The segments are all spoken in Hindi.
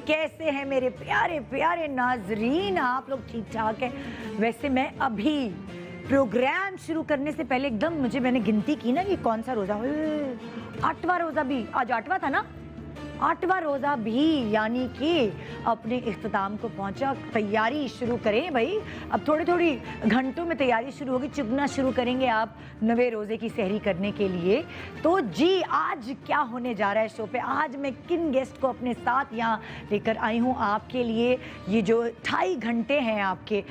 कैसे हैं मेरे प्यारे प्यारे नाजरीन? आप लोग ठीक ठाक हैं? वैसे मैं अभी प्रोग्राम शुरू करने से पहले एकदम मैंने गिनती की ना कि कौन सा रोज़ा, 8वां रोज़ा भी, आज 8वां था ना, 8वां रोज़ा भी यानी कि अपने इख्तिताम को पहुंचा। तैयारी शुरू करें भाई, अब थोड़ी थोड़ी घंटों में तैयारी शुरू होगी, चुगना शुरू करेंगे आप 9वें रोज़े की सहरी करने के लिए। तो जी आज क्या होने जा रहा है शो पे, आज मैं किन गेस्ट को अपने साथ यहाँ लेकर आई हूँ आपके लिए। ये जो 2.5 घंटे हैं आपके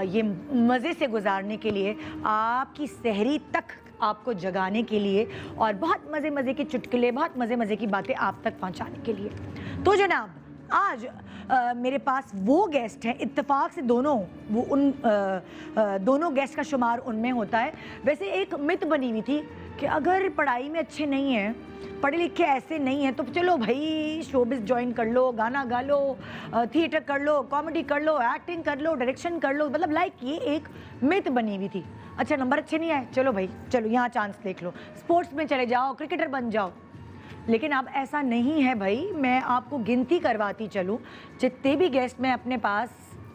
ये मज़े से गुजारने के लिए, आपकी सहरी तक आपको जगाने के लिए और बहुत मज़े की चुटकुले, बहुत मज़े की बातें आप तक पहुंचाने के लिए। तो जनाब आज मेरे पास वो गेस्ट हैं, इत्तेफाक से दोनों गेस्ट का शुमार उनमें होता है। वैसे एक मिथ बनी हुई थी कि अगर पढ़ाई में अच्छे नहीं हैं, पढ़े लिखे ऐसे नहीं हैं, तो चलो भाई शोबिज़ ज्वाइन कर लो, गाना गा लो, थिएटर कर लो, कॉमेडी कर लो, एक्टिंग कर लो, डायरेक्शन कर लो, मतलब लाइक ये एक मिथ बनी हुई थी। अच्छा नंबर अच्छे नहीं आए, चलो भाई चलो यहाँ चांस देख लो, स्पोर्ट्स में चले जाओ, क्रिकेटर बन जाओ। लेकिन अब ऐसा नहीं है भाई, मैं आपको गिनती करवाती चलूँ, जितने भी गेस्ट मैं अपने पास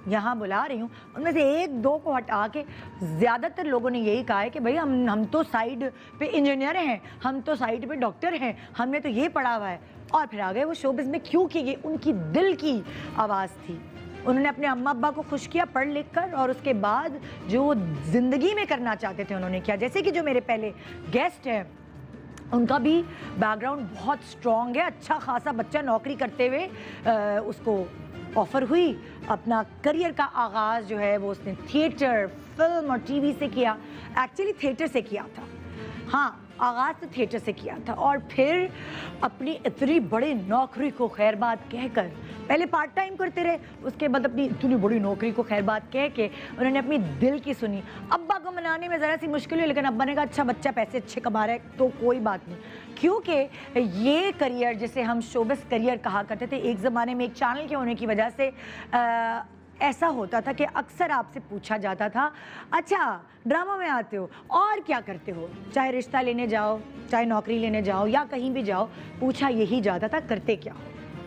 यहाँ बुला रही हूँ उनमें से 1-2 को हटा के ज़्यादातर लोगों ने यही कहा है कि भाई हम तो साइड पे इंजीनियर हैं, हम तो साइड पे डॉक्टर हैं, हमने तो ये पढ़ा हुआ है, और फिर आ गए वो शोबिज़ में। क्यों की? ये उनकी दिल की आवाज़ थी। उन्होंने अपने अम्मा अब्बा को खुश किया पढ़ लिख कर, और उसके बाद जो वो ज़िंदगी में करना चाहते थे उन्होंने किया। जैसे कि जो मेरे पहले गेस्ट हैं उनका भी बैकग्राउंड बहुत स्ट्रॉन्ग है, अच्छा खासा बच्चा नौकरी करते हुए उसको ऑफ़र हुई, अपना करियर का आगाज़ जो है वो उसने थिएटर, फिल्म और टीवी से किया। एक्चुअली थिएटर से किया था, हाँ आगाज़ तो थिएटर से किया था, और फिर अपनी इतनी बड़ी नौकरी को खैर बात कहकर, पहले पार्ट टाइम करते रहे, उसके बाद अपनी इतनी बड़ी नौकरी को खैर बात कह के उन्होंने अपनी दिल की सुनी। अब्बा को मनाने में ज़रा सी मुश्किल हुई, लेकिन अब्बा ने कहा अच्छा बच्चा पैसे अच्छे कमा रहा है तो कोई बात नहीं, क्योंकि ये करियर जिसे हम शोबिज़ करियर कहा करते थे, एक ज़माने में एक चैनल के होने की वजह से ऐसा होता था कि अक्सर आपसे पूछा जाता था अच्छा ड्रामा में आते हो और क्या करते हो, चाहे रिश्ता लेने जाओ, चाहे नौकरी लेने जाओ या कहीं भी जाओ, पूछा यही जाता था करते क्या हो।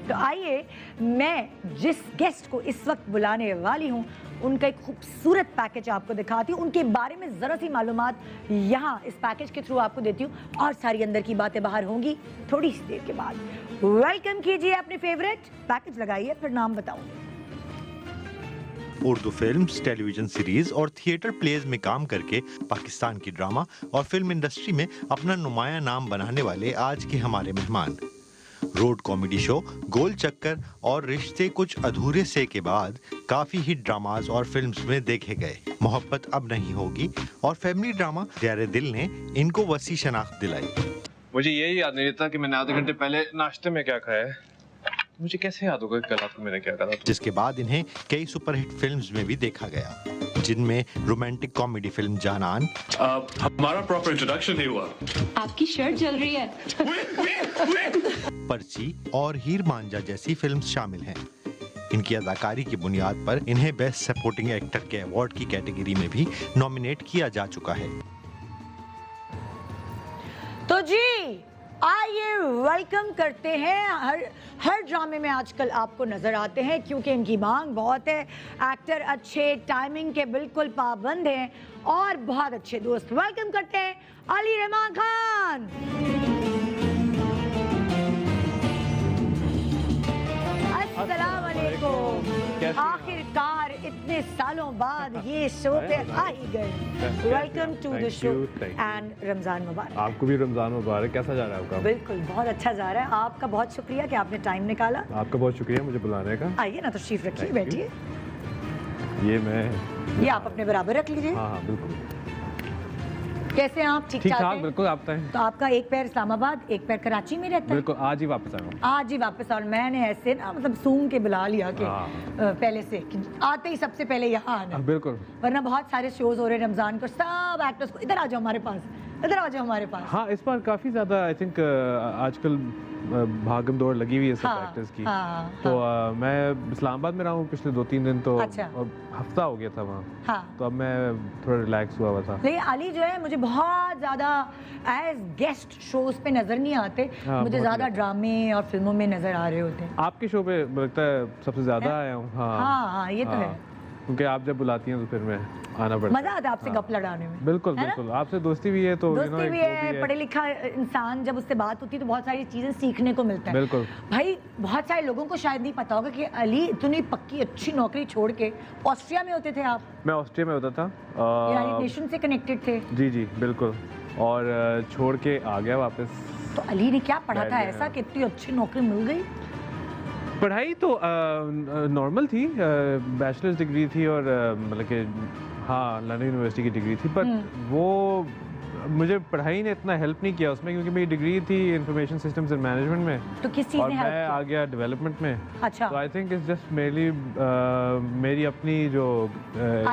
तो आइए मैं जिस गेस्ट को इस वक्त बुलाने वाली हूँ उनका एक खूबसूरत पैकेज आपको दिखाती हूँ, उनके बारे में ज़रा सी मालूमात यहाँ इस पैकेज के थ्रू आपको देती हूँ, और सारी अंदर की बातें बाहर होंगी थोड़ी सी देर के बाद। वेलकम कीजिए अपने फेवरेट, पैकेज लगाइए फिर नाम बताऊँगी। उर्दू फिल्म्स, टेलीविजन सीरीज और थिएटर प्लेज में काम करके पाकिस्तान की ड्रामा और फिल्म इंडस्ट्री में अपना नुमायां नाम बनाने वाले आज के हमारे मेहमान। रोड कॉमेडी शो गोल चक्कर और रिश्ते कुछ अधूरे से के बाद काफी हिट ड्रामाज और फिल्म्स में देखे गए। मोहब्बत अब नहीं होगी और फैमिली ड्रामा प्यारे दिल ने इनको वसी शनाख्त दिलाई। मुझे यही याद नहीं रहता कि मैंने आधे घंटे पहले नाश्ते में क्या खाया है। मुझे कैसे याद होगा कल रात को मैंने क्या करा था। जिसके बाद इन्हें कई सुपरहिट फिल्म्स में भी देखा गया, जिनमें रोमांटिक कॉमेडी फिल्म जानान, हमारा प्रॉपर इंट्रोडक्शन नहीं हुआ। आपकी शर्ट जल रही है। पर्ची और हीर मांझा जैसी फिल्म्स शामिल हैं। इनकी अदाकारी की बुनियाद पर इन्हें बेस्ट सपोर्टिंग एक्टर के अवार्ड की कैटेगरी में भी नॉमिनेट किया जा चुका है। तो जी आइए वेलकम करते हैं, हर ड्रामे में आजकल आपको नजर आते हैं क्योंकि इनकी मांग बहुत है। एक्टर अच्छे, टाइमिंग के बिल्कुल पाबंद हैं और बहुत अच्छे दोस्त। वेलकम करते हैं अली रहमान खान। अस्सलाम वालेकुम। आखिरकार इतने सालों बाद ये शो पे आ ही गए। Welcome to the show and Ramzan मुबारक। आपको भी रमजान मुबारक। कैसा जा रहा है आपका? बिल्कुल बहुत अच्छा जा रहा है। आपका बहुत शुक्रिया कि आपने टाइम निकाला। आपका बहुत शुक्रिया मुझे बुलाने का। आइए ना, तशरीफ रखिए, बैठिए। ये आप अपने बराबर रख लीजिए। हाँ हाँ बिल्कुल। कैसे हैं आप? ठीक ठाक ठाक? बिल्कुल। आप तो आपका एक पैर इस्लामाबाद, एक पैर कराची में रहता है? बिल्कुल, आज ही वापस आया हूँ। आज ही वापस। और मैंने ऐसे ना मतलब सूंघ के बुला लिया कि पहले से कि आते ही सबसे पहले यहाँ आना। बिल्कुल, वरना बहुत सारे शोज हो रहे हैं रमजान को, सब एक्टर्स को इधर आ जाओ हमारे पास, इधर आ जाओ हमारे पास। हाँ, इस बार काफ़ी ज़्यादा आई थिंक आजकल भागम दौड़ लगी हुई है सब हाँ, एक्टर्स की। हाँ, तो मैं इस्लामाबाद में रहा हूँ पिछले 2-3 दिन, तो अच्छा। अब हफ्ता हो गया था वहाँ। हाँ। तो अब मैं थोड़ा रिलैक्स हुआ था। लेकिन अली जो है मुझे बहुत ज़्यादा एज गेस्ट शोज पे नज़र नहीं आते, हाँ, मुझे बहुत ज़्यादा ही। ड्रामे और फिल्मों में नज़र आ रहे होते हैं। आपके शो पे लगता है सबसे ज़्यादा आया हूँ। हाँ हाँ, ये तो है। क्योंकि आप जब बुलाती हैं तो फिर मैं आना पड़ता है। मज़ा आता है आपसे गप लड़ाने में। बिल्कुल है ना? बिल्कुल, आपसे दोस्ती भी है तो दोस्ती भी है, पढ़े लिखा इंसान जब उससे बात होती है तो बहुत सारी चीज़ें सीखने को मिलता है। बिल्कुल। भाई बहुत सारे लोगों को शायद नहीं पता होगा कि अली इतनी पक्की अच्छी नौकरी छोड़ के ऑस्ट्रिया में होते थे आप, मैं ऑस्ट्रिया में होता था। यूनाइटेड नेशन से कनेक्टेड थे। जी जी बिल्कुल, और छोड़ के आ गया वापस। तो अली ने क्या पढ़ा बैठ था गया। ऐसा कि इतनी अच्छी नौकरी मिल गई? पढ़ाई तो नॉर्मल थी, बैचलर्स डिग्री थी और मतलब कि हाँ लंदन यूनिवर्सिटी की डिग्री थी, पर वो मुझे पढ़ाई ने इतना हेल्प नहीं किया उसमें, क्योंकि मेरी डिग्री थी इंफॉर्मेशन सिस्टम्स एंड मैनेजमेंट में, तो किस चीज़ और ने मैं हेल्प आ गया डेवलपमेंट में। अच्छा। तो आई थिंक इट्स जस्ट मेरी अपनी जो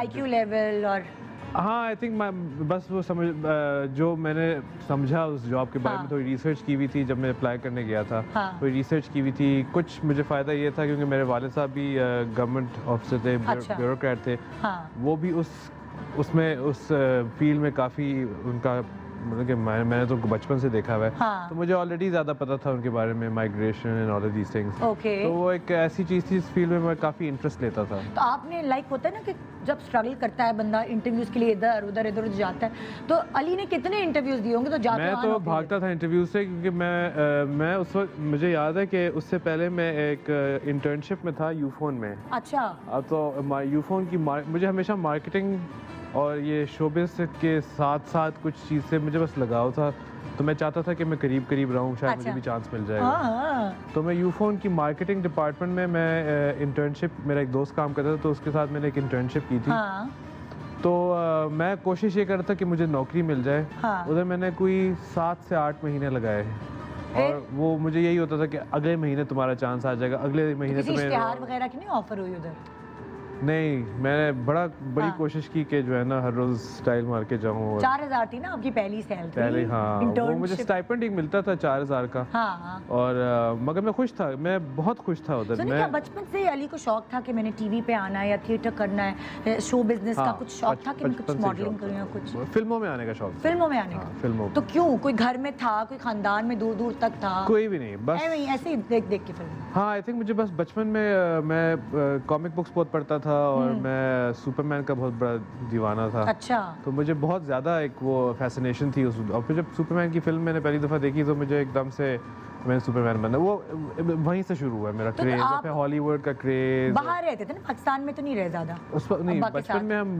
IQ लेवल और हाँ आई थिंक बस वो जो मैंने समझा उस जॉब के बारे में, हाँ। थोड़ी रिसर्च की हुई थी जब मैं अप्लाई करने गया था। हाँ। थोड़ी रिसर्च की हुई थी, कुछ मुझे फ़ायदा ये था क्योंकि मेरे वालिद साहब भी गवर्नमेंट ऑफिसर थे, अच्छा। ब्यूरोक्रेट थे। हाँ। वो भी उसमें उस फील्ड में काफ़ी उनका मतलब कि मैंने तो बचपन से देखा हुआ है। हाँ। तो मुझे ऑलरेडी ज़्यादा पता था उनके बारे में, migration and all of these things. Okay. तो वो एक ऐसी चीज़ थी इस फील्ड में मैं काफ़ी इंटरेस्ट लेता था। तो आपने लाइक होता है ना कि जब स्ट्रगल करता है बंदा इंटरव्यूज के लिए इधर उधर जाता है, तो अली ने कितने इंटरव्यूज दिए होंगे? तो जाते मैं वहाँ तो नौकरी भागता था इंटरव्यू से, क्योंकि मैं उस वक्त मुझे याद है कि उससे पहले मैं एक इंटर्नशिप में था यूफोन में। अच्छा। अब तो यूफोन की मुझे हमेशा मार्केटिंग और ये शोबिस के साथ साथ कुछ चीज़ से मुझे बस लगाव था, तो मैं चाहता था कि मैं करीब रहूँ, शायद अच्छा। मुझे भी चांस मिल जाएगा। हाँ। तो मैं यूफोन की मार्केटिंग डिपार्टमेंट में मैं इंटर्नशिप, मेरा एक दोस्त काम करता था तो उसके साथ मैंने एक इंटर्नशिप की थी। हाँ। तो मैं कोशिश ये कर रहा था कि मुझे नौकरी मिल जाए। हाँ। उधर मैंने कोई 7 से 8 महीने लगाए, और वो मुझे यही होता था कि अगले महीने तुम्हारा चांस आ जाएगा, अगले महीने किसी इश्तिहार तुम्हें। वगैरह की नहीं ऑफर हुई उधर? नहीं, मैंने बड़ी हाँ। कोशिश की कि जो है ना हर रोज स्टाइल मार के जाऊँ। और 4000 थी ना आपकी पहली सैलरी? पहले हाँ, वो मुझे Internship। स्टाइपेंड एक मिलता था 4000 का। हाँ। और मगर मैं खुश था, मैं बहुत खुश था उधर। सुनिए, क्या बचपन से अली को शौक था कि मैंने टीवी पे आना है या थिएटर करना है, शो बिजनेस का कुछ शौक था कि मैं कुछ मॉडलिंग करूँ या कुछ फिल्मों में आने का शौक था। फिल्मों में आने हाँ, का? फिल्मों तो क्यों, कोई घर में था, कोई खानदान में दूर दूर तक था? कोई भी नहीं, बस ऐसे ही देख के फिल्म? हाँ आई थिंक मुझे बस बचपन में मैं कॉमिक बुक्स बहुत पढ़ता था, और मैं सुपरमैन का बहुत बड़ा दीवाना था। अच्छा। तो मुझे बहुत ज़्यादा एक वो फैसिनेशन थी उस, और फिर जब सुपरमैन की फिल्म मैंने पहली दफ़ा देखी तो मुझे एकदम से मैं सुपरमैन बना। वो वहीं से शुरू हुआ मेरा तो क्रेज, आप फिर हॉलीवुड का क्रेज। बाहर रहते थे ना, पाकिस्तान में तो नहीं रहे ज्यादा? उस वक्त नहीं, अब्बा के बचपन साथ? में हम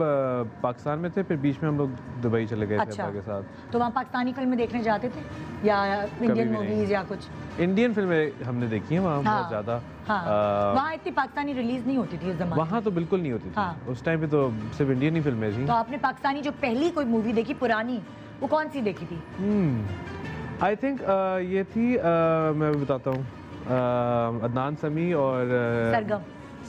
पाकिस्तान में थे, फिर बीच में हम लोग दुबई चले गए थे अच्छा। अब्बा के साथ। तो वहाँ पाकिस्तानी फिल्में देखने जाते थे या इंडियन भी नहीं। मूवीज या कुछ? इंडियन फिल्में हमने देखी हैं वहाँ हाँ, बहुत ज़्यादा। हाँ। वहाँ इतनी पाकिस्तानी रिलीज नहीं होती थी उस जमाने वहाँ तो बिल्कुल नहीं होती थी। हाँ। उस टाइम पे तो सिर्फ इंडियन ही फिल्में थी। तो आपने पाकिस्तानी जो पहली कोई मूवी देखी पुरानी, वो कौन सी देखी थी? आई थिंक ये थी मैं बताता हूँ, अदनान समी और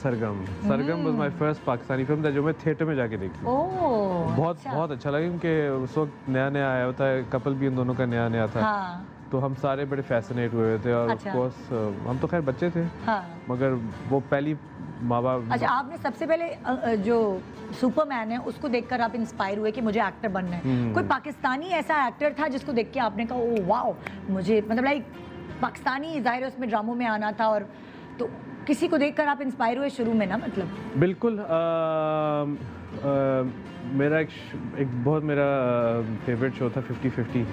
Sargam was my first Pakistani film था जो मैं थिएटर में जाके देखी। ओह, बहुत अच्छा लगा, क्योंकि उस वक्त नया आया होता है, कपल भी उन दोनों का नया था। हाँ। तो हम सारे बड़े फैसिनेट हुए थे, और अच्छा। ऑफ कोर्स हम तो खैर बच्चे थे, हाँ। मगर वो पहली माँ बाप। अच्छा, आपने सबसे पहले जो सुपरमैन है उसको देखकर आप इंस्पायर हुए कि मुझे एक्टर बनना है? कोई पाकिस्तानी ऐसा एक्टर था जिसको देख के आपने कहा ओ वाओ, मुझे मतलब लाइक पाकिस्तानी जाहिर है उसमें ड्रामों में आना था, और तो किसी को देखकर आप इंस्पायर हुए शुरू में ना? मतलब बिल्कुल मेरा एक बहुत मेरा फेवरेट शो था 50-50।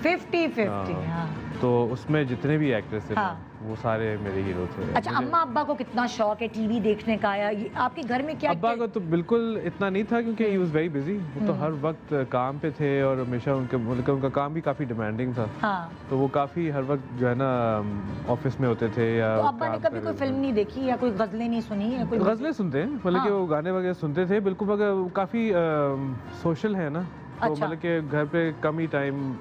50-50। हाँ। तो उसमें जितने भी एक्टर्स थे हाँ। वो सारे मेरे हीरो थे। अच्छा, अम्मा अब्बा को कितना शौक है टीवी देखने का, या आपके घर में क्या? अब्बा को तो बिल्कुल इतना नहीं था, क्योंकि ही वाज वेरी बिजी। वो तो हर वक्त काम पे थे, और हमेशा उनका काम भी काफ़ी डिमांडिंग था। हाँ। तो वो काफ़ी हर वक्त जो है ना ऑफिस में होते थे। या तो अब्बा ने कभी कोई फिल्म नहीं देखी या कोई गजलें नहीं सुनी है? कोई गज़लें सुनते हैं, मतलब कि वो गाने वगैरह सुनते थे बिल्कुल, मगर काफ़ी सोशल है ना, तो अच्छा। मतलब कि घर पे कम ही टाइम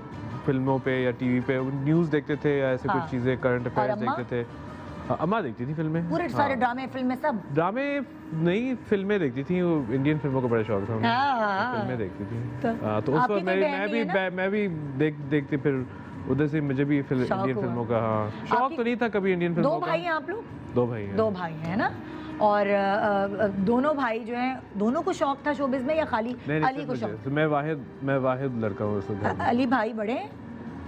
फिल्मों पे या टीवी पे न्यूज़ देखते थे, या ऐसे हाँ। कुछ चीज़ें करंट अफेयर्स अम्मा? देखते थे। हाँ, अम्मा देखती थी फिल्में। पूरे सारे ड्रामे फिल्में सब? ड्रामे नहीं, फिल्में देखती थी वो। इंडियन फिल्मों का बड़ा शौक था उन्हें। हाँ। फिल्में देखती थी। तो उस आपकी वक्त कोई बहन नहीं है ना? मैं भी देखती, फिर उधर से मुझे भी शौक इंडियन हुआ। फिल्मों का, हाँ, शौक आपकी- तो नहीं था कभी इंडियन फिल्मों दो का। भाई हैं आप लोग? 2 भाई हैं। 2 भाई हैं ना? और दोनों भाई जो हैं, दोनों को शौक था शोबिज़ में या खाली नहीं, अली को शौक? तो मैं वाहिद लड़का हूँ उस घर में। अली भाई बड़े हैं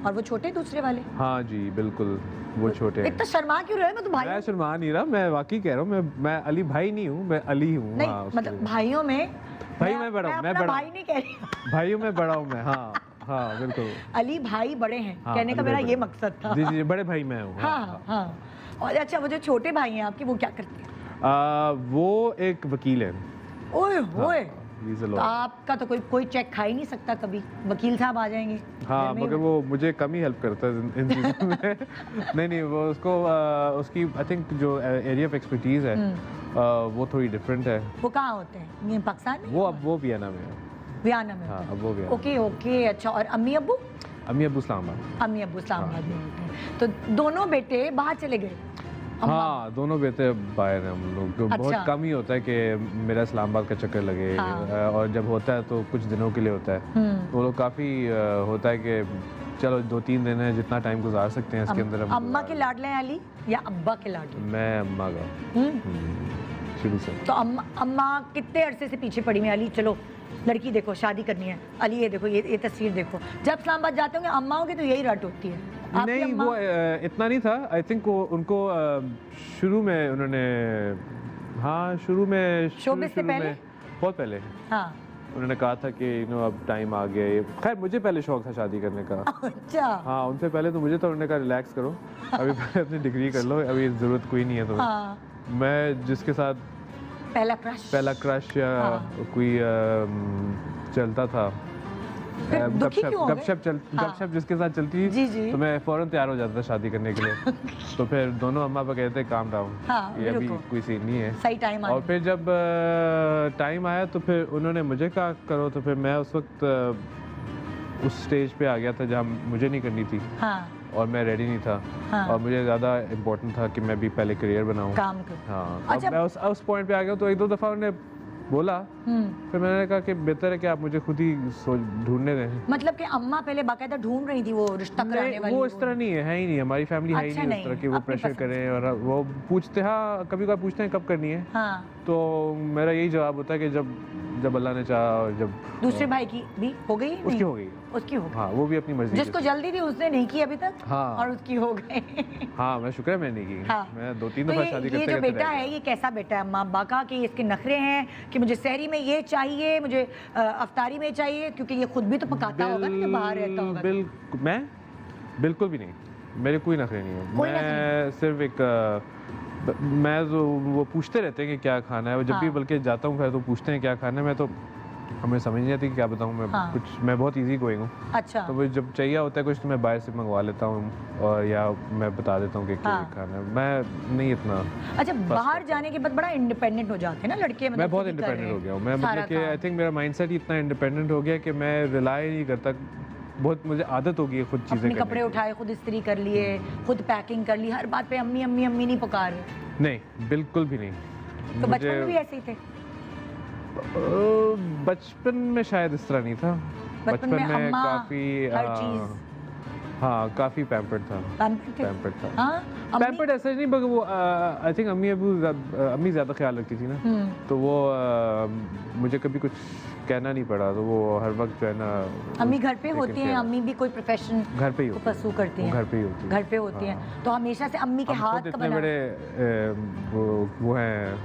और वो छोटे दूसरे वाले? हाँ जी बिल्कुल, वो छोटे हैं। इतना शर्मा क्यों रहे? मैं तो भाई मैं शर्मा नहीं रहा, मैं वाकई कह रहा हूँ, मैं अली भाई नहीं हूँ, मैं अली हूँ। नहीं, हाँ, उसके मतलब लिए। भाइयों में भाई मैं बड़ा हूँ, मैं अपना बड़ा भाई नहीं कह रही हूँ। भाइयों में बड़ा हूँ मैं। हाँ हाँ बिल्कुल। अली भाई बड़े हैं, हाँ, कहने का अली मेरा भाई ये बड़े। मकसद था। जी जी, बड़े भाई मैं हूँ। हाँ हाँ। और अच्छा, वो जो छोटे भाई हैं आपके, वो क्या करते हैं? वो एक वकील है। ओए होए, He's a तो lawyer। आपका तो कोई चेक खा ही नहीं सकता कभी, वकील साहब आ जाएंगे। हाँ, घर में ही मगर वो मुझे कम ही हेल्प करता है इन चीज़ों में। नहीं, वो उसको उसकी आई थिंक जो एरिया ऑफ एक्सपर्टीज है वो थोड़ी डिफरेंट है। वो कहाँ होते हैं? ये पाकिस्तान में? वो वियना में है। वियना में हाँ, होते अब वो हैं। वियना। ओके ओके, अच्छा। और अम्मी अब्बू? अम्मी अब्बू इस्लामाबाद। अम्मी अब्बू इस्लामाबाद में होते हैं। तो दोनों बेटे बाहर चले गए? अम्मा? हाँ, दोनों बेटे बाहर हैं हम लोग। तो अच्छा। बहुत कम ही होता है कि मेरा इस्लामाबाद का चक्कर लगे। हाँ। और जब होता है तो कुछ दिनों के लिए होता है। वो लोग काफ़ी होता है कि चलो 2-3 दिन है, जितना टाइम गुजार सकते हैं इसके अंदर हम अम्मा के गुजार लाडले हैं अली या अब्बा के लाडले? लें। मैं अम्मा का शुरू से। तो अम्मा कितने अरसे से पीछे पड़ी में? अली चलो लड़की देखो, शादी करनी है। अली ये देखो, ये तस्वीर देखो। जब इस्लामाबाद जाते होंगे अम्माओं की तो यही रट होती है। आपकी नहीं, अम्मा? वो इतना नहीं था। आई थिंक उनको शुरू में उन्होंने, हाँ शुरू में शोबिज़ से पहले? बहुत पहले हाँ। उन्होंने कहा था कि अब टाइम आ गया है। खैर मुझे पहले शौक था शादी करने का। अच्छा। हाँ, उनसे पहले तो मुझे तो उन्होंने कहा रिलैक्स करो, अभी पहले अपनी डिग्री कर लो, अभी ज़रूरत कोई नहीं है तुम्हें। हाँ। मैं जिसके साथ पहला क्रश या हाँ। कोई चलता था, फिर दुखी क्यों हो गए? गपशप जिसके साथ चलती जी, जी। तो मैं फौरन तैयार हो जाता था शादी करने के लिए। तो फिर दोनों अम्मा पापा कहते काम डाउन, हाँ, ये अभी रुको। कोई सीन नहीं है। सही टाइम और आया। फिर जब टाइम आया तो फिर उन्होंने मुझे कहा करो, तो फिर मैं उस वक्त उस स्टेज पे आ गया था जहाँ मुझे नहीं करनी थी हाँ। और मैं रेडी नहीं था। हाँ। और मुझे ज़्यादा इम्पोर्टेंट था कि मैं भी पहले करियर बनाऊँ। काम कर। हाँ, अच्छा। अब मैं उस पॉइंट पे आ गया तो 1-2 दफ़ा उन्होंने बोला, फिर मैंने कहा कि बेहतर है कि आप मुझे खुद ही ढूंढने दें। मतलब कि अम्मा पहले बाकायदा ढूंढ रही थी वो रिश्ता कराने नहीं, वाली? वो इस तरह नहीं है ही नहीं, हमारी फैमिली है ही अच्छा, नहीं उस तरह नहीं, की वो अपनी प्रेशर पसंद करें। और वो पूछते, हाँ कभी कभार पूछते हैं कब करनी है, हाँ। तो मेरा यही जवाब होता है कि जब अल्लाह ने चाहा और जब दूसरे भाई की भी हो गई? उसकी नहीं? हो गई। उसकी हो गई। हाँ, वो भी अपनी मर्जी जिसको से। जल्दी थी उसने नहीं की अभी तक। हाँ। और उसकी हो गई। हाँ, मैं शुक्र है मैं नहीं की। हाँ। मैं 2-3 तो दफ़ा ये शादी जो करते बेटा है, ये कैसा बेटा है अम्मा अब्बा का? कि इसके नखरे हैं कि मुझे सहरी में ये चाहिए, मुझे अफ्तारी में चाहिए, क्योंकि ये खुद भी तो पकाता होगा ना जब बाहर रहता होगा। मैं बिल्कुल भी नहीं, मेरे कोई नखरे नहीं है। कोई नखरे मैं सिर्फ एक मैं जो वो पूछते रहते हैं कि क्या खाना है, वो जब भी हाँ। बल्कि जाता हूँ घर तो पूछते हैं क्या खाना है, मैं तो हमें समझ नहीं आती कि क्या बताऊँ मैं। हाँ। मैं बहुत इजी गोइंग हूँ, अच्छा। तो मुझे जब चाहिए होता है कुछ तो मैं बाहर से मंगवा लेता हूँ और या मैं बता देता हूँ कि क्या हाँ। खाना है। मैं नहीं इतना। अच्छा, बाहर जाने के बाद बड़ा इंडिपेंडेंट हो जाते हैं ना लड़के? मतलब मैं बहुत खुद ही कर इंडिपेंडेंट रहे हो हैं गया हूँ। मैं सारा मतलब कि काम। आई थिंक मेरा माइंडसेट ही इतना इंडिपेंडेंट हो गया कि मैं रिलाई नहीं करता। बहुत मुझे आदत हो गई है खुद चीज़ें अपने करने कपड़े की। उठाए, खुद इस्त्री कर लिए, खुद पैकिंग कर ली, हर बात पे अम्मी अम्मी अम्मी नहीं पुकार रहे? नहीं, बिल्कुल भी नहीं। तो बचपन में भी ऐसे ही थे? बचपन में शायद इस तरह नहीं था। बचपन में अम्मा काफ़ी हर चीज हाँ, काफ़ी पैम्पर्ड था। पैम्पर्ड था। हाँ, अम्मी? पैम्पर्ड ऐसा नहीं, बल्कि वो आई थिंक अम्मी ज़्यादा ख्याल रखती थी ना, तो वो मुझे कभी कुछ कहना नहीं पड़ा, तो वो हर वक्त जो है ना अम्मी घर पे taken होती हैं? care of। अम्मी भी कोई प्रोफेशन घर पे ही को होती है। परसू करती वो हैं? घर पे ही होती है। घर पे होती हैं, तो हमेशा से अम्मी के हम हाथ खुद का इतने बना? बड़े वो हैं,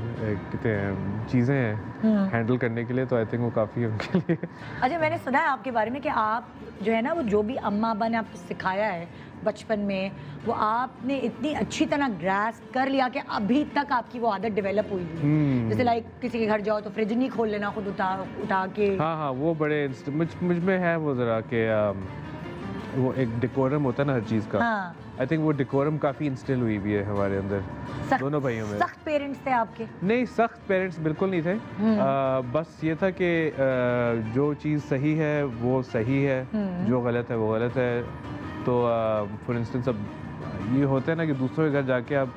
कहते हैं चीज़ें हैं हैंडल करने के लिए, तो आई थिंक वो काफ़ी है उनके लिए। अच्छा, मैंने सुना है आपके बारे में कि आप जो है ना, वो जो भी अम्मा अब्बा ने आपको सिखाया है बचपन में, वो आपने इतनी अच्छी तरह ग्रास्प कर लिया कि अभी तक आपकी वो आदत डेवलप हुई है। जैसे लाइक किसी के घर जाओ तो फ्रिज नहीं खोल लेना खुद उठा के। हाँ, वो बड़े मुझ में है वो ज़रा कि वो एक डेकोरम होता है ना हर चीज़ का। हाँ। आई थिंक वो डेकोरम काफ़ी इंस्टिल हुई भी है हमारे अंदर, दोनों भाइयों में। सख्त पेरेंट्स थे आपके? नहीं, सख्त पेरेंट्स बिल्कुल नहीं थे। बस ये था कि जो चीज़ सही है वो सही है, जो गलत है वो गलत है। तो फॉर इंस्टेंस अब ये होता है ना कि दूसरों के घर जाके आप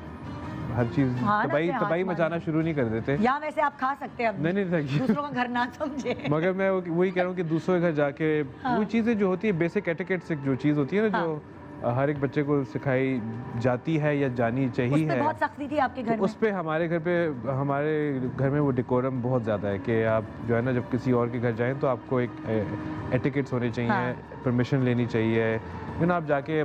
हर चीज़ हाँ ना, तबाही अपने हाथ तबाही मारने। मचाना शुरू नहीं कर देते। यहाँ वैसे आप खा सकते हैं अब, नहीं नहीं thank you। दूसरों का घर ना समझे। मगर मैं वही कह रहा हूँ कि दूसरों के घर जाके हाँ। वो चीज़ें जो होती है बेसिक एटिकेट से जो चीज़ होती है ना, जो हर एक बच्चे को सिखाई जाती है या जानी उस चाहिए पे है, बहुत सख्ती थी आपके घर तो में? उस पे हमारे घर में वो डेकोरम बहुत ज़्यादा है कि आप जो है ना जब किसी और के घर जाएं तो आपको एक एटिकेट्स होने चाहिए, हाँ। परमिशन लेनी चाहिए, आप जाके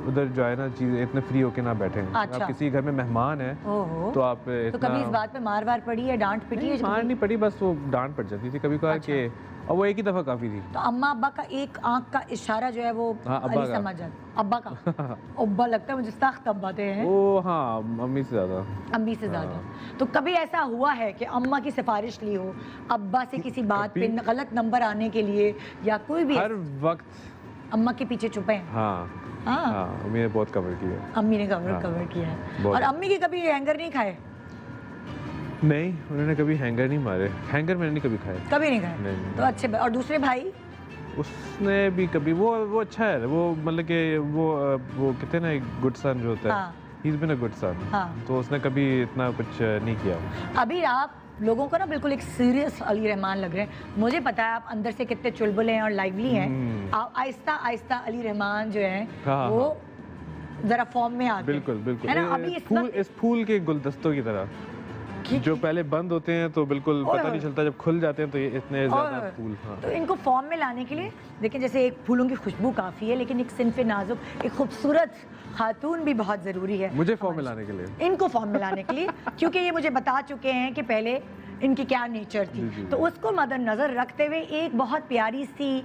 उधर जो है ना चीज़ इतने फ्री होके ना बैठें। अच्छा। आप किसी घर में मेहमान हैं ओहो। तो आप तो कभी इस बात पे मार वार पड़ी है, डांट पिटी है? मार नहीं पड़ी, बस वो डांट पड़ जाती थी कभी कभार अच्छा। कि, और वो एक ही दफ़ा काफ़ी थी। तो अम्मा अब्बा का एक आंख का इशारा जो है वो हाँ, अब्बा अली का। समझ जाता। अब्बा का? अब्बा लगता है मुझे सख्त अब्बा थे हैं। वो हाँ, मम्मी से ज़्यादा। अम्मी से ज्यादा। तो कभी ऐसा हुआ है कि अम्मा की सिफारिश ली हो अब्बा से किसी बात पे गलत नंबर आने के लिए, या कोई भी हर वक्त अम्मा के पीछे छुपे हैं? हाँ हाँ, हाँ, मम्मी ने बहुत कवर किया है। अम्मी ने हाँ, कवर किया है। बहुत। और अम्मी के कभी हैंगर नहीं खाए? नहीं, उन्होंने कभी हैंगर नहीं मारे, हैंगर मैंने नहीं कभी खाए। कभी नहीं खाए? नहीं। तो अच्छे। और दूसरे भाई? उसने भी कभी वो अच्छा है, वो मतलब कि वो कहते हैं ना एक गुड सन जो होता है, हाँ। He is been a good son, हाँ। तो उसने कभी इतना कुछ नहीं किया। अभी आप लोगों को ना बिल्कुल एक सीरियस अली रहमान लग रहे हैं। मुझे पता है आप अंदर से कितने चुलबुले हैं और लाइवली हैं। आप आहिस्ता आहिस्ता अली रहमान जो है हाँ, वो जरा फॉर्म में आ गए। बिल्कुल बिल्कुल। है ना? अभी इस फूल के गुलदस्तों की तरह जो पहले बंद होते हैं तो बिल्कुल पता नहीं चलता, जब खुल जाते हैं तो ये इतने ज्यादा फूल। हाँ। तो इनको फॉर्म में लाने के लिए देखिए, जैसे एक फूलों की खुशबू काफ़ी है, लेकिन एक सिनफे नाजुक, एक खूबसूरत खातून भी बहुत ज़रूरी है मुझे फॉर्म में लाने के लिए, इनको फॉर्म में लाने के लिए, क्योंकि ये मुझे बता चुके हैं कि पहले इनकी क्या नेचर थी। जी। तो उसको मद्देनजर रखते हुए एक बहुत प्यारी सी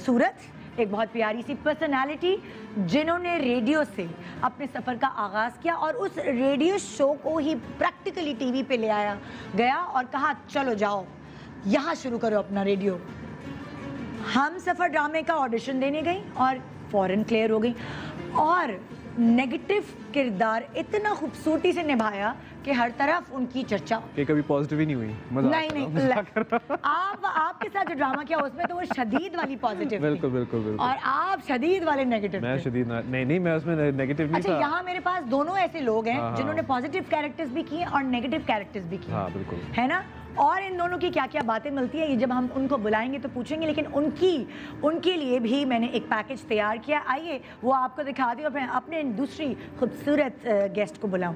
सूरत, एक बहुत प्यारी सी पर्सनालिटी जिन्होंने रेडियो से अपने सफ़र का आगाज़ किया और उस रेडियो शो को ही प्रैक्टिकली टीवी पे ले आया गया और कहा चलो जाओ यहाँ शुरू करो अपना रेडियो। हम सफ़र ड्रामे का ऑडिशन देने गई और फ़ौरन क्लियर हो गई, और नेगेटिव किरदार इतना खूबसूरती से निभाया कि हर तरफ उनकी चर्चा। कि कभी पॉजिटिव ही नहीं हुई, नहीं आपके साथ जो ड्रामा किया उसमें तो वो शदीद वाली पॉजिटिव थी। बिल्कुल बिल्कुल बिल्कुल। और आप शदीद वाले नेगेटिव मैं थे। शदीद नहीं, मैं उसमें नेगेटिव नहीं अच्छा, था। यहाँ मेरे पास दोनों ऐसे लोग हैं हाँ। जिन्होंने पॉजिटिव कैरेक्टर्स भी किए और नेगेटिव कैरेक्टर्स भी किए। हाँ बिल्कुल। है ना? और इन दोनों की क्या क्या बातें मिलती है ये जब हम उनको बुलाएंगे तो पूछेंगे, लेकिन उनके लिए भी मैंने एक पैकेज तैयार किया। आइए वो आपको दिखाती हूँ, और अपने दूसरी खूबसूरत गेस्ट को बुलाऊं।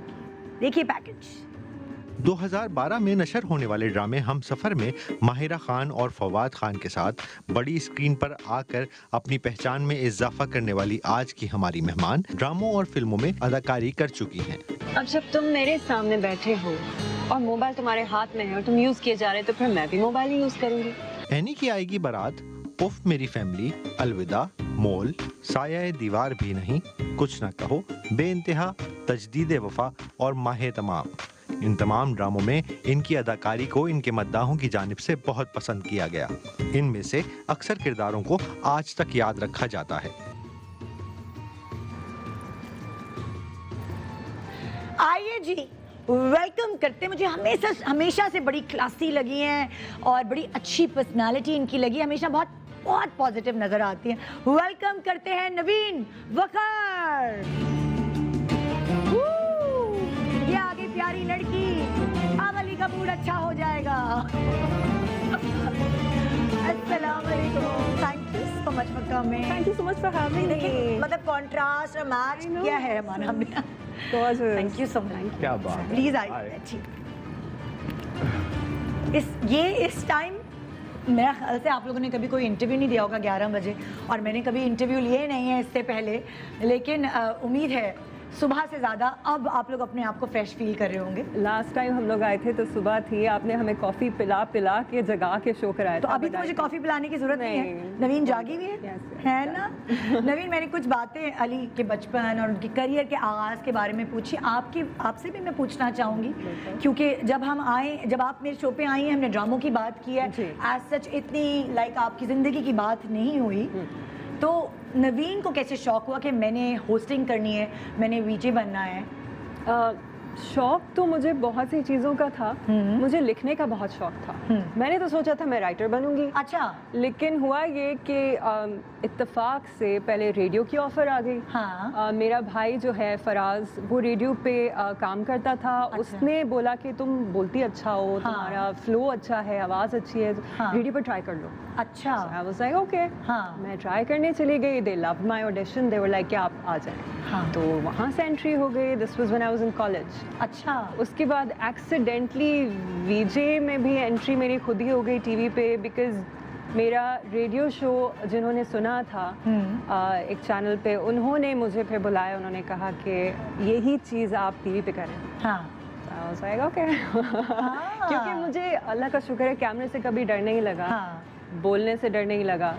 देखिए पैकेज। 2012 में नशर होने वाले ड्रामे हम सफ़र में माहिरा खान और फवाद खान के साथ बड़ी स्क्रीन पर आकर अपनी पहचान में इजाफा करने वाली आज की हमारी मेहमान ड्रामों और फिल्मों में अदाकारी कर चुकी हैं। अब जब तुम मेरे सामने बैठे हो और मोबाइल तुम्हारे हाथ में है और तुम यूज किए जा रहे हो, तो फिर मैं भी मोबाइल ही यूज करूंगी। एनी की आएगी बारात, उफ मेरी फैमिली, अलविदा, मोल, साया दीवार भी नहीं, कुछ ना कहो, बेइंतहा, तजदीद वफा और माहे तमाम। इन तमाम ड्रामों में इनकी अदाकारी को इनके मद्दाहों की जानिब से बहुत पसंद किया गया। इनमें से अक्सर किरदारों को आज तक याद रखा जाता है। आइए जी, वेलकम करते। मुझे हमेशा से बड़ी क्लासी लगी हैं और बड़ी अच्छी पर्सनालिटी इनकी लगी, हमेशा बहुत बहुत पॉजिटिव नजर आती हैं। वेलकम करते हैं नवीन वकार। ये आगे प्यारी लड़की, अब अली का मूड अच्छा हो जाएगा। अस्सलाम वालेकुम, thank you so much for coming. Thank you so much for having me. देखिए मतलब कॉन्ट्रास्ट और मैच क्या है हमारा, हमने। Gorgeous. Thank you so much. क्या बात है। प्लीज आइए। अच्छी इस टाइम मेरा ख्याल से आप लोगों ने कभी कोई इंटरव्यू नहीं दिया होगा 11 बजे, और मैंने कभी इंटरव्यू लिए नहीं है इससे पहले, लेकिन उम्मीद है सुबह से ज़्यादा अब आप लोग अपने आप को फ्रेश फील कर रहे होंगे। लास्ट टाइम हम लोग आए थे तो सुबह थी, आपने हमें कॉफी पिला के जगा के शो कराया तो था। अभी तो मुझे कॉफी पिलाने की जरूरत नहीं है। नहीं। नवीन जागी हुई है, Yes, yes. है ना? नवीन, मैंने कुछ बातें अली के बचपन और उनके करियर के आगाज़ के बारे में पूछी। आपसे भी मैं पूछना चाहूँगी, क्योंकि जब आप मेरे शो पे आई हैं, हमने ड्रामों की बात की है, जी। एज सच इतनी आपकी ज़िंदगी की बात नहीं हुई। तो नवीन को कैसे शौक हुआ कि मैंने होस्टिंग करनी है, मैंने वीजे बनना है? शौक तो मुझे बहुत सी चीज़ों का था। मुझे लिखने का बहुत शौक था। मैंने तो सोचा था मैं राइटर बनूंगी। अच्छा। लेकिन हुआ ये कि इत्तेफाक से पहले रेडियो की ऑफ़र आ गई। हाँ। मेरा भाई जो है फराज, वो रेडियो पे काम करता था। अच्छा। उसने बोला कि तुम बोलती अच्छा हो, हाँ। तुम्हारा फ्लो अच्छा है, आवाज़ अच्छी है, हाँ। रेडियो पर ट्राई कर लो। अच्छा। I was like okay. हाँ। मैं ट्राई करने चली गई। They loved my audition. They were like कि आप आ जाएं। हाँ। तो वहाँ से एंट्री हो गई। This was when I was in college. अच्छा। उसके बाद एक्सीडेंटली वीजे में भी एंट्री मेरी खुद ही हो गई टीवी पे, बिकॉज मेरा रेडियो शो जिन्होंने सुना था एक चैनल पे, उन्होंने मुझे फिर बुलाया। उन्होंने कहा कि यही चीज़ आप टीवी पे करें। हाँ। I was like okay. क्योंकि मुझे अल्लाह का शुक्र है कैमरे से कभी डर नहीं लगा। हाँ। बोलने से डर नहीं लगा,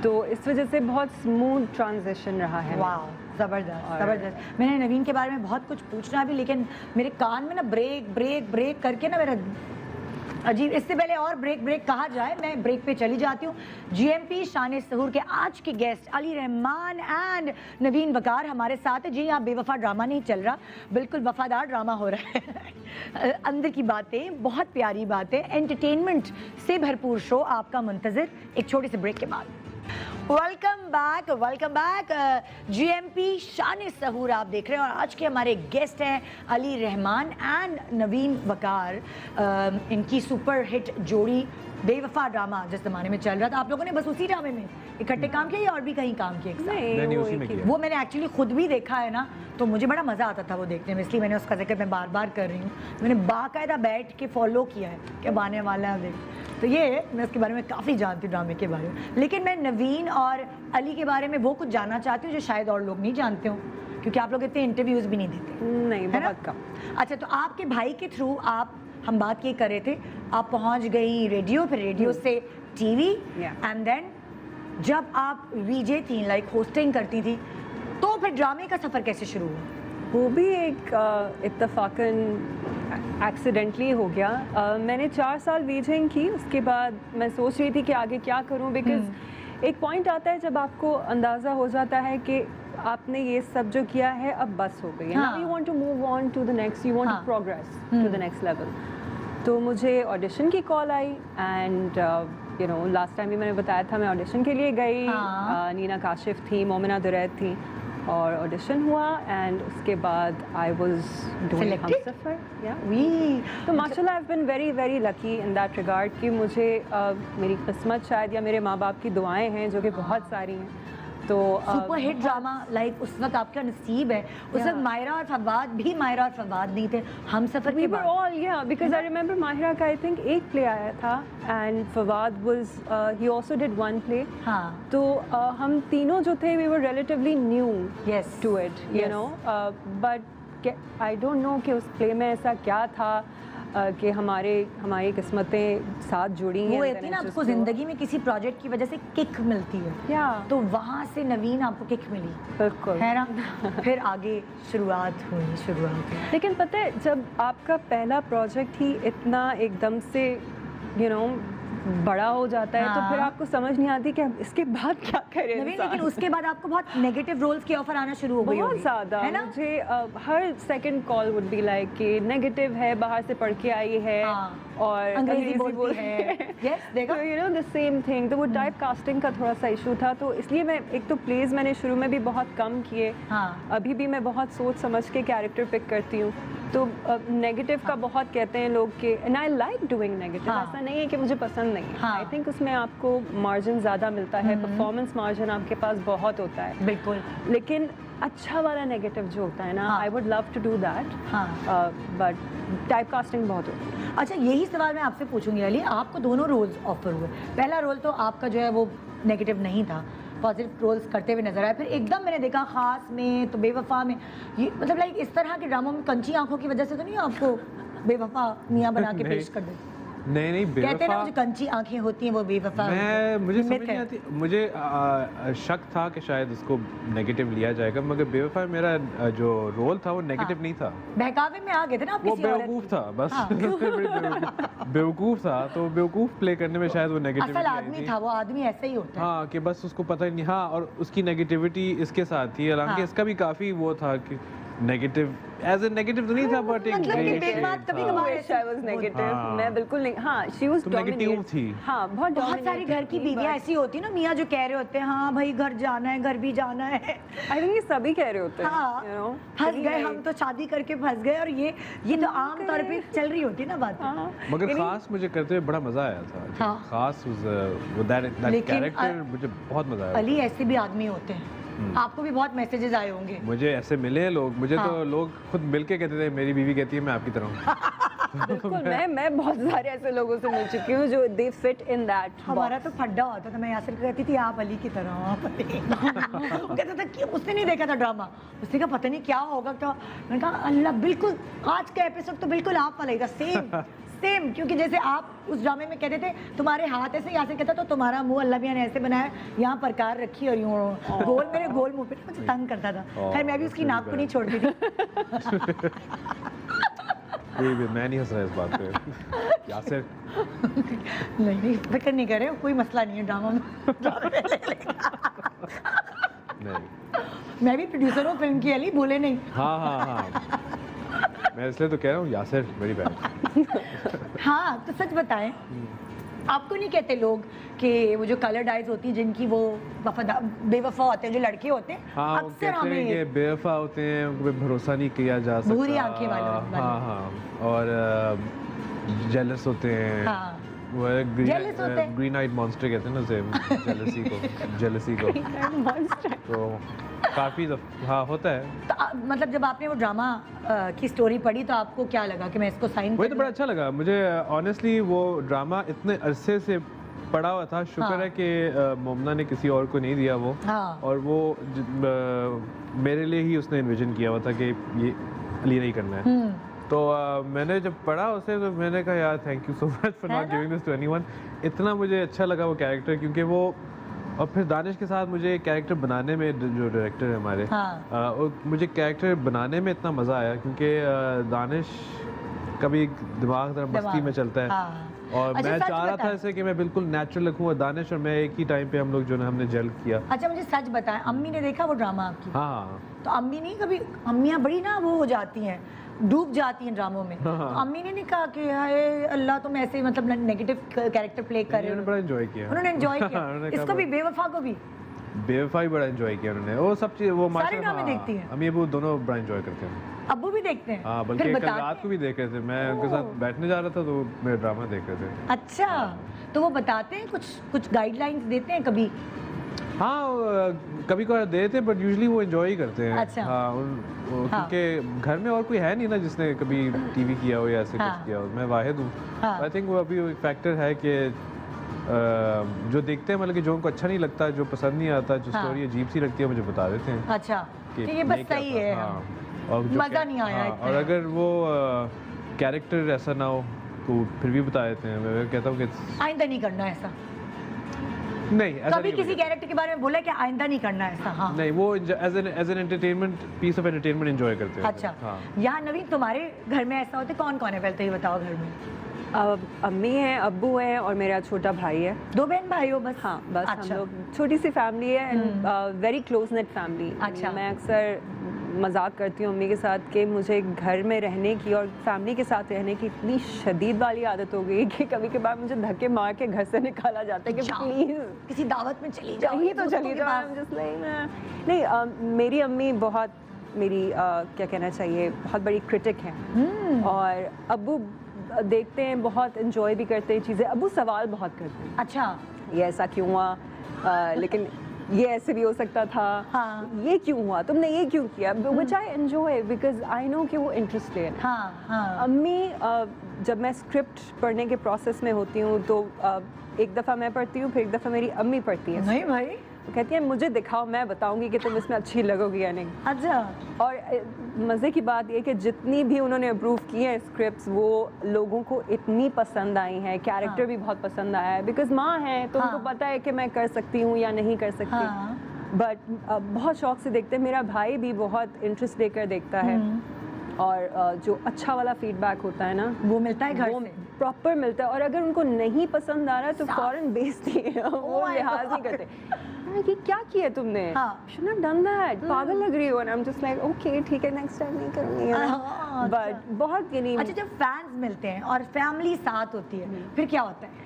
तो इस वजह से बहुत स्मूथ ट्रांजिशन रहा है। वाह, ज़बरदस्त ज़बरदस्त। मैंने नवीन के बारे में बहुत कुछ पूछना भी, लेकिन मेरे कान में ना ब्रेक ब्रेक ब्रेक करके ना मेरा अजीब। इससे पहले और ब्रेक कहा जाए, मैं ब्रेक पे चली जाती हूँ। जीएमपी शान सहूर के आज के गेस्ट अली रहमान एंड नवीन वकार हमारे साथ है। जी, यहाँ बेवफा ड्रामा नहीं चल रहा, बिल्कुल वफादार ड्रामा हो रहा है। अंदर की बातें, बहुत प्यारी बातें, एंटरटेनमेंट से भरपूर शो आपका मुंतज़िर एक छोटे से ब्रेक के बाद। वेलकम बैक जीएमपी शान सहूर आप देख रहे हैं, और आज के हमारे गेस्ट हैं अली रहमान एंड नवीन वकार। इनकी सुपर हिट जोड़ी बेवफा ड्रामा जिस ज़माने में चल रहा था, आप लोगों ने बस उसी ड्रामे में इकट्ठे काम किया या और भी कहीं काम किया एक साथ? नहीं, उसी में किया। वो मैंने एक्चुअली खुद भी देखा है ना, तो मुझे बड़ा मज़ा आता था वो देखने में, इसलिए मैंने उसका जिक्र मैं बार बार कर रही हूँ। मैंने बाकायदा बैठ के फॉलो किया है कि आने वाला है देख, तो ये मैं उसके बारे में काफ़ी जानती हूँ ड्रामे के बारे में। लेकिन मैं नवीन और अली के बारे में वो कुछ जानना चाहती हूँ जो शायद और लोग नहीं जानते हों, क्योंकि आप लोग इतने इंटरव्यूज़ भी नहीं देते। नहीं, है ना? बहुत कम। अच्छा, तो आपके भाई के थ्रू आप, हम बात ये कर रहे थे, आप पहुंच गई रेडियो, फिर रेडियो से टीवी, एंड देन जब आप वीजे थी, लाइक होस्टिंग करती थी, तो फिर ड्रामे का सफ़र कैसे शुरू हुआ? वो भी एक इत्तफाकन एक्सीडेंटली हो गया। मैंने 4 साल वीजिंग की। उसके बाद मैं सोच रही थी कि आगे क्या करूं, बिकॉज एक पॉइंट आता है जब आपको अंदाज़ा हो जाता है कि आपने ये सब जो किया है अब बस हो गई है। Now you want to move on to the next, you want to progress to the next level. तो मुझे ऑडिशन की कॉल आई and you know last time भी मैंने बताया था, मैं ऑडिशन के लिए गई। नीना काशिफ थी, मोमिना दुरैद थी, और ऑडिशन हुआ एंड उसके बाद आई वाज डूइंग हमसफर। तो माशाल्लाह I have been very very lucky in that regard कि मुझे मेरी किस्मत शायद या मेरे माँ बाप की दुआएं हैं जो कि बहुत सारी हैं। तो सुपर हिट ड्रामा, लाइक उस वक्त आपका नसीब है। उस वक्त मायरा और फवाद भी, मायरा और फवाद नहीं थे हम सफ़र के बाद। ऑल या बिकॉज आई रिमेंबर माहिरा का आई थिंक एक प्ले आया था and Fawad was he also did one play. हाँ। तो हम तीनों जो थे we were relatively new Yes. To it, you know, but I don't know कि उस प्ले में ऐसा क्या था कि हमारी किस्मतें साथ जुड़ी हैं। वो कहती है ना, आपको ज़िंदगी में किसी प्रोजेक्ट की वजह से किक मिलती है, या तो वहाँ से नवीन आपको किक मिली, बिल्कुल, है ना? फिर आगे शुरुआत हुई। लेकिन पता है जब आपका पहला प्रोजेक्ट ही इतना एकदम से यू नो बड़ा हो जाता है, तो फिर आपको समझ नहीं आती कि अब इसके बाद क्या करें। नवीन, लेकिन उसके बाद आपको बहुत नेगेटिव रोल्स की ऑफर आना शुरू हो गई बहुत होगी, ज़्यादा, है ना? मुझे हर second call would be like कि नेगेटिव है, बाहर से पढ़ के आई है, और अंग्रेजी बोलती है। Yes, देखो, you know the same thing. तो वो टाइप कास्टिंग का थोड़ा सा इशू था, तो इसलिए मैं एक तो प्लेज मैंने शुरू में भी बहुत कम किए। अभी भी मैं बहुत सोच समझ के कैरेक्टर पिक करती हूँ। तो नेगेटिव का बहुत कहते हैं लोग कि, and I like doing negative, ऐसा नहीं है कि मुझे पसंद नहीं है। आई थिंक उसमें आपको मार्जिन ज़्यादा मिलता है, परफॉर्मेंस मार्जिन आपके पास बहुत होता है। बिल्कुल। लेकिन अच्छा वाला नेगेटिव जो होता है ना, I would love to do that, but type casting बहुत होती है। अच्छा, यही सवाल मैं आपसे पूछूंगी अली, आपको दोनों रोल्स ऑफर हुए। पहला रोल तो आपका जो है वो नेगेटिव नहीं था, पॉजिटिव रोल्स करते हुए नजर आए। फिर एकदम मैंने देखा खास में, तो बेवफा में, ये मतलब लाइक इस तरह के ड्रामों में कंची आंखों की वजह से तो नहीं आपको बेवफा मियाँ बना के पेश कर देते? नहीं, कहते हैं ना बेवफा जो कंची आंखें होती हैं वो बेवफा मुझे समझ नहीं आती। मुझे शक था कि शायद उसको नेगेटिव लिया जाएगा, मगर बेवफा मेरा जो रोल था वो नेगेटिव नहीं था। बहकावे में आ गए थे ना आप, वो किसी औरत बेवकूफ था बस। बेवकूफ था, तो बेवकूफ प्ले करने में शायद वो नेगेटिव असल आदमी था, वो आदमी ऐसा ही होता है। हाँ, कि बस उसको पता ही नहीं। हाँ, और उसकी नेगेटिविटी इसके साथ थी, हालांकि इसका भी काफ़ी वो था कि नेगेटिव एज ए नेगेटिव तो नहीं था बट एक मतलब कि great बेबात shade कभी था। कभार Wish I was negative. हाँ। मैं बिल्कुल नहीं, हाँ she was तुम negative dominant. थी। हाँ बहुत बहुत dominant सारी घर की थी, बीवियां but ऐसी होती है ना, मियाँ जो कह रहे होते हैं हाँ भाई घर जाना है, घर भी जाना है, I think ये सभी कह रहे होते हैं, हाँ you know. फंस सभी गए भाई- हम तो शादी करके फंस गए, और ये तो आम तौर पे चल रही होती है ना बात। हाँ। मगर यानी- खास मुझे करते हुए बड़ा मजा आया था। हाँ। खास दैट लेकिन कैरेक्टर मुझे बहुत मजा आया। अली ऐसे भी आदमी होते हैं, आपको भी बहुत मैसेजेस आए होंगे। मुझे ऐसे मिले लोग, मुझे हाँ। तो लोग खुद मिलके कहते थे, मेरी बीवी कहती है मैं आपकी तरह हूँ। बिल्कुल, मैं बहुत सारे ऐसे लोगों से मिल चुकी हूँ जो they fit in that हमारा box. तो फड्डा होता था, मैं यासिर को कहती थी आप अली की तरह हो, आप अली। वो कहता था कि उसने नहीं देखा था ड्रामा, उसने कहा पता नहीं क्या होगा, तो मैंने कहा अल्लाह बिल्कुल आज का एपिसोड तो बिल्कुल आप वाला ही था, सेम सेम, क्योंकि जैसे आप उस ड्रामे में कहते थे तुम्हारे हाथ ऐसे, यासिर कहता तो तुम्हारा मुंह अल्लाह मियां ने ऐसे बनाया, यहाँ प्रकार रखी और यूँ गोल, मेरे गोल मुंह पे मुझे तंग करता था। खैर मैं भी उसकी नाक को नहीं छोड़ती थी। मैं नहीं हंस रहा इस बात पे यासिर। नहीं फिक्र नहीं करे, कोई मसला नहीं है ड्रामा में। नहीं, मैं भी प्रोड्यूसर हूँ फिल्म की, अली बोले नहीं। हाँ हाँ हाँ, मैं इसलिए तो कह रहा हूँ यासिर मेरी बहन। हाँ तो सच बताएं, आपको नहीं कहते लोग कि वो जो कलर्ड आइज होती है जिनकी वो बेवफा होते हैं, जो लड़के होते हैं हाँ, वो अक्सर कहते हैं कि हमें बेवफा होते हैं, उन पे भरोसा नहीं किया जा सकता। भूरी आंखें वाले। हाँ हाँ, और जेलस होते हैं। हाँ वो Jealous होते हैं। ग्रीन आइड मॉन्स्टर कहते हैं ना उसे, जेलसी को। तो काफी हाँ होता है। तो मतलब जब आपने वो ड्रामा की स्टोरी पढ़ी तो आपको क्या लगा कि मैं इसको साइन वही तो बड़ा अच्छा लगा मुझे ऑनेस्टली। वो ड्रामा इतने अरसे से पड़ा हुआ था, शुक्र हाँ। है कि मोमना ने किसी और को नहीं दिया वो। हाँ। और वो मेरे लिए ही उसने इन्विजन किया हुआ था कि ये अली नहीं करना है। तो मैंने जब पढ़ा उसे तो मैंने कहा यार thank you so much for not giving this to anyone. इतना मुझे अच्छा लगा वो कैरेक्टर, क्योंकि वो, और फिर दानिश के साथ मुझे कैरेक्टर बनाने में, जो डायरेक्टर है हमारे, हाँ। मुझे कैरेक्टर बनाने में इतना मज़ा आया, क्योंकि दानिश कभी दिमाग मस्ती में चलता है। हाँ। और अच्छा, मैं सच चाह रहा बता। था ऐसे कि मैं बिल्कुल नेचुरल रखूँ, और दानिश और मैं एक ही टाइम पे हम लोग जो है हमने जेल किया। अच्छा मुझे सच बताएं, अम्मी ने देखा वो ड्रामा आपकी? हाँ तो अम्मी नहीं कभी, अम्मियाँ बड़ी ना वो हो जाती हैं, डूब जाती हैं ड्रामों में। तो अम्मी ने नहीं कहा कि हाय अल्लाह तुम ऐसे मतलब नेगेटिव कैरेक्टर प्ले कर रहे उन्होंने हो? बड़ा एंजॉय किया। उन्होंने एंजॉय किया उन्होंने कहा इसको भी, बेवफा को भी। बेवफाई बड़ा एंजॉय किया उन्होंने, वो सब चीज़ वो सारे ड्रामे देखती हैं? अम्मी अबू दोनों बड़ा एंजॉय करते हैं। अब्बू भी देखते हैं? हाँ, बल्कि फिर कल बताते रात को भी देख रहे थे, मैं उनके साथ बैठने जा रहा था तो मेरे ड्रामा देख रहे थे। अच्छा, तो वो बताते हैं कुछ गाइडलाइंस देते हैं कभी? हाँ कभी कभार देते बट यूजुअली वो एंजॉय ही करते हैं। अच्छा। हाँ, हाँ। क्योंकि घर में और कोई है नहीं ना जिसने कभी टीवी किया हो या ऐसे हाँ। कुछ किया हो, मैं वाहिद हूँ। हाँ। आई थिंक वो अभी एक फैक्टर है कि जो देखते हैं, मतलब कि जो उनको अच्छा नहीं लगता, जो पसंद नहीं आता, जो हाँ। स्टोरी अजीब सी लगती है, मुझे बता देते हैं अच्छा कि ये नहीं बस क्या सही था। है। हाँ। और जो मज़ा नहीं आया हाँ, इतना। और अगर वो कैरेक्टर ऐसा ना हो तो फिर भी बता देते हैं। मैं कहता हूँ कि आइंदा नहीं करना ऐसा। नहीं ऐसा कभी नहीं किसी बोलेगा। कैरेक्टर के बारे में बोला कि आइंदा नहीं करना ऐसा? हाँ। नहीं, वो as an entertainment, piece of entertainment enjoy करते हैं। अच्छा, हाँ। यहाँ नवीन तुम्हारे घर में ऐसा होता है? कौन कौन है पहले तो ये बताओ घर में? अम्मी हैं, अब्बू हैं और मेरा छोटा भाई है। 2 बहन भाई हो बस? हाँ बस अच्छा। हम लोग छोटी सी फैमिली है and very close net family. अच्छा। मैं अक्सर मजाक करती हूँ अम्मी के साथ कि मुझे घर में रहने की और फैमिली के साथ रहने की इतनी शदीद वाली आदत हो गई कि कभी कभार मुझे धक्के मार के घर से निकाला जाता है कि जाओ, प्लीज किसी दावत में चली जाओ, कहीं तो दोस्तों चली के जाओ। पास। I'm just like, नहीं मेरी अम्मी बहुत मेरी क्या कहना चाहिए, बहुत बड़ी क्रिटिक हैं। और अब्बू देखते हैं, बहुत इंजॉय भी करते हैं चीज़ें। अब्बू सवाल बहुत करते हैं, अच्छा। ये ऐसा क्यों हुआ, लेकिन ये ऐसे भी हो सकता था। हाँ। ये क्यों हुआ, तुमने ये क्यों किया, which I enjoy because I know कि वो इंटरेस्टेड है। हाँ हाँ। अम्मी जब मैं स्क्रिप्ट पढ़ने के प्रोसेस में होती हूँ तो एक दफ़ा मैं पढ़ती हूँ, फिर एक दफ़ा मेरी अम्मी पढ़ती है। नहीं भाई। वो कहती है मुझे दिखाओ, मैं बताऊंगी कि तुम इसमें अच्छी लगोगी या नहीं। अच्छा। और मज़े की बात ये कि जितनी भी उन्होंने अप्रूव की हैं स्क्रिप्ट्स, वो लोगों को इतनी पसंद आई हैं, कैरेक्टर हाँ। भी बहुत पसंद आया है। बिकॉज माँ है तो हाँ। उनको पता है कि मैं कर सकती हूँ या नहीं कर सकती। हाँ। बट बहुत शौक से देखते हैं। मेरा भाई भी बहुत इंटरेस्ट लेकर देखता है और जो अच्छा वाला फीडबैक होता है ना वो मिलता है घर वो से? प्रॉपर मिलता है। और अगर उनको नहीं पसंद आ रहा है तो साफ। फौरन बेचती है, वो my लिहाज नहीं God. करते। रहा है कि क्या किया तुमने, हाँ। शुड नॉट डन दैट, पागल लग रही हो, and I am just like okay ठीक है नेक्स्ट टाइम नहीं करूंगी, हाँ, बट बहुत यानी अच्छा जब फैंस मिलते हैं और फैमिली साथ होती है फिर क्या होता है?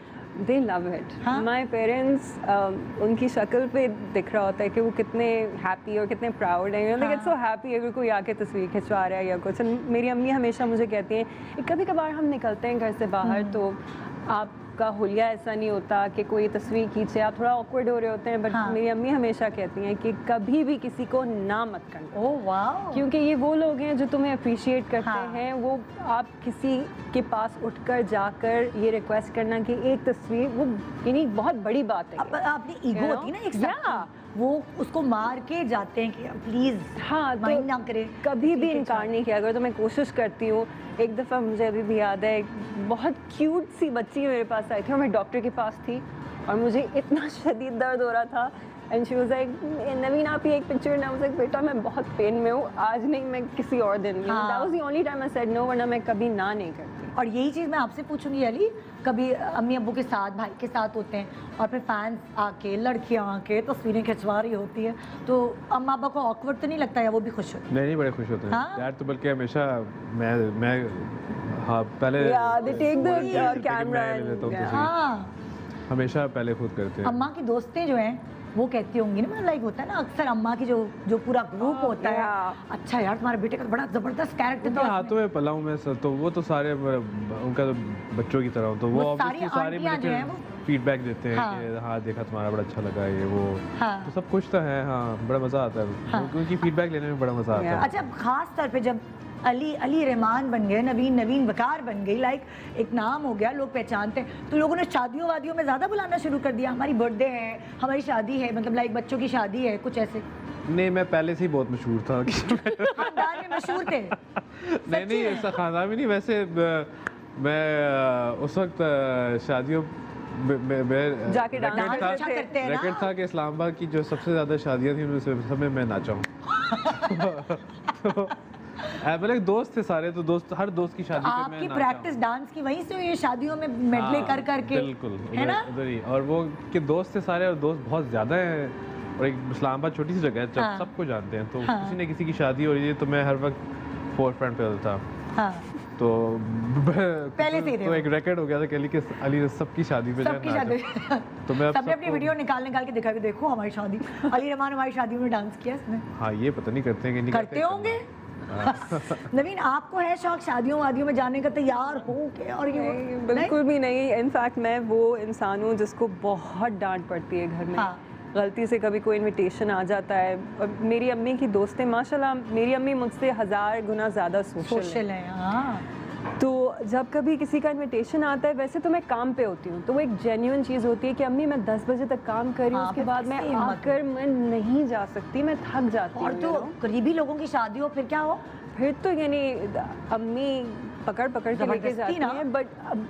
दे लव इट। हाँ? माय पेरेंट्स उनकी शक्ल पे दिख रहा होता है कि वो कितने हैप्पी और कितने प्राउड हैं, लाइक इट्स सो हैप्पी अगर कोई आके तस्वीर खिंचवा रहा है या कुछ। And मेरी अम्मी हमेशा मुझे कहती हैं कभी कभार हम निकलते हैं घर से बाहर तो आपका हुलिया ऐसा नहीं होता कि कोई तस्वीर खींचे, आप थोड़ा ऑकवर्ड हो रहे होते हैं, बट हाँ। मेरी अम्मी हमेशा कहती हैं कि कभी भी किसी को ना मत करना, ओह वाह, क्योंकि ये वो लोग हैं जो तुम्हें अप्रिशिएट करते हाँ। हैं। वो आप किसी के पास उठकर जाकर ये रिक्वेस्ट करना कि एक तस्वीर, वो यानी बहुत बड़ी बात है। अब अपनी ईगो You know? होती है ना एक Yeah. सबकी, वो उसको मार के जाते हैं कि प्लीज हाँ, तो माइंड ना करे, कभी भी ठीक है, इनकार नहीं किया। अगर तो मैं कोशिश करती हूँ, एक दफ़ा मुझे अभी भी याद है, एक बहुत क्यूट सी बच्ची मेरे पास आई थी और मैं डॉक्टर के पास थी और मुझे इतना शदीद दर्द हो रहा था, एंड शी वाज लाइक नवीन आप ही एक पिक्चर ना, मुझे बेटा मैं बहुत पेन में हूँ, आज नहीं मैं किसी और दिन। हाँ। That was the only time I said no, वरना मैं कभी ना नहीं करती। और यही चीज़ मैं आपसे पूछूंगी अली, कभी अम्मी अब्बू के साथ भाई के साथ होते हैं और फिर फैंस आके लड़कियां आके तस्वीरें खिंचवा रही होती है तो अम्मा अब्बा को ऑकवर्ड तो नहीं लगता है? वो भी खुश होते नहीं बड़े खुश होते हैं हाँ? डैड तो बल्कि हमेशा मैं हाँ पहले Yeah, they take the लेकिन camera मैं ले लेता हूँ and- हैं? तस्वीर। हाँ, हमेशा पहले खुद करते हैं। अम्मा की दोस्तें जो हैं वो कहती होंगी ना, लाइक होता है ना अक्सर अम्मा की जो पूरा ग्रुप होता है, Yeah. अच्छा यार तुम्हारे बेटे का बड़ा जबरदस्त कैरेक्टर उनके हाथों में पला हूँ मैं सर, तो वो तो सारे उनका तो बच्चों की तरह हूँ, तो वो वो सारी ऑब्वियसली सारे आंटियां जो हैं वो- फीडबैक देते हैं हाँ। कि हाँ देखा तुम्हारा बड़ा अच्छा लगा ये वो, हाँ। तो सब कुछ तो है। हाँ बड़ा मज़ा आता है हाँ। उनकी फीडबैक लेने में बड़ा मज़ा आता है। अच्छा खास तौर पे जब अली रहमान बन गए, नवीन वकार बन गई, लाइक एक नाम हो गया, लोग पहचानते हैं, तो लोगों ने शादियों वादियों में ज़्यादा बुलाना शुरू कर दिया, हमारी बर्थडे है, हमारी शादी है, मतलब लाइक बच्चों की शादी है, कुछ ऐसे नहीं मैं पहले से ही बहुत मशहूर था खानदान में मशहूर थे। नहीं ऐसा खानदान में नहीं, वैसे मैं उस वक्त शादियों में जाके डांस डांस था। अच्छा करते हैं ना। रेकॉर्ड था कि इस्लामाबाद की जो सबसे ज़्यादा शादियाँ थी उनमें से सब में मैं नाचा हूँ तो मतलब एक दोस्त थे सारे, तो दोस्त हर दोस्त की शादी पे मैं आपकी नाचा प्रैक्टिस हूँ। डांस की वहीं से हुई है, शादियों में मेडले कर करके, बिल्कुल है ना? उधर ही, और वो के दोस्त थे सारे, और दोस्त बहुत ज़्यादा हैं, और एक इस्लामाबाद छोटी सी जगह है, जब हाँ। सबको जानते हैं, तो हाँ। किसी न किसी की शादी हो रही है तो मैं हर वक्त फोर फ्रंट पे होता था, हाँ, तो पहले से ही थे तो वो। एक रिकॉर्ड हो गया था कि अली ने सबकी शादी पे जो है सबकी नाचा। शादी तो मैं अब सबने अपनी सबको- वीडियो निकाल के दिखा कि देखो हमारी शादी, अली रहमान हमारी शादी में डांस किया इसने। हाँ ये पता नहीं करते हैं कि नहीं करते होंगे। नवीन आपको है शौक शादियों वादियों में जाने का, तैयार हो के और ये नहीं, बिल्कुल भी नहीं। इनफैक्ट मैं वो इंसान हूँ जिसको बहुत डांट पड़ती है घर में। हाँ। गलती से कभी कोई इनविटेशन आ जाता है, और मेरी अम्मी की दोस्तें माशाल्लाह, मेरी अम्मी मुझसे 1000 गुना ज़्यादा सोशल सोशल है। हाँ, तो जब कभी किसी का इनविटेशन आता है, वैसे तो मैं काम पे होती हूँ, तो वो एक जेन्युइन चीज़ होती है कि अम्मी मैं 10 बजे तक काम कर रही हूँ, हाँ, उसके फिर बाद मैं कैसे हिम्मत आकर मैं नहीं जा सकती, मैं थक जाती और हूँ तो you know। करीबी लोगों की शादी हो फिर क्या हो? फिर तो यानी अम्मी पकड़ के लेके जबरदस्ती जाती ना। हैं, बट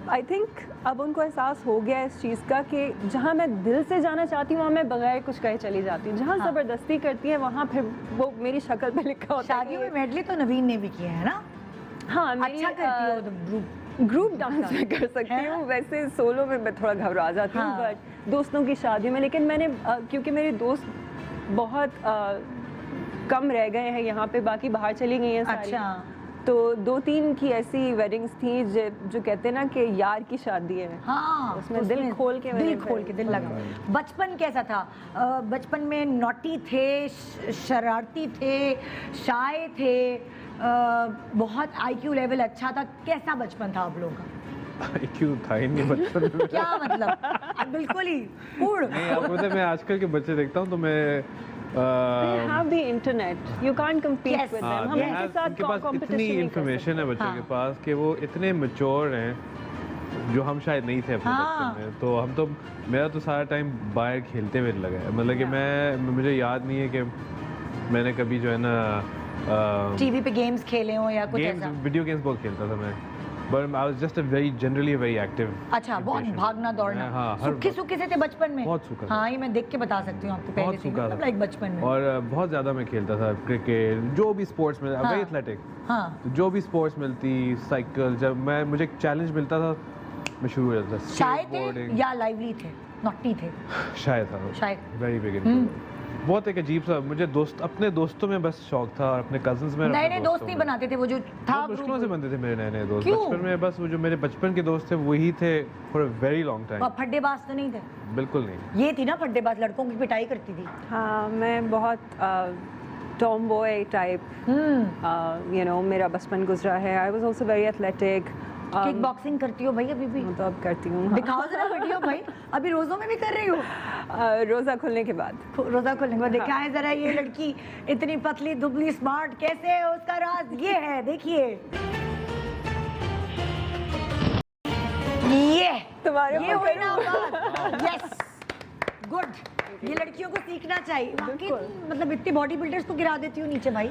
आई थिंक अब उनको एहसास हो गया है इस चीज़ का कि जहाँ मैं दिल से जाना चाहती हूँ वहाँ मैं बगैर कुछ कहे चली जाती हूँ, जहाँ हाँ। ज़बरदस्ती करती है वहाँ फिर वो मेरी शक्ल पे लिखा होता है शादियों में मेडले तो नवीन ने भी किया है ना? हाँ मेरी अच्छा करती हो तो ग्रुप। ग्रुप डांस में कर सकती है? हूँ, वैसे सोलो में मैं थोड़ा घबरा जाती हूँ, हाँ। बट दोस्तों की शादी में, लेकिन मैंने क्योंकि मेरे दोस्त बहुत कम रह गए हैं यहाँ पे, बाकी बाहर चली गई हैं सारी। अच्छा, तो 2-3 की ऐसी वेडिंग्स थी जो कहते हैं ना कि यार की शादी है। हाँ, उसमें तो दिल खोल के दिल मैंने खोल के दिल लगा। बचपन कैसा था? बचपन में नॉटी थे, शरारती थे, शाय थे, बहुत आईक्यू लेवल अच्छा था, कैसा बचपन था आप लोगों का? क्यों था ही नहीं बचपन में क्या मतलब? बिल्कुल ही कूड़। नहीं आपको पता है, मैं आजकल के बच्चे देखता हूँ तो मैं They have the internet. You can't compete Yes. with हाँ, them. हम they उनके have- साथ उनके पास competition इतनी नहीं कर इन्फॉर्मेशन है सकते। बच्चों हाँ। के पास कि वो इतने मैच्योर हैं जो हम शायद नहीं थे अपने हाँ। बचपन में। तो हम तो मेरा तो सारा टाइम बाहर खेलते हुए लगा है, मतलब कि मुझे याद नहीं है कि मैंने कभी जो है ना टीवी पे गेम्स खेले हो या कुछ गेम्स ऐसा? वीडियो गेम्स बहुत खेलता था मैं, but I was just a very generally very active. अच्छा, बहुत भागना दौड़ना। हाँ, हर सूखे सूखे से थे बचपन में? बहुत सूखा था। हाँ, ये मैं देख के बता सकती हूँ आपको पहले बहुत से, सूखा मतलब था। लाइक बचपन में। और बहुत ज़्यादा मैं खेलता था क्रिकेट, जो भी स्पोर्ट्स में, हाँ। वेरी एथलेटिक, हाँ, तो जो भी स्पोर्ट्स मिलती, साइकिल, जब मुझे एक चैलेंज मिलता था मैं शुरू हो जाता था। शाय थे skateboarding। या लाइवली थे? नॉटी थे शायद था शायद। वेरी बिगिनिंग बहुत एक अजीब सा मुझे अपने दोस्तों में बस शौक था और अपने कजन्स में नए नए दोस्त नहीं बनाते थे वो जो था बहुत मुश्किलों से बनते थे मेरे नए नए दोस्त क्यों? बचपन में। बस वो जो मेरे बचपन के दोस्त थे वही थे for a very long time. और फड्डेबाज तो नहीं थे? बिल्कुल नहीं। ये थी ना फड्डेबाज, लड़कों की पिटाई करती थी। हाँ, मैं बहुत Tom boy type, you know, मेरा बचपन गुजरा है। I was also very athletic. Kick boxing करती हो भाई अभी भी? तो अब करती हूँ। दिखाओ जरा वीडियो भाई, अभी रोजों में भी कर रही हो? रोज़ा खुलने के बाद। रोजा खोलने के बाद दिखाएं जरा ये लड़की इतनी पतली दुबली स्मार्ट कैसे है, उसका राज ये है, देखिए ये तुम्हारे ये हुई ऊपर ना बात। यस गुड, ये लड़कियों को सीखना चाहिए। वाकई मतलब इतने बॉडी बिल्डर्स को गिरा देती हूँ नीचे भाई।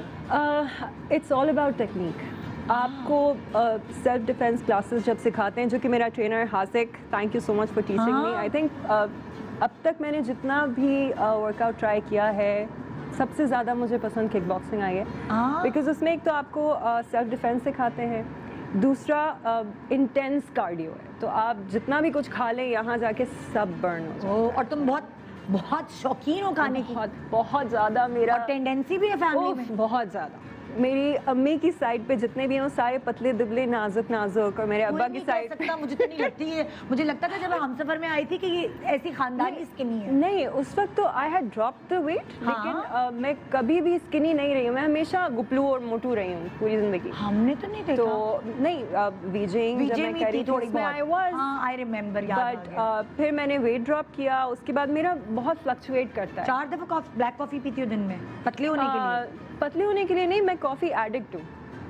It's all about technique. आपको सेल्फ डिफेंस क्लासेस जब सिखाते हैं, जो कि मेरा trainer Hasik, thank you so much for teaching me. I think अब तक मैंने जितना भी वर्कआउट ट्राई किया है, सबसे ज़्यादा मुझे पसंद किक बॉक्सिंग आई है, बिकॉज उसमें एक तो आपको सेल्फ डिफेंस सिखाते हैं, दूसरा इंटेंस कार्डियो है। तो आप जितना भी कुछ खा लें यहाँ जाके सब बर्न हो जाए। और तुम बहुत बहुत शौकीन हो खाने की? बहुत ज़्यादा। मेरा और टेंडेंसी भी है फैमिली में? बहुत ज़्यादा। मेरी अम्मी की साइड पे जितने भी हैं वो सारे पतले दुबले नाजुक नाजुक, और मेरे अब्बा की साइड सकता, मुझे तो नहीं लगती है। मुझे लगता था जब हम सफर में आई थी कि ये ऐसी खानदानी स्किनी है। नहीं, उस वक्त तो I had dropped the weight, लेकिन मैं कभी भी स्किनी नहीं रही हूँ। मैं हमेशा गुपलू और मोटू रही हूँ पूरी जिंदगी। हमने तो नहीं देखा। तो नहीं, बीजिंग जब मैं करी थी उसमें आई वाज, आई रिमेंबर, याद आ बट गया। फिर मैंने वेट ड्रॉप किया। उसके बाद मेरा बहुत फ्लक्चुएट करता है। 4 दफा ब्लैक कॉफी पीती हूँ दिन में पतले होने के लिए? पतले होने के लिए नहीं, मैं कॉफी एडिक्ट हूँ।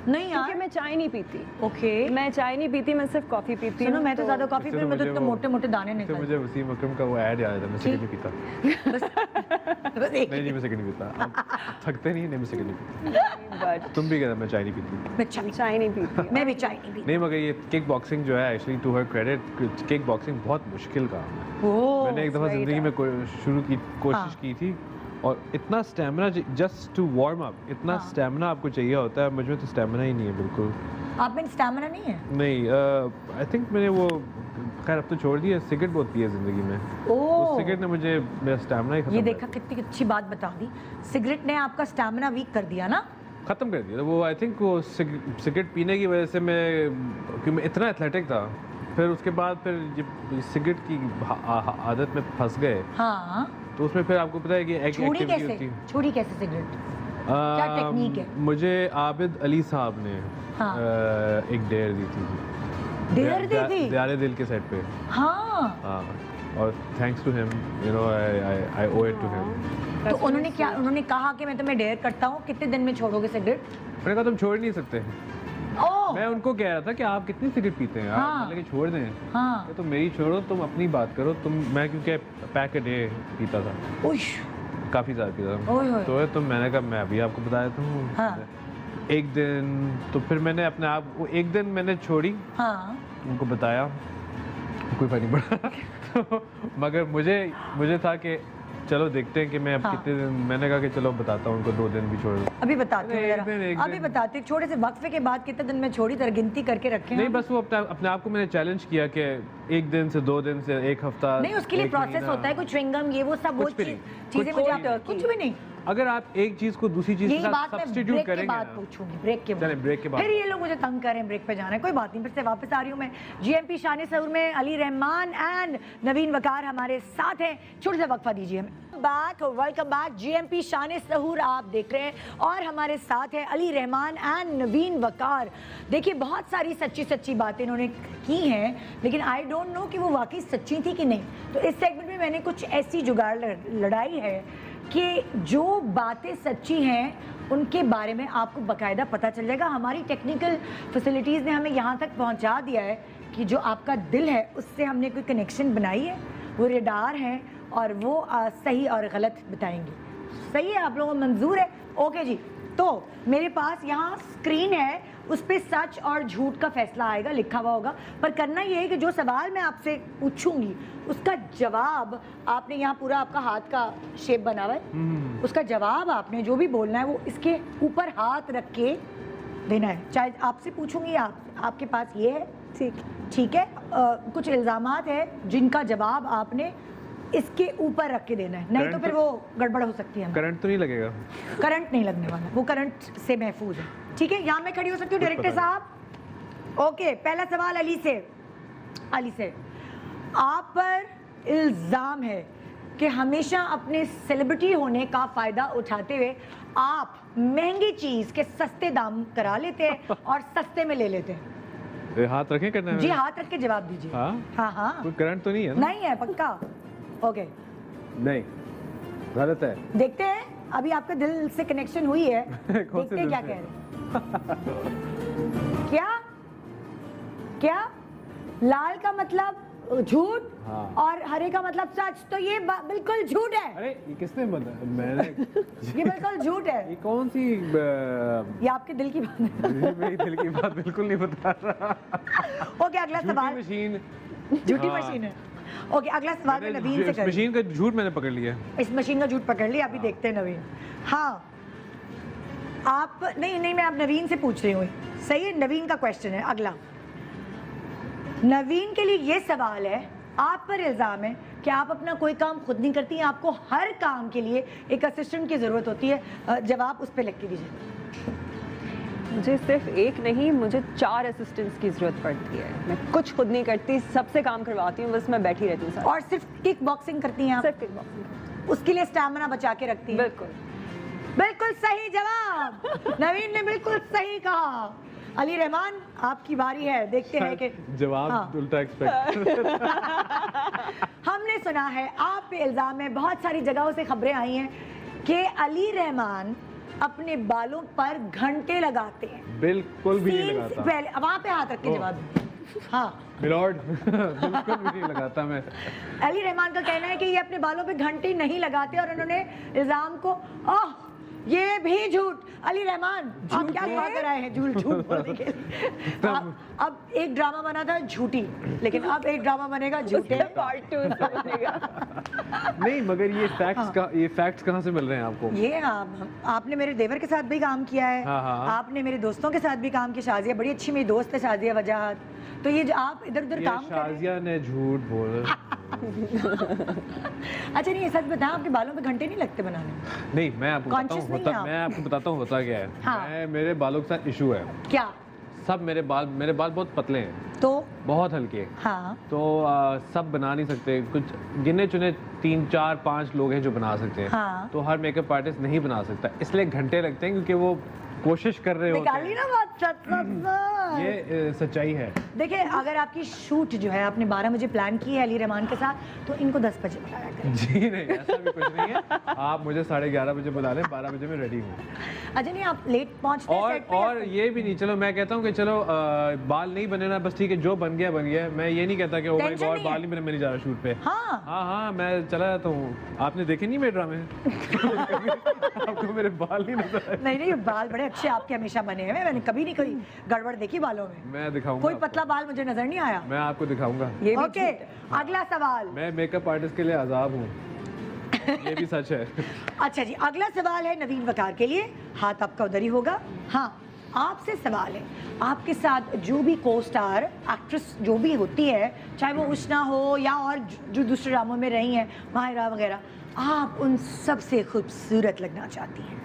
नहीं यार, क्योंकि मैं चाय नहीं पीती। ओके। मैं चाय नहीं पीती, मैं सिर्फ कॉफी पीती हूँ। सुनो, मैं तो ज्यादा कॉफी इससे पी, मैं तो मुझे इतने वो- मोटे मोटे दाने तो निकलते। मुझे वसीम अकरम का वो ऐड याद आता है, मैं सिगरेट नहीं पीता। बस एक नहीं मैं सिगरेट नहीं पीता। आप थकते नहीं? नहीं मैं सिगरेट नहीं पीता। बट तुम भी कहना मैं चाय नहीं पीती। मैं चाय चाय नहीं पीती। मैं भी चाय नहीं पीती। नहीं मगर ये किक बॉक्सिंग जो है, actually to her credit, kick boxing बहुत मुश्किल काम है। ओह, मैंने एक दफ़ा very ज़िंदगी में शुरू की कोशिश हाँ। की थी, और इतना stamina just to warm up, इतना हाँ। स्टेमिना आपको चाहिए होता है। मुझ में तो स्टेमिना ही नहीं है बिल्कुल। आप में स्टैमिना नहीं है? नहीं, आई थिंक मैंने वो, खैर अब तो छोड़ दिया। सिगरेट बहुत पी है ज़िंदगी में। ओह, उस सिगरेट ने मुझे मेरा स्टेमिना ही खत्म ये कर देखा कितनी अच्छी बात बता दी। सिगरेट ने आपका स्टैमिना वीक कर दिया ना? ख़त्म कर दिया। वो आई थिंक वो सिगरेट पीने की वजह से मैं, क्योंकि मैं इतना एथलेटिक था, फिर उसके बाद फिर जब सिगरेट की आदत में फंस गए, हाँ। तो उसमें फिर आपको पता है कि एक छोड़ी एक्टिविटी होती कैसे? है। छोड़ी कैसे सिगरेट? क्या टेक्निक है? मुझे आबिद अली साहब ने हाँ। एक डेयर दी थी। डेयर दी थी? दियारे दिल के सेट पे। हाँ। हाँ, और thanks to him, you know, I owe it to him. तो उन्होंने क्या, उन्होंने कहा कि मैं तुम्हें डेयर करता हूँ, कितने दिन में छोड़ोगे सिगरेट? मैंने कहा तुम छोड़ नहीं सकते। ओह, मैं उनको कह रहा था कि आप कितनी सिगरेट पीते हैं, हाँ। आप मतलब कि छोड़ दें। हाँ। तो मेरी छोड़ो, तुम अपनी बात करो। मैं क्योंकि पैक अ डे पीता था, उश, काफ़ी ज़्यादा पीता ओए होए। था। तो मैंने कहा मैं भी आपको बता देता हूँ। हाँ। एक दिन तो फिर मैंने अपने आप को, एक दिन मैंने छोड़ी, हाँ। उनको बताया, कोई फर्क नहीं पड़ा। तो मगर मुझे था कि चलो देखते हैं कि मैं अब हाँ। कितने दिन। मैंने कहा कि चलो बताता हूँ उनको, 2 दिन भी छोड़ दो। अभी बताते हो एक जरा। दिन, एक अभी दिन। बताते, छोटे से वक्फे के बाद कितने दिन में छोड़ी, तर गिनती करके रखे नहीं हैं। बस वो अपने आप को मैंने चैलेंज किया कि 1 दिन से 2 दिन से 1 हफ्ता। नहीं, उसके लिए 1 प्रोसेस महीना। होता है, कुछ च्युइंगम ये वो सब, वो कुछ भी चीज़ नहीं। चीजें कुछ मुझे भी कुछ भी नहीं। अगर आप एक चीज को दूसरी चीज यही के बात साथ मैं सब्स्टिट्यूट ब्रेक के करेंगे बाद ना, पूछूंगी, ब्रेक के चलें, ब्रेक के बाद। फिर ये लोग मुझे तंग करें ब्रेक पे जाना है, कोई बात नहीं। फिर से वापस आ रही हूँ मैं। जीएमपी शान सहूर में अली रहमान एंड नवीन वकार हमारे साथ हैं। छोटा सा वक्फा दीजिए हमें। Back, welcome back. जीएमपी शान सहूर आप देख रहे हैं, और हमारे साथ है अली रहमान एंड नवीन वकार। देखिए, बहुत सारी सच्ची सच्ची बातें इन्होंने की हैं, लेकिन आई डोंट नो कि वो वाकई सच्ची थी कि नहीं। तो इस सेगमेंट में मैंने कुछ ऐसी जुगाड़ लड़ाई है कि जो बातें सच्ची हैं उनके बारे में आपको बाकायदा पता चल जाएगा। हमारी टेक्निकल फैसिलिटीज़ ने हमें यहाँ तक पहुँचा दिया है कि जो आपका दिल है उससे हमने कोई कनेक्शन बनाई है, वो रेडार है, और वो सही और गलत बताएंगे। सही है, आप लोगों को मंजूर है? ओके जी। तो मेरे पास यहाँ स्क्रीन है, उस पर सच और झूठ का फैसला आएगा, लिखा हुआ होगा। पर करना ये है कि जो सवाल मैं आपसे पूछूंगी उसका जवाब आपने, यहाँ पूरा आपका हाथ का शेप बना हुआ है, उसका जवाब आपने जो भी बोलना है वो इसके ऊपर हाथ रख के देना है। चाहे आपसे पूछूंगी, आपके पास ये है, ठीक। ठीक है। कुछ इल्ज़ामात है जिनका जवाब आपने इसके ऊपर रख के देना है, नहीं तो करंट फिर वो गड़बड़ हो सकती है। करंट तो नहीं लगेगा? करंट नहीं लगने वाला, वो करंट से महफूज है। ठीक है, यहाँ मैं खड़ी हो सकती हूँ डायरेक्टर साहब। ओके, पहला सवाल अली से। अली से, आप पर इल्ज़ाम है कि हमेशा अपने सेलिब्रिटी होने का फ़ायदा उठाते हुए आप महंगी चीज़ के सस्ते दाम करा लेते हैं और सस्ते में ले लेते हैं। ये हाथ रखें करने में? जी, हाथ रख के जवाब दीजिए। हाँ हाँ हाँ, कोई करंट तो नहीं है ना? नहीं है पक्का। ओके, नहीं, गलत है। देखते हैं अभी आपके दिल से कनेक्शन हुई है। कौन से देखते हैं दिल क्या से? कह रहे हैं। क्या क्या? लाल का मतलब झूठ हाँ। और हरे का मतलब सच, तो ये बिल्कुल झूठ है। अरे ये किसने बताया? मैंने ये बिल्कुल झूठ है। ये कौन सी ये आपके दिल की बात है। मेरी दिल की बात बिल्कुल नहीं बता रहा। ओके, अगला सवाल। मशीन, झूठी हाँ। मशीन है। ओके, अगला सवाल मैं नवीन से इस करूँ। मशीन का झूठ मैंने पकड़ लिया। इस मशीन का झूठ पकड़ लिया, अभी देखते हैं नवीन। हाँ, आप नहीं, मैं अब नवीन से पूछ रही हूँ। सही है, नवीन का क्वेश्चन है अगला। नवीन के लिए ये सवाल है, आप पर इल्ज़ाम है कि आप अपना कोई काम खुद नहीं करती हैं, आपको हर काम के लिए एक असिस्टेंट की ज़रूरत होती है। जवाब उस पर लिख के दीजिए। मुझे सिर्फ एक नहीं, मुझे 4 असिस्टेंट्स की ज़रूरत पड़ती है। मैं कुछ खुद नहीं करती, सबसे काम करवाती हूँ, बस मैं बैठी रहती हूँ। और सिर्फ किक बॉक्सिंग करती हैं आप? सिर्फ किकबॉक्सिंग। उसके लिए स्टैमिना बचा के रखती हैं? बिल्कुल। बिल्कुल सही जवाब। नवीन ने बिल्कुल सही कहा। अली रहमान, आपकी बारी है, देखते हैं कि जवाब हाँ। उल्टा एक्सपेक्ट। हमने सुना है आप पे इल्जाम है, बहुत सारी जगहों से खबरें आई हैं कि अली रहमान अपने बालों पर घंटे लगाते हैं। बिल्कुल भी नहीं सीन से लगाता पहले वहां पे हाथ रख के ओह। जवाब दीजिए। हाँ, मिलॉर्ड। बिल्कुल भी नहीं लगाता मैं। अली रहमान का कहना है कि ये अपने बालों पे घंटे नहीं लगाते और उन्होंने इल्जाम को ये भी झूठ। अली रहमान, आप क्या खा कर आए हैं झूठ बोलने के लिए? अब एक ड्रामा बना था झूठी, लेकिन अब एक ड्रामा बनेगा झूठे। पार्ट 2 बनेगा। नहीं, मगर ये फैक्ट्स का ये फैक्ट्स कहाँ से मिल रहे हैं आपको? ये आपने मेरे देवर के साथ भी काम किया है। हाँ, हाँ। आपने मेरे दोस्तों के साथ भी काम किया। शाजिया बड़ी अच्छी मेरी दोस्त है, शाजिया वजाहत। तो ये जो आप इधर उधर ये काम कर रहे हैं। शाजिया ने झूठ बोला। अच्छा, नहीं, ये सच बताएं, आपके बालों पे घंटे नहीं लगते बनाने में? नहीं, मैं आपको बताता Conscious हूँ नहीं है आप? मैं आपको बताता हूँ होता क्या है। हाँ। मेरे बालों के साथ इशू है। क्या? सब मेरे बाल बहुत पतले हैं, तो बहुत हल्के। हाँ, तो सब बना नहीं सकते, कुछ गिने चुने 3, 4, 5 लोग हैं जो बना सकते हैं। हाँ। तो हर मेकअप आर्टिस्ट नहीं बना सकता, इसलिए घंटे लगते हैं, क्योंकि वो कोशिश कर रहे होते निकाली हैं। ना बात सच। ये सच्चाई है। देखिए, अगर आपकी शूट जो है आपने 12 बजे प्लान की है अली रहमान के साथ, तो इनको 10 बजे बुलाया करें। जी नहीं, ऐसा भी कुछ नहीं है। आप मुझे 11:30 बजे बुला लें, 12 बजे मैं रेडी हूँ। अच्छा, नहीं, आप लेट पहुंचते हैं set पे या और ये भी नहीं, चलो मैं कहता हूँ कि चलो बाल नहीं बने ना, बस ठीक है, जो बन गया बन गया। मैं ये नहीं कहता कि ओ माय Tension गॉड नहीं है। बाल नहीं बने, मैं नहीं जा रहा शूट पे। हाँ। हाँ, मैं चला जाता हूँ। आपने देखे नहीं मेरे ड्रामे? आपको मेरे बाल नहीं नजर आए? नहीं, बाल बड़े अच्छे आपके हमेशा बने हुए हैं। मैंने कभी नहीं कोई गड़बड़ देखी बालों में। मैं दिखाऊंगा कोई आपको। पतला बाल मुझे नजर नहीं आया। मैं आपको दिखाऊंगा। ये भी ओके, अगला सवाल। मैं मेकअप आर्टिस्ट के लिए आजाब हूँ, ये भी सच है। अच्छा जी, अगला सवाल है नवीन वकार के लिए। हाथ आपका उधर ही होगा। हाँ, आपसे सवाल है, आपके साथ जो भी को स्टार एक्ट्रेस जो भी होती है, चाहे वो उष्णा हो या और जो दूसरे ड्रामों में रही हैं, माहिरा वगैरह, आप उन सब से खूबसूरत लगना चाहती हैं?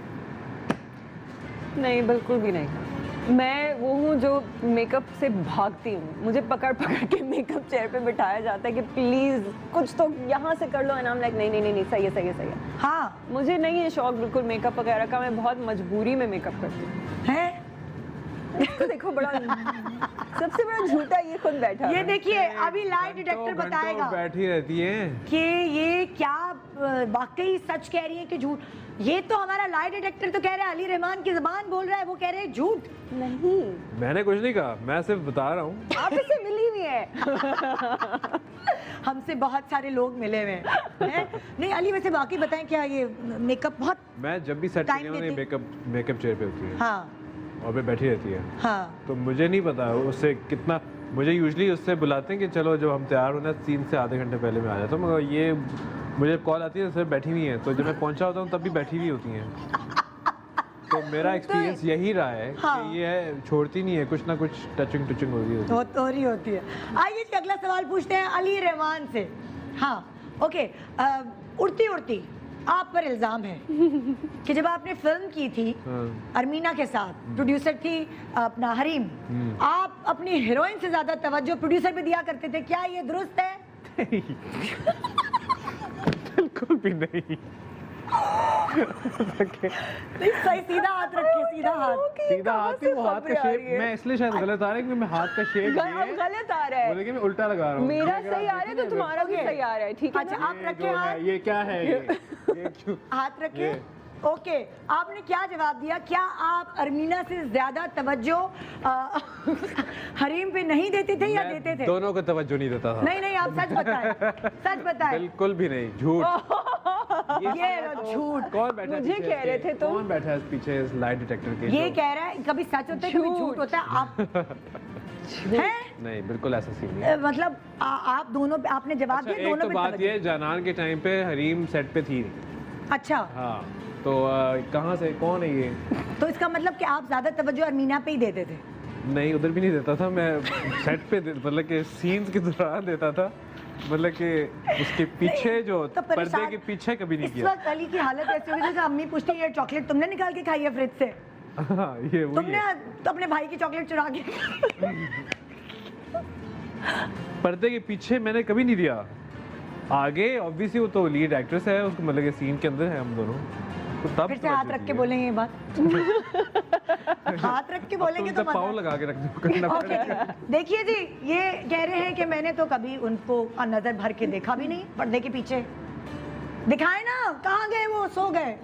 नहीं, बिल्कुल भी नहीं। मैं वो हूँ जो मेकअप से भागती हूँ। मुझे पकड़ पकड़ के मेकअप चेयर पे बिठाया जाता है कि प्लीज़ कुछ तो यहाँ से कर लो, एंड आई एम लाइक नहीं नहीं नहीं नहीं, सही है सही है सही है। हाँ, मुझे नहीं है शौक बिल्कुल मेकअप वगैरह का। मैं बहुत मजबूरी में मेकअप करती हूँ। है। इसको देखो, बड़ा सबसे बड़ा झूठा ये खुद बैठा ये है। देखिए, अभी लाई डिटेक्टर घंटों बताएगा बैठी रहती है। कि ये क्या वाकई सच कह रही है कि झूठ। ये तो हमारा लाई डिटेक्टर तो कह रहा है अली रहमान की जुबान बोल रहा है, वो कह रहे हैं झूठ। नहीं, मैंने कुछ नहीं कहा, मैं सिर्फ बता रहा हूँ। आप इससे मिली हुई है। हमसे बहुत सारे लोग मिले हुए हैं। नहीं अली, वैसे बाकी बताएं, क्या ये मेकअप बहुत? मैं जब भी सेट Time करती हूँ, देती? मेकअप चेयर पे होती है हाँ और मैं बैठी रहती है। हाँ, तो मुझे नहीं पता उससे कितना, मुझे यूजली उससे बुलाते हैं कि चलो जब हम तैयार होना 3 से आधे घंटे पहले मैं आ जाता हूँ, मगर ये मुझे कॉल आती है सर बैठी हुई हैं, तो जब मैं पहुंचा होता हूँ तब भी बैठी हुई होती हैं। तो मेरा एक्सपीरियंस यही रहा है हाँ। कि ये है, छोड़ती नहीं है, कुछ ना कुछ टचिंग टचिंग हो रही होती है। हो रही होती है। आइए जी, अगला सवाल पूछते हैं अली रहमान से। हाँ, ओके, उड़ती उड़ती आप पर इल्जाम है कि जब आपने फिल्म की थी अरमीना के साथ, प्रोड्यूसर थी अपना हरीम, आप अपनी हीरोइन से ज्यादा तवज्जो प्रोड्यूसर पे दिया करते थे, क्या ये दुरुस्त है? बिल्कुल भी नहीं। नहीं, सही, सीधा हाथ रखिए, सीधा हाथ। सीधा हाथ ही, वो हाथ का शेप मैं इसलिए शायद गलत आ रहा है क्योंकि मैं हाथ का शेप गलत आ रहा वो है, देखिए मैं उल्टा लगा रहा हूँ। मेरा सही आ रहा है तो तुम्हारा भी सही आ रहा है, ठीक है अच्छा, ना? आप रखे हाथ, ये क्या है ये क्यों? हाथ रखे। ओके, आपने क्या जवाब दिया? क्या आप अरमीना से ज्यादा तवज्जो हरीम पे नहीं देते थे या मैं देते थे? दोनों को तवज्जो नहीं देता था। नहीं नहीं, आप सच बताएं, सच बताएं। बिल्कुल भी नहीं, झूठ। ये लो झूठ। कौन बैठा है मुझे पीछे कह रहे इसके? थे तुम। कौन बैठा है पीछे इस लाइट डिटेक्टर के? ये जो- कह रहा है कभी सच होता है कभी झूठ होता है। आप हैं? नहीं, बिल्कुल ऐसा सीन नहीं है। मतलब आप दोनों, आपने जवाब अच्छा, दिया एक दोनों तो पे बात तवज्जो। ये, जानान के टाइम पे हरीम सेट पे थी नहीं। अच्छा, हाँ, तो कहाँ से, कौन है ये? तो इसका मतलब कि आप ज्यादा तवज्जो अरमीना पे ही देते थे? नहीं, उधर भी नहीं देता था मैं, सेट पे मतलब कि सीन्स के दौरान देता था, मतलब कि उसके पीछे जो तो पर्दे परेशान- के पीछे कभी नहीं इस किया। वक्त अली की हालत ऐसी हुई जैसे अम्मी पूछती है, ये चॉकलेट तुमने निकाल के खाई है फ्रिज से? हाँ, ये वही तुमने है। तो अपने भाई की चॉकलेट चुरा के पर्दे के पीछे मैंने कभी नहीं दिया। आगे ऑब्वियसली वो तो लीड एक्ट्रेस है, उसको मतलब कि सीन के अंदर है हम दोनों, तो तब फिर से हाथ रख के बोलेंगे ये बात। हाथ रख के बोलेंगे तो पाँव मजा। लगा के रख करना ओके, पड़ेगा। देखिए जी, ये कह रहे हैं कि मैंने तो कभी उनको नजर भर के देखा भी नहीं पर्दे के पीछे। दिखाए ना, कहाँ गए वो, सो गए?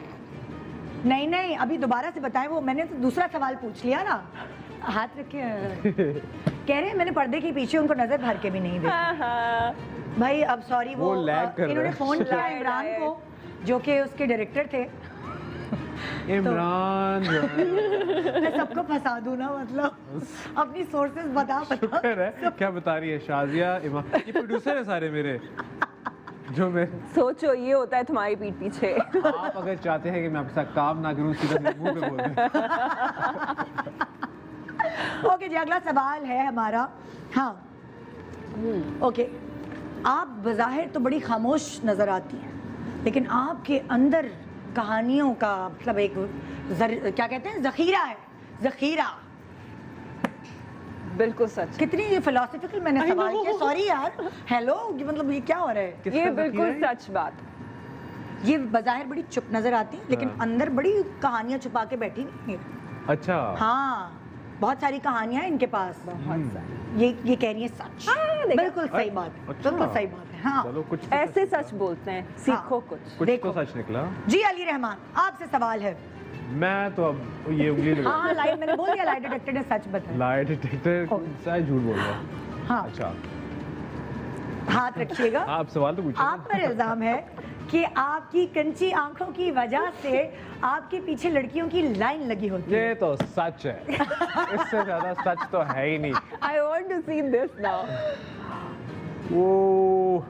नहीं नहीं, अभी दोबारा से बताएं, वो मैंने तो दूसरा सवाल पूछ लिया ना। हाथ रख के कह रहे हैं मैंने पर्दे के पीछे उनको नजर भर के भी नहीं देखा। हाँ, हाँ। भाई अब सॉरी, वो वो lag कर रहा इन्होंने है। फोन किया Lag इमरान है। को, जो कि उसके डायरेक्टर थे। इमरान मैं सबको फंसा दूं ना, मतलब अपनी सोर्सेज बता शुक्र है, क्या बता रही है शाजिया, इमाम, ये प्रोड्यूसर है सारे मेरे, जो मैं, सोचो ये होता है तुम्हारी पीठ पीछे। आप अगर चाहते हैं कि मैं आपके साथ काम ना करूं, सीधा मेरे मुंह पे बोल दें। ओके जी, अगला सवाल है हमारा। हाँ, ओके, आप बज़ाहिर तो बड़ी खामोश नजर आती हैं, लेकिन आपके अंदर कहानियों का मतलब एक क्या कहते हैं, जखीरा है, जखीरा। बिल्कुल सच। कितनी ये फिलोसफिकल मैंने सवाल किया, सॉरी यार। हेलो, ये मतलब ये क्या हो रहा है? किसका ये जखीरा बिल्कुल है? सच बात। ये बज़ाहिर बड़ी चुप नजर आती है, लेकिन हाँ। अंदर बड़ी कहानियां छुपा के बैठी नहीं है। अच्छा, हाँ, बहुत सारी कहानियां हैं इनके पास। बहुत सारी। ये कह रही है सच। देखा। बिल्कुल सही बात है, अच्छा। बिल्कुल सही बात है। हाँ चलो कुछ तो ऐसे सच बोलते हैं, सीखो कुछ। कुछ देखो। तो सच निकला। जी अली रहमान, आपसे सवाल है। मैं तो अब ये उंगली लगा, हाँ, लाइट मैंने बोल दिया, लाइट डिटेक्टर ने सच बताया। Lie detector okay. शायद झूठ बोल रहा है। हाँ, अच्छा, हाथ रखिएगा। आप सवाल तो पूछिए। आप पर इल्जाम है कि आपकी कंची आंखों की वजह से आपके पीछे लड़कियों की लाइन लगी होती है। ये तो सच है, इससे ज्यादा सच तो है ही नहीं। I want to see this now. वो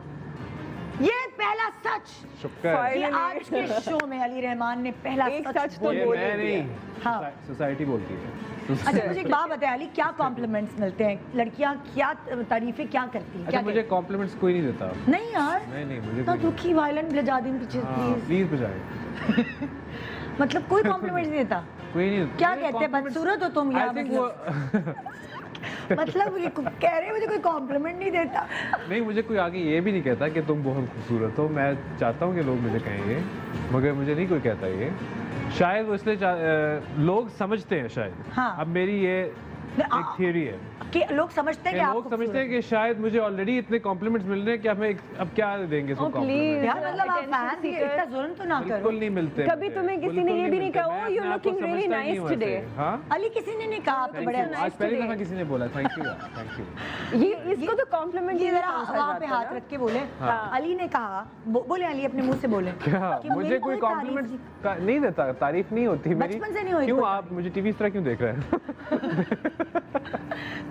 ये पहला सच शुक्र Fine. कि Finally. आज के शो में अली रहमान ने पहला एक सच सच तो बोल ये बोल दिया। मैं दिया। नहीं, हाँ। सोसाइटी बोलती है। अच्छा, मुझे एक बात बताए अली, क्या कॉम्प्लीमेंट्स मिलते हैं? लड़कियां क्या तारीफें क्या करती हैं? अच्छा, क्या मुझे कॉम्प्लीमेंट्स कोई नहीं देता। कहती हैं? नहीं यार, नहीं मुझे इतना कोई नहीं। दुखी वायलेंट भिजा दिन पीछे प्लीज। प्लीज बजाए। मतलब कोई कॉम्प्लीमेंट्स नहीं देता? कोई नहीं। क्या कहते हैं, बदसूरत हो तुम? आई या थिंक मतलब वो मतलब ये कह रहे हैं मुझे कोई कॉम्प्लीमेंट नहीं देता। नहीं, मुझे कोई आगे ये भी नहीं कहता कि तुम बहुत खूबसूरत हो। मैं चाहता हूँ कि लोग मुझे कहें ये, मगर मुझे नहीं कोई कहता ये। शायद वो इसलिए लोग समझते हैं शायद। हाँ। अब मेरी ये एक थियरी है कि लोग समझते हैं कि कि आप लोग समझते हैं खूबसूरत कि शायद मुझे ऑलरेडी इतने कॉम्प्लीमेंट्स मिल रहे हैं कि हमें अब क्या देंगे इसको Oh, कॉम्प्लीमेंट। please. यार, मतलब आप Attention फैन seeker. इतना जुल्म तो ना करो। बिल्कुल नहीं मिलते कभी मुझे, तुम्हें किसी ने बिल्कुल ये भी नहीं मिलते। कहा, मैं "Oh, you're अपने आप को looking really समझता ही nice नहीं हूँ today." ऐसे। हाँ, अली किसी ने नहीं कहा आप तो थैंक बड़े यू। nice आज पहली today. दफा किसी ने बोला थैंक यू, थैंक यू। ये इसको तो कॉम्प्लीमेंट ये जरा वहाँ पे हाथ रख के बोले। हाँ। अली ने कहा, बोले अली अपने मुंह से बोले क्या कि मुझे मेरी कोई तारीफ कॉम्प्लीमेंट नहीं देता, तारीफ नहीं होती मेरी। बचपन से नहीं हुई क्यों कोई आप मुझे टीवी इस तरह क्यों देख रहे हैं?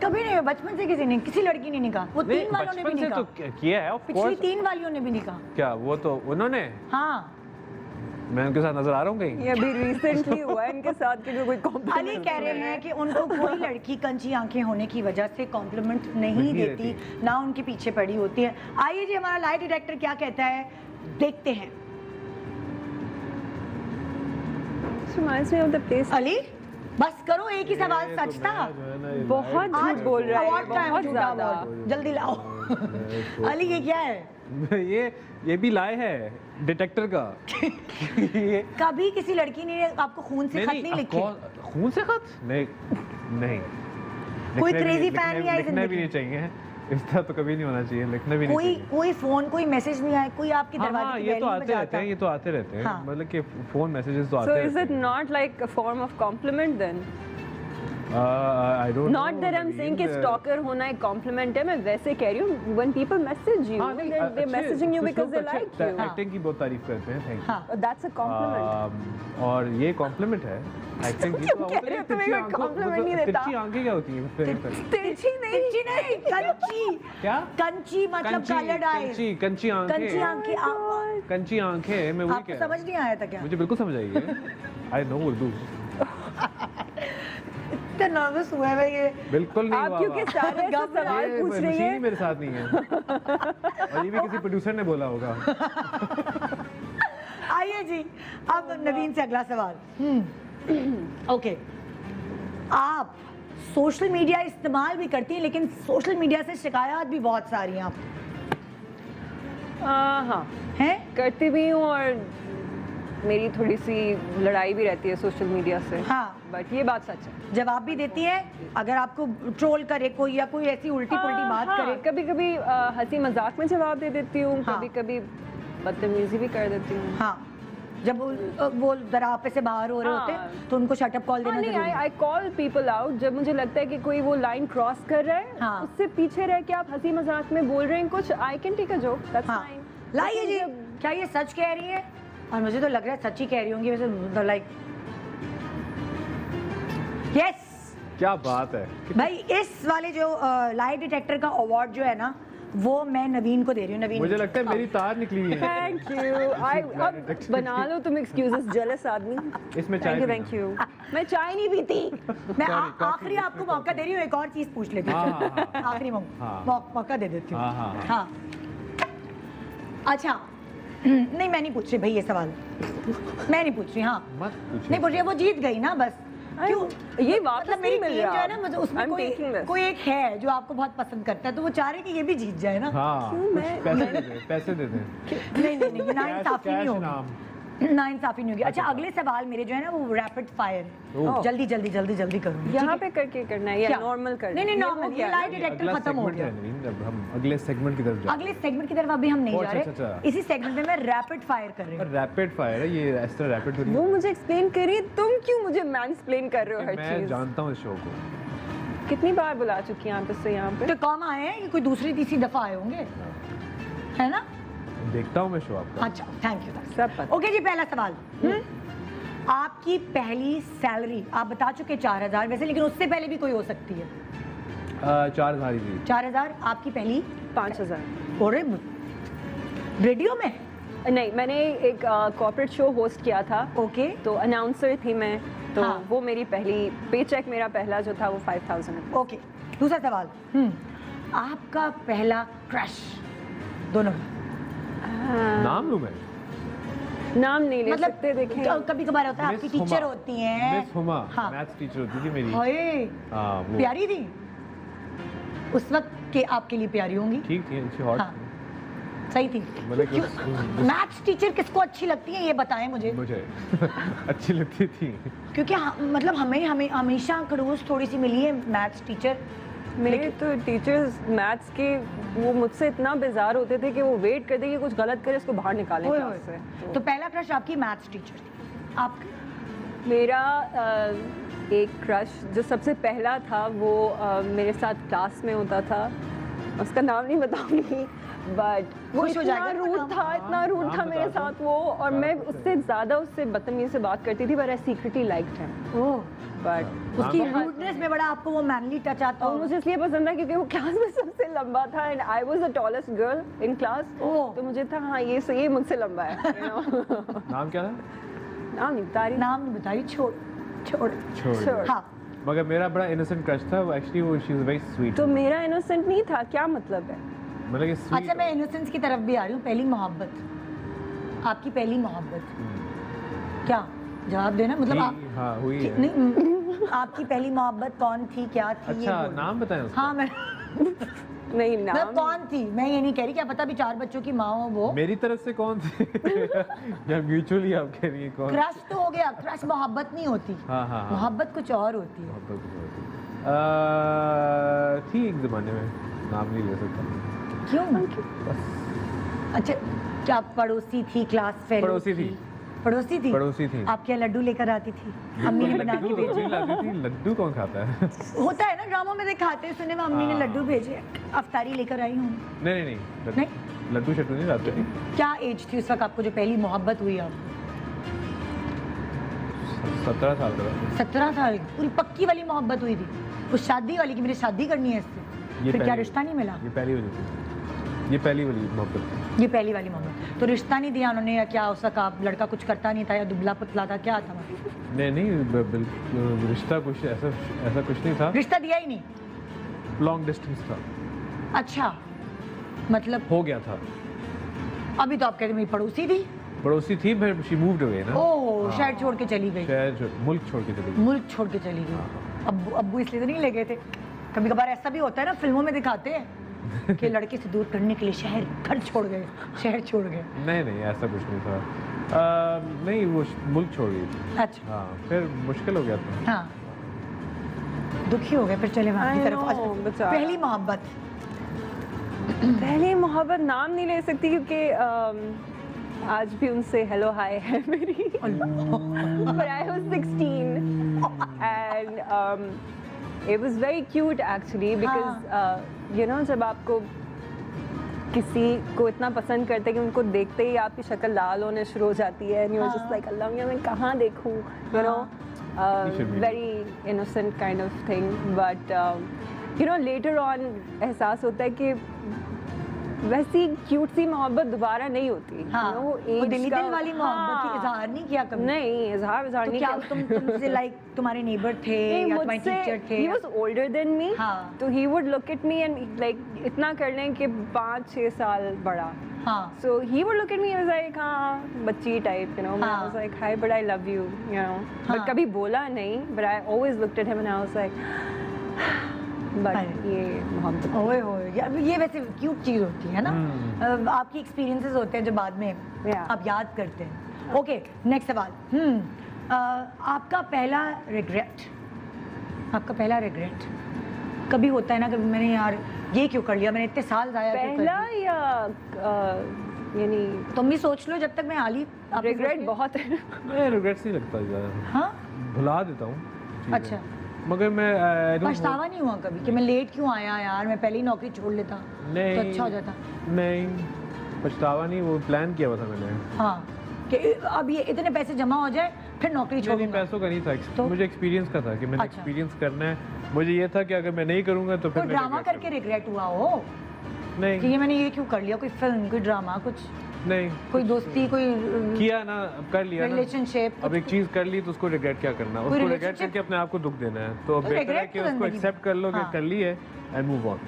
कभी नहीं हुई, बचपन से किसी लड़की ने नहीं कहा। वो नहीं, तीन वालों ने भी बचपन नहीं से तो कहा। किया है ऑफ पिछली कोर्स। 3 वालियों ने भी नहीं कहा। क्या वो तो उन्होंने हाँ, मैं उनके साथ नजर आ रहा हूँ कहीं? ये अभी रिसेंटली हुआ है इनके साथ कि कोई कॉम्प्लीमेंट अली कह रहे हैं कि उनको कोई लड़की कंची आंखें होने की वजह से कॉम्प्लीमेंट नहीं देती, ना उनके पीछे पड़ी होती है। आइए जी, हमारा लाई डिटेक्टर क्या कहता है, देखते हैं। अली बस करो, एक ही सवाल सच था। बहुत झूठ बोल रहा है, अवार्ड का है, बहुत झूठा ज्यादा। अवार्ड, जल्दी लाओ। अली ये क्या है? ये भी लाए है डिटेक्टर का। ये कभी किसी लड़की ने आपको खून से खत नहीं लिखे? खून से खत? नहीं नहीं। कोई लिखने भी- क्रेजी लिखने- फैन नहीं आई लिखना भी जिंदगी नहीं चाहिए, इस तरह तो कभी नहीं होना चाहिए, लिखना भी नहीं कोई चाहिए। कोई फोन, कोई मैसेज नहीं आया, कोई आपके हाँ, दरवाजे की ये बेल तो नहीं आते रहते बजाता? हैं, ये तो आते रहते हैं, हाँ। मतलब कि फोन मैसेजेस तो आते So रहते is it हैं। not like a form of compliment then? I don't Not know, that I'm saying कि नवीन, stalker होना एक compliment है, मैं वैसे कह रही हूँ when people message you, हाँ, नहीं, they're अच्छे- messaging you कुछ because they लोग like अच्छे you. एक्टिंग की बहुत तारीफ करते हैं, थैंक हाँ। That's a compliment. और ये कॉम्प्लीमेंट है एक्टिंग की। क्यों कह रहे हो? तुम्हें कोई compliment नहीं देता? तिरछी आंखें क्या होती हैं? तिरछी नहीं, कंची नहीं, कंची। क्या? कंची मतलब colored eyes। कंची आंखें, कंची आंखें कंची आंखें, मैं वही आपको कह रहा समझ नहीं आया था क्या? हूँ। मुझे बिल्कुल समझ आई है, आई नो उर्दू। इतना नर्वस हुआ है मैं ये। बिल्कुल नहीं आप हुआ क्योंकि हुआ। सारे ऐसे सवाल ये पूछ रही मशीन ही है। मेरे साथ नहीं है, और ये भी किसी प्रोड्यूसर ने बोला होगा। आइए जी, अब नवीन से अगला सवाल। ओके, आप सोशल मीडिया इस्तेमाल भी करती हैं, लेकिन सोशल मीडिया से शिकायत भी बहुत सारी हैं आपको, हाँ, हैं? करती भी हूँ और मेरी थोड़ी सी लड़ाई भी रहती है सोशल मीडिया से। हाँ। बट ये बात सच है। जवाब भी देती हैं अगर आपको ट्रोल करे कोई या कोई ऐसी उल्टी पुल्टी बात करे? कभी कभी हंसी मजाक में जवाब दे देती हूँ, हाँ। कभी कभी बदतमीजी भी कर देती हूँ। हाँ, जब वो दरापे से बाहर हो रहे हाँ। होते हैं तो उनको शटअप कॉल देना नहीं, जरूरी है। आई कॉल पीपल आउट जब मुझे लगता है कि कोई वो लाइन क्रॉस कर रहा है। हाँ। उससे पीछे रह के आप हंसी मजाक में बोल रहे हैं कुछ, I can take a joke, that's हाँ, फाइन। लाइए जी, क्या ये सच कह रही है? और मुझे तो लग रहा है सच ही कह रही होंगी वैसे, लाइक यस। क्या बात है। भाई इस वाले जो लाई डिटेक्टर का अवार्ड जो है ना, वो मैं नवीन को दे रही हूँ। नवीन, मुझे लगता है मेरी तार निकली हुई है। Thank you. आई अब बना लो तुम एक्सक्यूजेस, जेलस आदमी। इसमें चाय थैंक यू। मैं चाय नहीं पीती। मैं Sorry, coffee आखिरी आपको मौका दे रही हूँ, एक और चीज पूछ लेती हूँ। हाँ, हाँ, हाँ। आखिरी हाँ। मौका दे देती हूँ। हाँ, हाँ, हाँ। हाँ, अच्छा, नहीं मैं नहीं पूछ रही भाई ये सवाल, मैं नहीं पूछ रही। हाँ, मत पूछिए। नहीं पूछ रही, वो जीत गई ना बस। क्यों? ये वापस मतलब मेरी नहीं मिल टीम रहा। जो है ना, मुझे उसमें I'm taking this. कोई एक है जो आपको बहुत पसंद करता है, तो वो चाह रहे कि ये भी जीत जाए ना। हाँ, क्यों कुछ मैं- पैसे दे दे, पैसे दे दे। नहीं नहीं नहीं, ना इंसाफी नहीं कैश होगी, इनाम। ना इंसाफी नहीं होगी। अच्छा, अगले सवाल मेरे जो है ना वो रैपिड फायर ओह। है, जल्दी जल्दी जल्दी जल्दी करूँगी। यहाँ पे करके करना है या क्या? नॉर्मल करना नहीं नहीं, है? नॉर्मल, ये लाई डिटेक्टर अगला खत्म हो सेगमेंट गया। है नवीन, अब हम अगले सेगमेंट की तरफ जाते अगले सेगमेंट की तरफ अभी हम नहीं ओ, जा अच्छा, रहे, अच्छा। इसी सेगमेंट में मैं रैपिड फायर कर रही हैं। हूँ। रैपिड फायर है ये, इस तरह रैपिड तो नहीं वो है। मुझे एक्सप्लेन करिए, तुम क्यों मुझे मैनस्प्लेन कर रहे हो हर मैं चीज? जानता हूँ इस शो को। कितनी बार बुला चुकी हैं आप इससे यहाँ पे? तो कम आए हैं कि कोई दूसरी तीसरी दफा आए होंगे, है ना? देखता हूँ मैं शो आपका। अच्छा, थैंक यू। सब पता। ओके जी, पहला सवाल। आपकी पहली सैलरी आप बता चुके 4,000 वैसे, लेकिन उससे पहले भी कोई हो सकती है। 4,000 ही थी। 4,000 आपकी पहली 5,000। और रेडियो में? नहीं, मैंने एक कॉर्पोरेट शो होस्ट किया था, ओके, तो अनाउंसर थी मैं, तो हाँ। वो मेरी पहली पे चेक, मेरा पहला जो था वो 5,000। ओके। दूसरा सवाल, आपका पहला क्रश दोनों का? नाम लूँ मैं? नाम नहीं ले मतलब सकते, देखें। कभी कभार होता है आपकी मिस टीचर हुमा। होती हैं। मिस हुमा, हाँ। मैथ्स टीचर होती थी मेरी। हाय, हाँ, वो प्यारी थी उस वक्त के, आपके लिए प्यारी होंगी। ठीक थी, अच्छी हॉट हाँ, सही थी। मतलब कि मैथ्स टीचर किसको अच्छी लगती है ये बताएं मुझे, मुझे अच्छी लगती थी। क्योंकि मतलब हमें हमें हमेशा खड़ूस थोड़ी सी मिली है मैथ्स टीचर। मेरे तो टीचर्स मैथ्स के वो मुझसे इतना बेजार होते थे कि वो वेट करते कि कुछ गलत करे उसको बाहर निकालें ओए क्लास ओए। से। तो पहला क्रश आपकी मैथ्स टीचर थी। आपका? मेरा एक क्रश जो सबसे पहला था वो मेरे साथ क्लास में होता था, उसका नाम नहीं बताऊंगी, बट वो खुश हो इतना जाएगा ना रूड नाम। था, इतना रूड नाम था मेरे बता दो। साथ वो, और मैं उससे ज़्यादा उससे बदतमीजी से बात करती थी, पर I secretly liked him. Oh, but उसकी नाम- रूडनेस में बड़ा आपको वो मैनली टच आता और हो। मुझे इसलिए पसंद है क्योंकि वो क्लास में सबसे लंबा था, and I was the tallest girl in class. Oh. तो मुझे था हाँ ये मुझसे लंबा है, you know। नाम क्या था? नाम नहीं बता रही। नाम नहीं बताइए, छोड़ छोड़। छोड़। हाँ, मगर मेरा बड़ा इनोसेंट क्रश था वो, एक्चुअली वो शी वाज वेरी स्वीट। तो मेरा इनोसेंट नहीं था, क्या मतलब है? मतलब कि स्वीट। अच्छा मैं इनोसेंस की तरफ भी आ रही हूँ। पहली मोहब्बत, आपकी पहली मोहब्बत क्या? जवाब देना, मतलब आप हाँ हुई कि- है। नहीं, आपकी पहली मोहब्बत कौन थी, क्या थी? ये अच्छा बोलो। नाम बताएं उसका? हाँ मैं नहीं मतलब नाम कौन थी, मैं ये नहीं कह रही, क्या पता भी 4 बच्चों की माँ हो वो। मेरी तरफ से कौन थे? या म्यूचुअली आप कह रही हैं कौन? क्रश तो हो गया, क्रश मोहब्बत नहीं होती। हाँ हाँ हाँ। मोहब्बत कुछ और होती है। मोहब्बत कुछ और थी। थी एक ज़माने में, नाम नहीं ले सकता। क्यों? बस अच्छा, क्या पड़ोसी थी, क्लास फेलो पड़ोसी थी। पड़ोसी थी। पड़ोसी थी। आप क्या लड्डू लेकर आती थी? अम्मी ने बना के लड्डू भेजे। लाती थी, लड्डू कौन खाता है? होता है ना ड्रामा में दिखाते हैं, सुने में अम्मी ने हाँ। लड्डू भेजे, अफ्तारी लेकर आई हूँ। नहीं नहीं नहीं, नहीं? लड्डू शड्डू नहीं लाते थे। क्या एज थी उस वक्त आपको जो पहली मोहब्बत हुई आपको? 17 साल का था। 17 साल की पूरी पक्की वाली मोहब्बत हुई थी, उस शादी वाली की, मेरी शादी करनी है इससे। ये फिर क्या पहली- रिश्ता नहीं मिला? ये पहली वाली थी, ये पहली वाली मोहब्बत थी। ये पहली वाली मोहब्बत, तो रिश्ता नहीं दिया उन्होंने, या क्या उस वक्त आप लड़का कुछ करता नहीं था, या दुबला पतला था, क्या था? नहीं नहीं बिल्कुल रिश्ता कुछ ऐसा कुछ नहीं था। रिश्ता दिया ही नहीं? लॉन्ग डिस्टेंस था, अच्छा, मतलब हो गया था। अभी तो आप कहते मेरी पड़ोसी थी। पड़ोसी थी, फिर शी मूव्ड अवे ना। ओह, हाँ। शहर छोड़ के चली गई, मुल्क छोड़ के चली गई। मुल्क छोड़ के चली गई। अब्बू अब्बू इसलिए तो नहीं ले गए थे? कभी कभार ऐसा भी होता है ना, फिल्मों में दिखाते हैं कि लड़के से दूर करने के लिए शहर घर छोड़ गए, शहर छोड़ गए। नहीं नहीं ऐसा कुछ नहीं था। नहीं वो मुल्क छोड़ गई थी। अच्छा, हाँ फिर मुश्किल हो गया था। हाँ, दुखी हो गए। फिर चले वहाँ की I तरफ। know, अच्छा, बेचारा। पहली मोहब्बत। पहली मोहब्बत नाम नहीं ले सकती क्योंकि आज भी उनसे हेलो हाय है मेरी। But I was 16 and it was very cute actually because you know जब आपको किसी को इतना पसंद करते हैं कि उनको देखते ही आपकी शक्ल लाल होने शुरू हो जाती है, and you're just like अल्लाह मियां मैं कहाँ देखूँ, you know, very innocent kind of thing, but you know later on एहसास होता है कि वैसी क्यूट सी मोहब्बत दोबारा नहीं होती। हाँ, You know, वो वो age दिली का- दिल वाली मोहब्बत की हाँ। इजहार नहीं किया कभी? नहीं, इजहार तो नहीं क्या किया। तुमसे लाइक तुम्हारे नेबर थे या तुम्हारे टीचर थे? he was older than me, हाँ। तो he would look at me and like इतना कर लें कि 5-6 साल बड़ा। हाँ, So he would look at me as like हाँ बच्ची type, you know. I हाँ। was like hi but I love you, you know. हाँ। But कभी बोला नहीं, but I always looked at him and I was like but अरे। ये मोहब्बत। ओए ओए, ये वैसे क्यूट चीज होती है ना। आपकी एक्सपीरियंसेस होते हैं जो बाद में Yeah. आप याद करते हैं। ओके, नेक्स्ट सवाल। आपका पहला रिग्रेट, आपका पहला रिग्रेट कभी होता है ना, कभी मैंने यार ये क्यों कर लिया, मैंने इतने साल जाया क्यों कर पहला दिए? या यानी तुम भी सोच लो जब तक मैं आली। आप भी रिग्रेट सोच लो। बहुत है। मैं रिग्रेट्स नहीं लगता ज़्यादा, हाँ, भुला देता हूँ चीज़ें। अच्छा, मगर मैं I don't पछतावा नहीं हुआ कभी कि मैं लेट क्यों आया यार, मैं पहले ही नौकरी छोड़ लेता नहीं तो अच्छा हो जाता? नहीं पछतावा नहीं, वो प्लान किया हुआ था मैंने। हाँ, कि अब ये इतने पैसे जमा हो जाए फिर नौकरी नहीं छोड़ूंगा। पैसों का नहीं था, तो? मुझे एक्सपीरियंस का था कि मैंने अच्छा। एक्सपीरियंस करना है। मुझे ये था कि अगर मैं नहीं करूँगा तो फिर कोई मैं ड्रामा regret करके रिग्रेट हुआ हो करूँगा। नहीं कि ये मैंने ये क्यों कर लिया? कोई फिल्म, कोई ड्रामा, कुछ नहीं कोई दोस्ती, कोई किया ना, अब कर लिया ना। रिलेशनशिप? अब एक चीज़ कर ली तो उसको रिग्रेट क्या करना, उसको रिग्रेट relationship- करके अपने आप को दुख देना है। तो तो बेहतर है regret कि तो उसको जिंदगी में। एक्सेप्ट कर लो कि हाँ। कर ली है एंड मूव ऑन,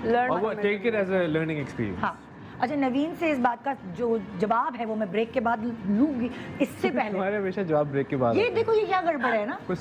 Learn और वो from it. Take it as a learning experience. हाँ। अच्छा, नवीन से इस बात का जो जवाब है वो मैं ब्रेक के बाद लूंगी। इससे पहले तुम्हारे हमेशा जवाब ब्रेक के बाद ये आता है। देखो, ये क्या गड़बड़ है ना, कुछ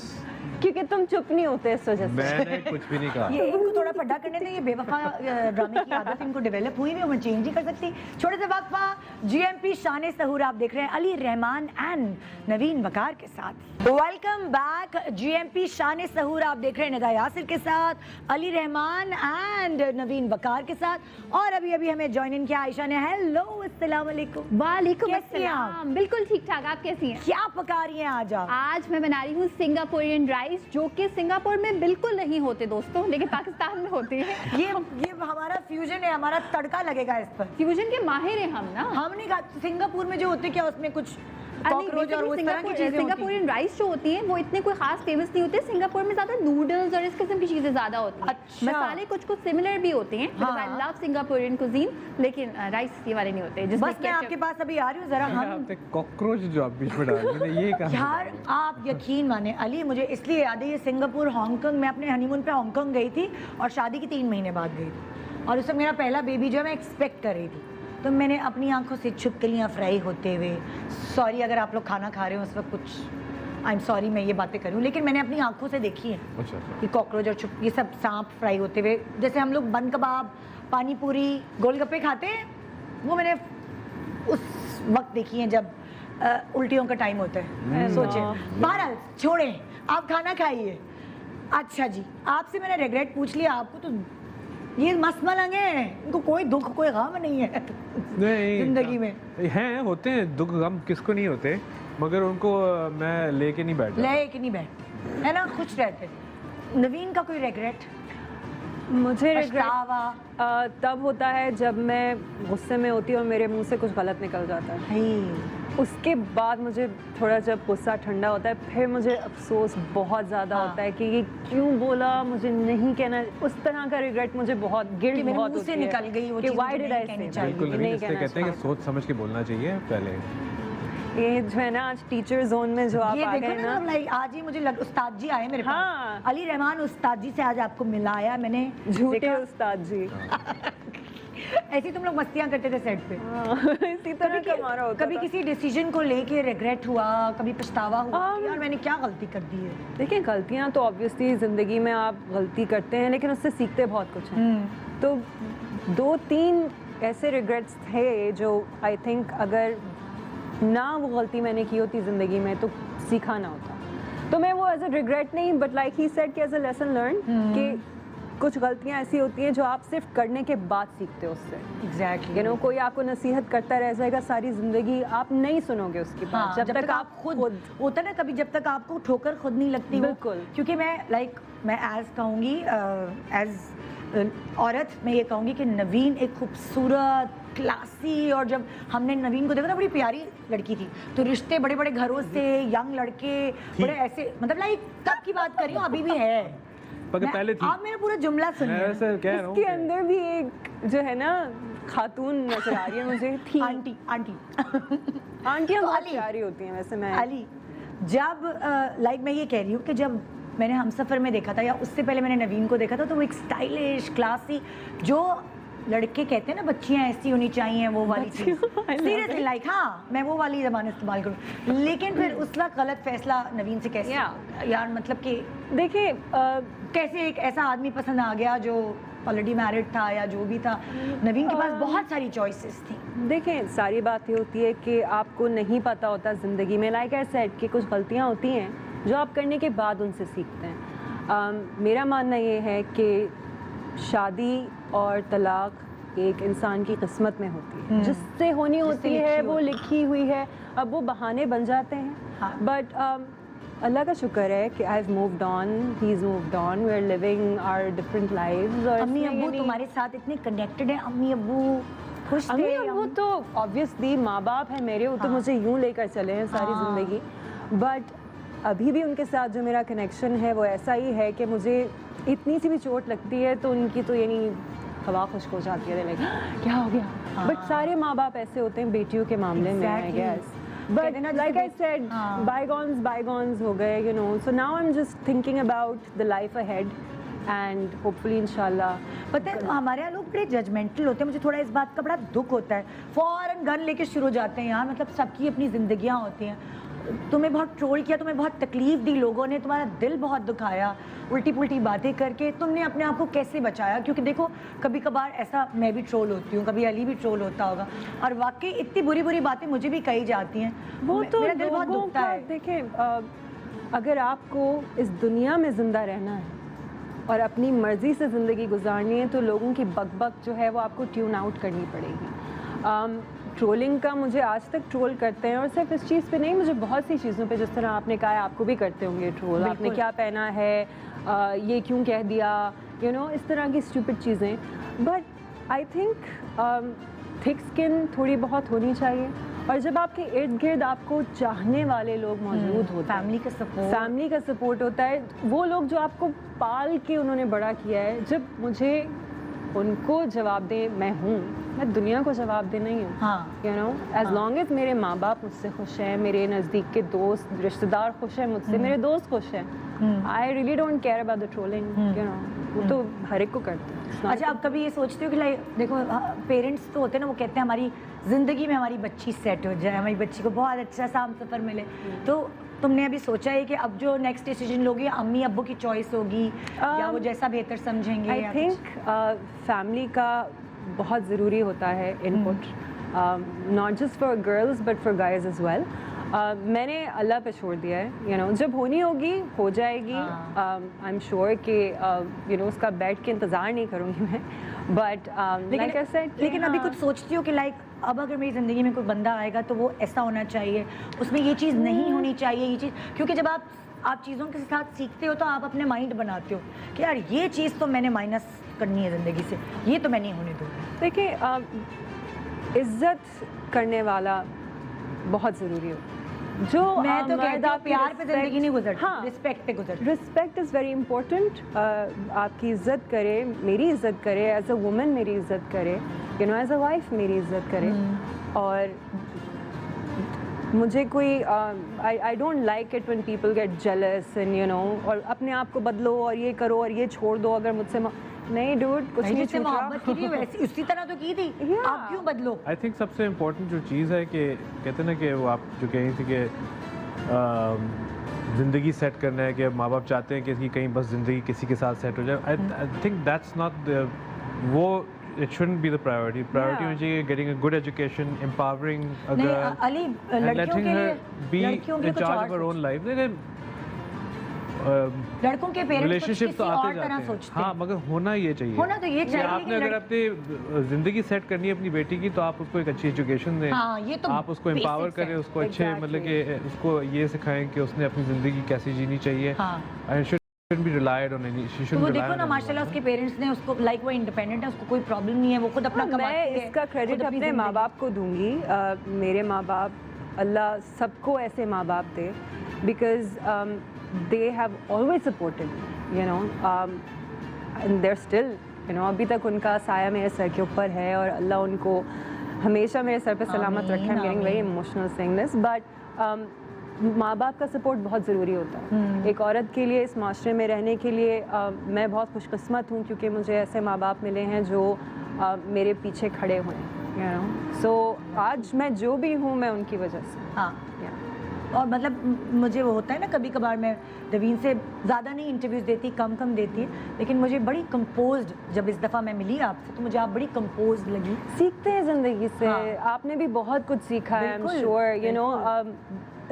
क्योंकि तुम चुप नहीं होते इस वजह से। मैंने कुछ भी नहीं कहा। ये इनको थोड़ा पढ़ा करने दें, ये बेवफा ड्रामे की आदत इनको डेवलप हुई भी, मैं चेंज ही कर सकती। छोटे से वक्फा, GM GMP शान सहूर आप देख रहे हैं अली रहमान एंड नवीन वकार के साथ। Welcome back. GMP शान सहूर आप देख रहे हैं निदा यासिर के साथ, अली रहमान एंड नवीन वकार के साथ, और अभी अभी हमें ज्वाइन इन किया आयशा ने। हेलो, अस्सलाम वालेकुम। वालेकुम कैसी हैं आप? अस्सलाम। बिल्कुल ठीक ठाक, आप कैसी हैं? क्या पका रही हैं आज आप? आज मैं बना रही हूँ सिंगापुरियन राइस, जो कि सिंगापुर में बिल्कुल नहीं होते दोस्तों, लेकिन पाकिस्तान में होते हैं। ये हमारा फ्यूजन है, हमारा तड़का लगेगा इस पर। फ्यूजन के माहिर हैं हम ना। हम नहीं खा, सिंगापुर में जो होते क्या उसमें कुछ कॉकरोच और उस तरह की चीजें सिंगापुरियन राइस जो होती है वो इतने कोई खास फेमस नहीं होते। सिंगापुर में ज्यादा नूडल्स और इस किस्म की चीजें ज्यादा होती हैं। अच्छा। मसाले कुछ कुछ सिमिलर भी होते हैं, आई लव सिंगापुरियन कुजीन, लेकिन राइस ये वाले नहीं होते। बस मैं आपके पास अभी आ रही हूँ, जरा हम कॉकरोच जो आप बीच में डाल रही हैं, ये कहाँ यार आप यकीन माने अली, मुझे इसलिए याद है ये सिंगापुर हांगकांग, मैं अपने हनीमून पे हांगकांग गई थी और शादी के 3 महीने बाद गई थी, और उसमें मेरा पहला बेबी जो है मैं एक्सपेक्ट कर रही थी, तो मैंने अपनी आंखों से छिपकलियाँ फ्राई होते हुए, सॉरी अगर आप लोग खाना खा रहे हो उस वक्त, कुछ आई एम सॉरी मैं ये बातें करूँ, लेकिन मैंने अपनी आंखों से देखी है अच्छा। कि कॉकरोच और ये सब सांप फ्राई होते हुए, जैसे हम लोग बन कबाब, पानी पूरी, गोलगप्पे खाते हैं, वो मैंने उस वक्त देखी है जब उल्टियों का टाइम होता है। सोचे, बहरहाल छोड़ें, आप खाना खाइए। अच्छा जी, आपसे मैंने रिग्रेट पूछ लिया, आपको तो ये मस्त मलंग है, इनको कोई दुख कोई गम नहीं है नहीं जिंदगी में। हैं, होते हैं दुख गम, किसको नहीं होते, मगर उनको मैं लेके नहीं बैठता। ले कि नहीं बैठ, है ना, खुश रहते। नवीन का कोई रिग्रेट? मुझे रिग्रेट पछतावा? तब होता है जब मैं गुस्से में होती हूँ और मेरे मुंह से कुछ गलत निकल जाता है। उसके बाद मुझे थोड़ा जब गुस्सा ठंडा होता है, फिर मुझे अफसोस बहुत ज़्यादा होता है कि ये क्यों बोला, मुझे नहीं कहना। उस तरह का रिग्रेट मुझे बहुत, गिल्ट मेरे बहुत मुंह से होती है निकल गई वो कि चीज़, व्हाई मुझे डिड नहीं आई कहनी से चाहिए। बिल्कुल नवीन, इसलिए कहते हैं कि सोच समझ के बोलना चाहिए पहले। ये जो है ना आज टीचर जोन में जो आप ये आ देखो गए ना, ना, लाइक आज ही मुझे उस्ताद जी आए मेरे पास। हाँ। अली रहमान उस्ताद जी से आज आपको मिलाया मैंने। झूठे देखा? उस्ताद जी। ऐसी तुम लोग मस्तियां करते थे सेट पे। इसी तरह का हमारा होता कभी था। किसी डिसीजन को लेके रिग्रेट हुआ, कभी पछतावा हुआ कि यार मैंने क्या गलती कर दी है? देखिए, गलतियाँ तो ऑब्वियसली ज़िंदगी में आप गलती करते हैं, लेकिन उससे सीखते बहुत कुछ हैं। तो 2-3 ऐसे रिग्रेट्स थे जो आई थिंक अगर ना वो गलती मैंने की होती ज़िंदगी में तो सीखा ना होता। तो मैं वो एज अ रिग्रेट नहीं, बट लाइक ही सेड कि एज अ लेसन लर्न, कि कुछ गलतियाँ ऐसी होती हैं जो आप सिर्फ करने के बाद सीखते हो उससे। एग्जैक्टली। यू नो, कोई आपको नसीहत करता रह जाएगा सारी ज़िंदगी, आप नहीं सुनोगे उसकी बात। हाँ, जब तक आप खुद होता ना, कभी जब तक आपको ठोकर खुद नहीं लगती हो। बिल्कुल। क्योंकि मैं एज कहूँगी, एज औरत मैं ये कहूँगी कि नवीन एक खूबसूरत, क्लासी, और जब हमने नवीन को देखा था, बड़ी प्यारी लड़की थी, तो रिश्ते बड़े बड़े घरों से, यंग लड़के बड़े ऐसे, मतलब लाइक कब की बात कर रही हूँ, अभी भी है। पहले थी। आप मेरा पूरा जुमला मैं सुनिए। वैसे कह रहा हूँ इसके अंदर भी एक जो है ना खातून नजर आ रही है मुझे। थी आंटी आंटियां तो बहुत अली- प्यारी होती हैं वैसे। मैं अली, जब लाइक मैं ये कह रही हूँ कि जब मैंने हमसफर में देखा था या उससे पहले मैंने नवीन को देखा था, तो वो एक स्टाइलिश, क्लासी, जो लड़के कहते हैं ना बच्चियाँ ऐसी होनी चाहिए, वो वाली चीज़। सीरियसली लाइक, हाँ मैं वो वाली ज़बान इस्तेमाल करूँ, लेकिन फिर उस वक्त गलत फैसला नवीन से कैसे यार, मतलब कि देखिए कैसे एक ऐसा आदमी पसंद आ गया जो ऑलरेडी मैरिड था या जो भी था। नवीन के पास बहुत सारी चॉइसेस थी। देखें, सारी बात ये होती है कि आपको नहीं पता होता ज़िंदगी में, लाइक आई सेड, कि कुछ गलतियाँ होती हैं जो आप करने के बाद उनसे सीखते हैं। मेरा मानना ये है कि शादी और तलाक एक इंसान की किस्मत में होती है, जिससे होनी होती है, वो लिखी हुई है। अब वो बहाने बन जाते हैं, बट अल्लाह का शुक्र है कि I have moved on, he is moved on, we are living our different lives. और अम्मी अब्बू तुम्हारे साथ इतने कनेक्टेड हैं, अम्मी अब्बू खुश थे? अम्मी अब्बू तो ऑब्वियसली माँ बाप है मेरे, वो तो मुझे यूँ लेकर चले हैं सारी ज़िंदगी, बट अभी भी उनके साथ जो मेरा कनेक्शन है वो ऐसा ही है कि मुझे इतनी सी भी चोट लगती है तो उनकी तो यानी हवा खुश्क हो जाती है, लाइक क्या हो गया। बट सारे माँ बाप ऐसे होते हैं बेटियों के मामले में, I guess. But like I said, bygones हो गए, you know. So now I am just thinking about the life ahead and hopefully इंशाल्लाह। पता है हमारे यहाँ लोग बड़े जजमेंटल होते हैं, मुझे थोड़ा इस बात का बड़ा दुख होता है। फौरन गन लेके शुरू हो जाते हैं यार, मतलब सबकी अपनी जिंदगियाँ होती हैं। तुम्हें बहुत ट्रोल किया, तुम्हें बहुत तकलीफ दी लोगों ने, तुम्हारा दिल बहुत दुखाया, उल्टी पुल्टी बातें करके, तुमने अपने आप को कैसे बचाया? क्योंकि देखो कभी कभार ऐसा मैं भी ट्रोल होती हूँ, कभी अली भी ट्रोल होता होगा, और वाकई इतनी बुरी बुरी बातें मुझे भी कही जाती हैं। वो तो मेरा दिल बहुत लोगों दुखता का, है। देखें अगर आपको इस दुनिया में ज़िंदा रहना है और अपनी मर्ज़ी से ज़िंदगी गुजारनी है तो लोगों की बकबक जो है वो आपको ट्यून आउट करनी पड़ेगी। ट्रोलिंग का मुझे आज तक ट्रोल करते हैं, और सिर्फ इस चीज़ पे नहीं, मुझे बहुत सी चीज़ों पे, जिस तरह आपने कहा है आपको भी करते होंगे ट्रोल, आपने क्या पहना है, ये क्यों कह दिया, यू नो, इस तरह की स्टूपिड चीज़ें। But I think thick skin थोड़ी बहुत होनी चाहिए, और जब आपके इर्द गिर्द आपको चाहने वाले लोग मौजूद होते हैं, फैमिली का सपोर्ट होता है, वो लोग जो आपको पाल के उन्होंने बड़ा किया है, जब मुझे उनको जवाब दे, मैं दुनिया को जवाब दे नहीं हूँ, you know, as long as मेरे माँ बाप मुझसे खुश हैं, मेरे नज़दीक के दोस्त रिश्तेदार खुश हैं मुझसे, मेरे दोस्त खुश हैं, I really don't care about the trolling, you know, वो तो हर एक को करते हैं। अच्छा, आप कभी ये सोचते हो कि लाइक देखो पेरेंट्स तो होते हैं ना, वो कहते हैं हमारी ज़िंदगी में हमारी बच्ची सेट हो जाए, हमारी बच्ची को बहुत अच्छा सा हम सफ़र मिले, तो तुमने अभी सोचा है कि अब जो नेक्स्ट डिसीजन लोगी अम्मी अब्बू की चॉइस होगी या वो जैसा बेहतर समझेंगे? आई थिंक फैमिली का बहुत ज़रूरी होता है input, not just for girls but for guys as well. मैंने अल्लाह पे छोड़ दिया है, यू नो, जब होनी होगी हो जाएगी। आई एम श्योर कि यू नो उसका बैठ के इंतज़ार नहीं करूँगी मैं, बट लाइक आई सेड, लेकिन अभी कुछ सोचती हो कि लाइक अब अगर मेरी ज़िंदगी में कोई बंदा आएगा तो वो ऐसा होना चाहिए, उसमें ये चीज़ नहीं होनी चाहिए, ये चीज़, क्योंकि जब आप चीज़ों के साथ सीखते हो तो आप अपने माइंड बनाते हो कि यार ये चीज़ तो मैंने माइनस करनी है ज़िंदगी से, ये तो मैं नहीं होने दूँगी। देखिए इज्जत करने वाला बहुत ज़रूरी हो, जो मैं तो कहती हूँ प्यार पे ज़िंदगी नहीं गुजरती, हाँ, रिस्पेक्ट पे गुजरती। Respect is very important. आपकी इज्जत करे, मेरी इज्जत करे, एज अ वुमन मेरी इज्जत करे, you know, as a wife मेरी इज्जत करे, और मुझे कोई I don't like it when people get jealous and you know, और अपने आप को बदलो और ये करो और ये छोड़ दो, अगर मुझसे नहीं डूड कुछ नहीं छूट मोहब्बत की थी वैसी उसी तरह तो की थी, आप क्यों बदलो? आई थिंक सबसे इम्पोर्टेंट जो चीज़ है कि कहते हैं ना कि वो आप जो कही थी कि ज़िंदगी सेट करना है, कि माँ बाप चाहते हैं कि कहीं बस ज़िंदगी किसी के साथ सेट हो जाए। आई थिंक दैट्स नॉट वो, it shouldn't be the priority. Priority होनी चाहिए getting a good education, empowering a girl, Ali, and letting her be in charge of her own life. लड़कों के पेरेंट्स रिलेशनशिप तो आते तरह जाते सोचते हैं, हाँ, मगर होना ये चाहिए, होना तो ये चाहिए, आपने अगर अपनी ज़िंदगी सेट करनी है अपनी बेटी की, तो आप उसको एक अच्छी एजुकेशन दें, हाँ, ये तो आप उसको एम्पावर करें, उसको अच्छे मतलब कि उसको ये सिखाएं कि उसने अपनी ज़िंदगी कैसी जीनी चाहिए, and shouldn't be relied on any, she तो shouldn't वो rely देखो on ना, anyone. माशाल्लाह उसके पेरेंट्स ने उसको, लाइक वो इंडिपेंडेंट है, उसको कोई प्रॉब्लम नहीं है, वो खुद अपना कमाती है। मैं इसका क्रेडिट अपने माँ बाप को दूंगी, मेरे माँ बाप, अल्लाह सबको ऐसे माँ बाप दे, because they have always supported me, you know, and they're still, you know, अभी तक उनका साया मेरे सर के ऊपर है, और अल्लाह उनको हमेशा मेरे सर पे सलामत रखे। I'm getting very emotional saying this, but माँ बाप का सपोर्ट बहुत ज़रूरी होता है एक औरत के लिए, इस माशरे में रहने के लिए। मैं बहुत खुशकिस्मत हूँ क्योंकि मुझे ऐसे माँ बाप मिले हैं जो मेरे पीछे खड़े हुए हैं, you know, so आज मैं जो भी हूँ मैं उनकी वजह से। हाँ, और मतलब मुझे वो होता है ना, कभी कभार मैं नवीन से ज़्यादा नहीं इंटरव्यूज़ देती, कम देती, लेकिन मुझे बड़ी कंपोज्ड, जब इस दफ़ा मैं मिली आपसे तो मुझे आप बड़ी कंपोज्ड लगी। सीखते हैं ज़िंदगी से, आपने भी बहुत कुछ सीखा है, I am sure, you know.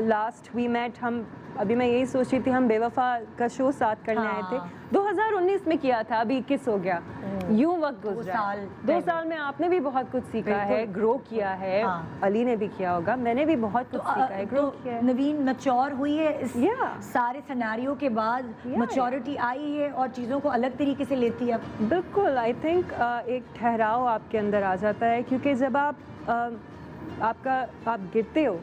Last we met, हम अभी मैं यही सोच रही थी, हम बेवफा का शो साथ करने आए थे, 2019 में किया था, अभी 21 हो गया, यूं वक्त गुजरा। 2 साल में आपने भी बहुत कुछ सीखा है, ग्रो किया है, अली ने भी किया होगा, मैंने भी बहुत कुछ सीखा है, ग्रो किया है। नवीन मैच्योर हुई है इस सारे सिनेरियो के बाद, मैच्योरिटी आई है और चीज़ों को अलग तरीके से लेती है। बिल्कुल, आई थिंक एक ठहराव आपके अंदर आ जाता है, क्योंकि जब आप गिरते हो,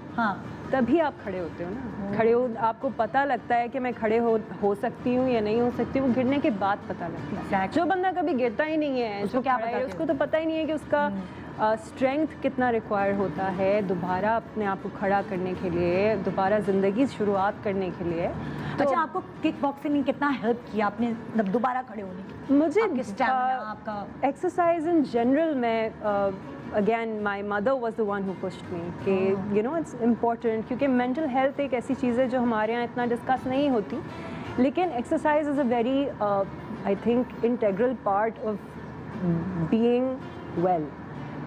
तभी आप खड़े होते हो ना, खड़े हो, आपको पता लगता है कि मैं खड़े हो सकती हूँ या नहीं हो सकती हूँ, गिरने के बाद पता लगता है। जो बंदा कभी गिरता ही नहीं है, जो क्या पता है, उसको तो पता ही नहीं है कि उसका स्ट्रेंथ कितना रिक्वायर होता है दोबारा अपने आप को खड़ा करने के लिए, दोबारा ज़िंदगी शुरुआत करने के लिए। तो अच्छा, आपको किक बॉक्सिंग ने कितना हेल्प किया आपने मतलब दोबारा खड़े होने की? मुझे आपके स्टैमिना, आपका एक्सरसाइज इन जनरल में again my mother was the one who pushed me कि यू नो इट्स इम्पोर्टेंट, क्योंकि मेंटल हेल्थ एक ऐसी चीज़ है जो हमारे यहाँ इतना डिस्कस नहीं होती, लेकिन exercise is a very I think integral part of being well.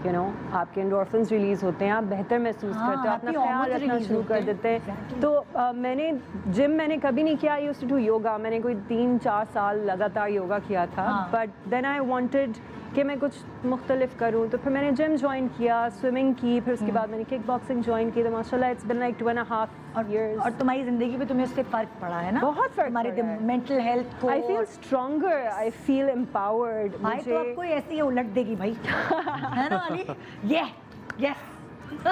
You know आपके एंडोर्फिन्स रिलीज होते हैं, आप बेहतर महसूस करते हो, अपना ख्याल रखना शुरू कर देते हैं। तो मैंने जिम मैंने कभी नहीं किया, I used to do yoga, मैंने कोई 3-4 साल लगातार योगा किया था, बट देन आई वांटेड कि मैं कुछ मुख्तलिफ करूँ, तो फिर मैंने जिम ज्वाइन किया, स्विमिंग की, फिर उसके बाद मैंने किक बॉक्सिंग ज्वाइन की, तो माशाल्लाह इट्स बीन लाइक 2.5 years। और तुम्हारी जिंदगी में तुम्हें उससे फर्क पड़ा है ना? बहुत फर्क हमारे पड़ा है। मेंटल हेल्थ को। I feel stronger, I feel empowered. भाई तो आपको ऐसे ही उलट देगी भाई है ना अली? ये यस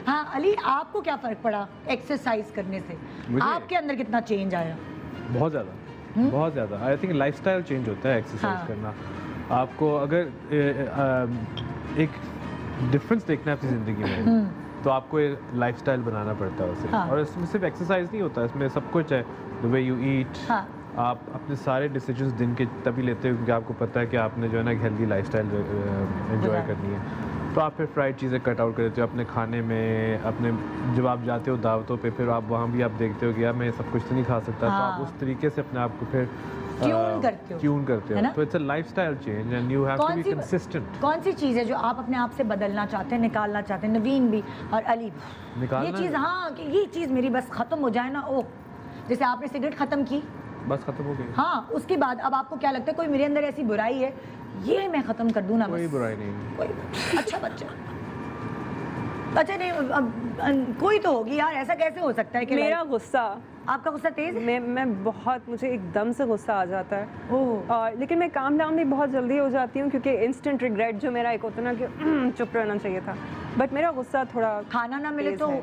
हाँ अली, आपको क्या फर्क पड़ा एक्सरसाइज करने से? आपके अंदर कितना चेंज आया? बहुत ज़्यादा, बहुत ज़्यादा। आई थिंक लाइफस्टाइल चेंज होता है एक्सरसाइज करना। आपको अगर एक डिफरेंस देखना है अपनी ज़िंदगी में तो आपको लाइफस्टाइल बनाना पड़ता है उसे। और इसमें सिर्फ एक्सरसाइज नहीं होता, इसमें सब कुछ है। द वे यू ईट, आप अपने सारे डिसीजंस दिन के तभी लेते हो क्योंकि आपको पता है कि आपने जो है ना एक हेल्दी लाइफस्टाइल एंजॉय करनी है। तो आप फिर फ्राइड चीज़ें कट आउट कर देते हो अपने खाने में। अपने जब आप जाते हो दावतों पे, फिर आप वहाँ भी आप देखते हो कि यार मैं सब कुछ तो नहीं खा सकता, तो आप उस तरीके से अपने आप को फिर ट्यून करते हो। तो it's a lifestyle change and you have to be consistent. कौन सी चीज़ है जो आप अपने आप से बदलना चाहते हैं, निकालना चाहते हैं? नवीन भी और अली भी ये चीज़, हाँ कि ये चीज़ मेरी बस खत्म हो जाए ना। ओह, जैसे आपने सिगरेट खत्म की, बस खत्म हो गई। हाँ, उसके बाद अब आपको क्या लगता है कोई मेरे अंदर ऐसी बुराई है ये मैं खत्म कर दूं ना? कोई बस बुराई नहीं, कोई अच्छा बच्चा अच्छा नहीं, अब कोई तो होगी यार। ऐसा कैसे हो सकता है कि मेरा गुस्सा, आपका गुस्सा तेज है? मैं बहुत, मुझे एकदम से गुस्सा आ जाता है। ओह, और लेकिन मैं काम डाउन भी बहुत जल्दी हो जाती हूँ क्योंकि इंस्टेंट रिग्रेट जो मेरा एक होता है ना कि चुप रहना चाहिए था, बट मेरा गुस्सा थोड़ा खाना ना मिले तो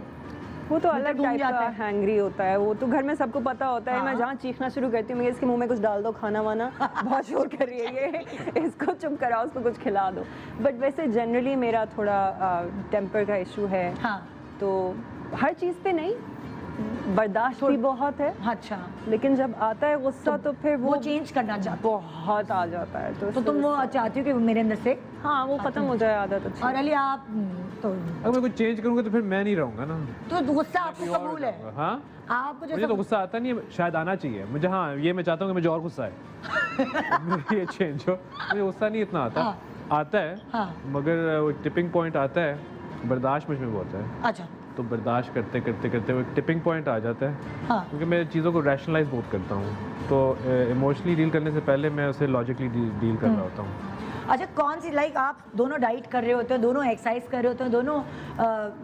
वो तो अलग घूम टाइप जाता का है। हैंगरी होता है, वो तो घर में सबको पता होता है। मैं जहाँ चीखना शुरू करती हूँ, मैं इसके मुंह में कुछ डाल दो, खाना वाना बहुत शोर कर रही है ये, इसको चुप कराओ, उसको कुछ खिला दो। बट वैसे जनरली मेरा थोड़ा टेम्पर का इशू है। हाँ, तो हर चीज़ पे नहीं, बर्दाश्त भी बहुत है। अच्छा, लेकिन जब आता है गुस्सा तो फिर वो चेंज करना चाहते हो? बहुत आ जाता है। तो तुम वो चाहती हो कि वो मेरे अंदर से हाँ वो खत्म हो जाए आदत अच्छी। और अली आप तो अगर मैं कुछ चेंज करूंगा तो फिर मैं नहीं रहूंगा ना। तो गुस्सा आपको कबूल है? हाँ, आपको मुझे तो गुस्सा आता नहीं है, शायद आना चाहिए मुझे। हाँ, ये मैं चाहता हूँ कि मुझे और गुस्सा है ये चेंज हो। मुझे गुस्सा नहीं इतना आता, आता है मगर वो टिपिंग पॉइंट आता है, बर्दाश्त मुझ में बहुत है। अच्छा, तो बर्दाश्त करते करते करते वो एक टिपिंग पॉइंट आ जाता है। क्योंकि मैं चीज़ों को रैशनलाइज बहुत करता हूँ, तो इमोशनली डील करने से पहले मैं उसे लॉजिकली डील कर रहा होता हूँ। अच्छा, कौन सी लाइक आप दोनों डाइट कर रहे होते हो, दोनों एक्सरसाइज कर रहे होते हो, दोनों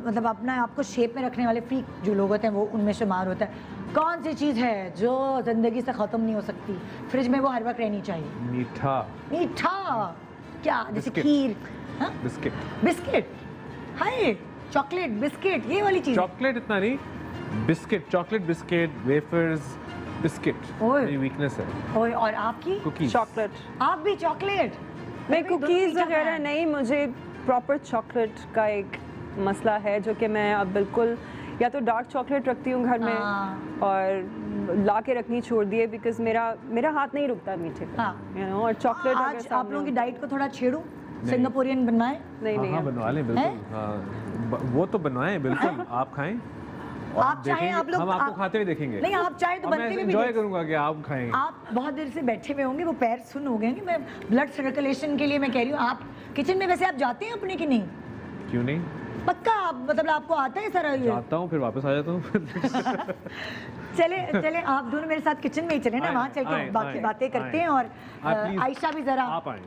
मतलब अपना आपको शेप में रखने वाले फ्रीक जो लोग होते हैं वो उनमें शुमार होता है, कौन सी चीज़ है जो ज़िंदगी से ख़त्म नहीं हो सकती, फ्रिज में वो हर वक्त रहनी चाहिए? मीठा। मीठा क्या? जैसे खीर? बिस्किट। बिस्किट? हाय, चॉकलेट बिस्किट, ये वाली चीज़? चॉकलेट इतना नहीं, biscuit, chocolate biscuit, wafers, biscuit मेरी वीकनेस है। ओए, और आपकी? कुकीज। चॉकलेट। आप भी चॉकलेट? मैं कुकीज़ वगैरह नहीं, मुझे प्रॉपर चॉकलेट का एक मसला है जो कि मैं अब बिल्कुल या तो डार्क चॉकलेट रखती हूँ घर में और ला के रखनी छोड़ दी है बिकॉज मेरा हाथ नहीं रुकता मीठे पे, यू नो। और चॉकलेट आज आप लोगों की डाइट को थोड़ा छेड़ूं, सिंगापुरियन बनवाएं? नहीं हाँ, बनवा लें बिल्कुल। हाँ, वो तो बनवाएं बिल्कुल, आप खाएं। आप चाहें, आप लोग हम आपको खाते हुए देखेंगे। नहीं, आप चाहे तो बनते हुए भी एंजॉय करूंगा कि आप खाएं। आप बहुत देर से बैठे हुए होंगे, वो पैर सुन हो गए होंगे। मैं ब्लड सर्कुलेशन के लिए मैं कह रही हूँ, आप किचन में वैसे आप जाते हैं अपने कि नहीं? क्यों नहीं, पक्का आप मतलब आपको आता है सारा ये? जाता हूँ, फिर वापस आ जाता हूँ चले आप दोनों मेरे साथ किचन में ही चले ना, वहाँ चल के बाकी बातें करते हैं। और आयशा भी जरा आप आए,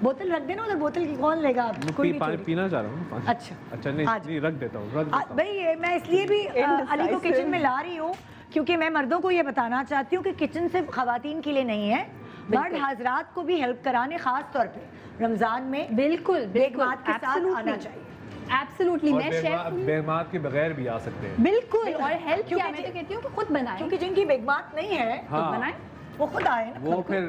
बोतल रख देना उधर, बोतल की कौन लेगा? कोई नहीं पानी पीना चाह रहा हूँ। अच्छा नहीं रख देता हूँ। भाई मैं इसलिए भी अली को किचन में ला रही हूँ क्योंकि मैं मर्दों को ये बताना चाहती हूँ कि किचन सिर्फ खवातीन के लिए नहीं है, मर्द हजरात को भी हेल्प कराने, खास तौर पे रमजान में बिल्कुल बेगमात के साथ आना चाहिए। एब्सोल्युटली, मैं शेफ हूं, बेगमात के बगैर भी आ सकते हैं। बिल्कुल। और हेल्प क्या, क्योंकि मैं तो कहती हूँ कि खुद बनाएं, क्योंकि जिनकी बेगमात नहीं है हाँ, बनाएं। वो खुद आए ना। वो फिर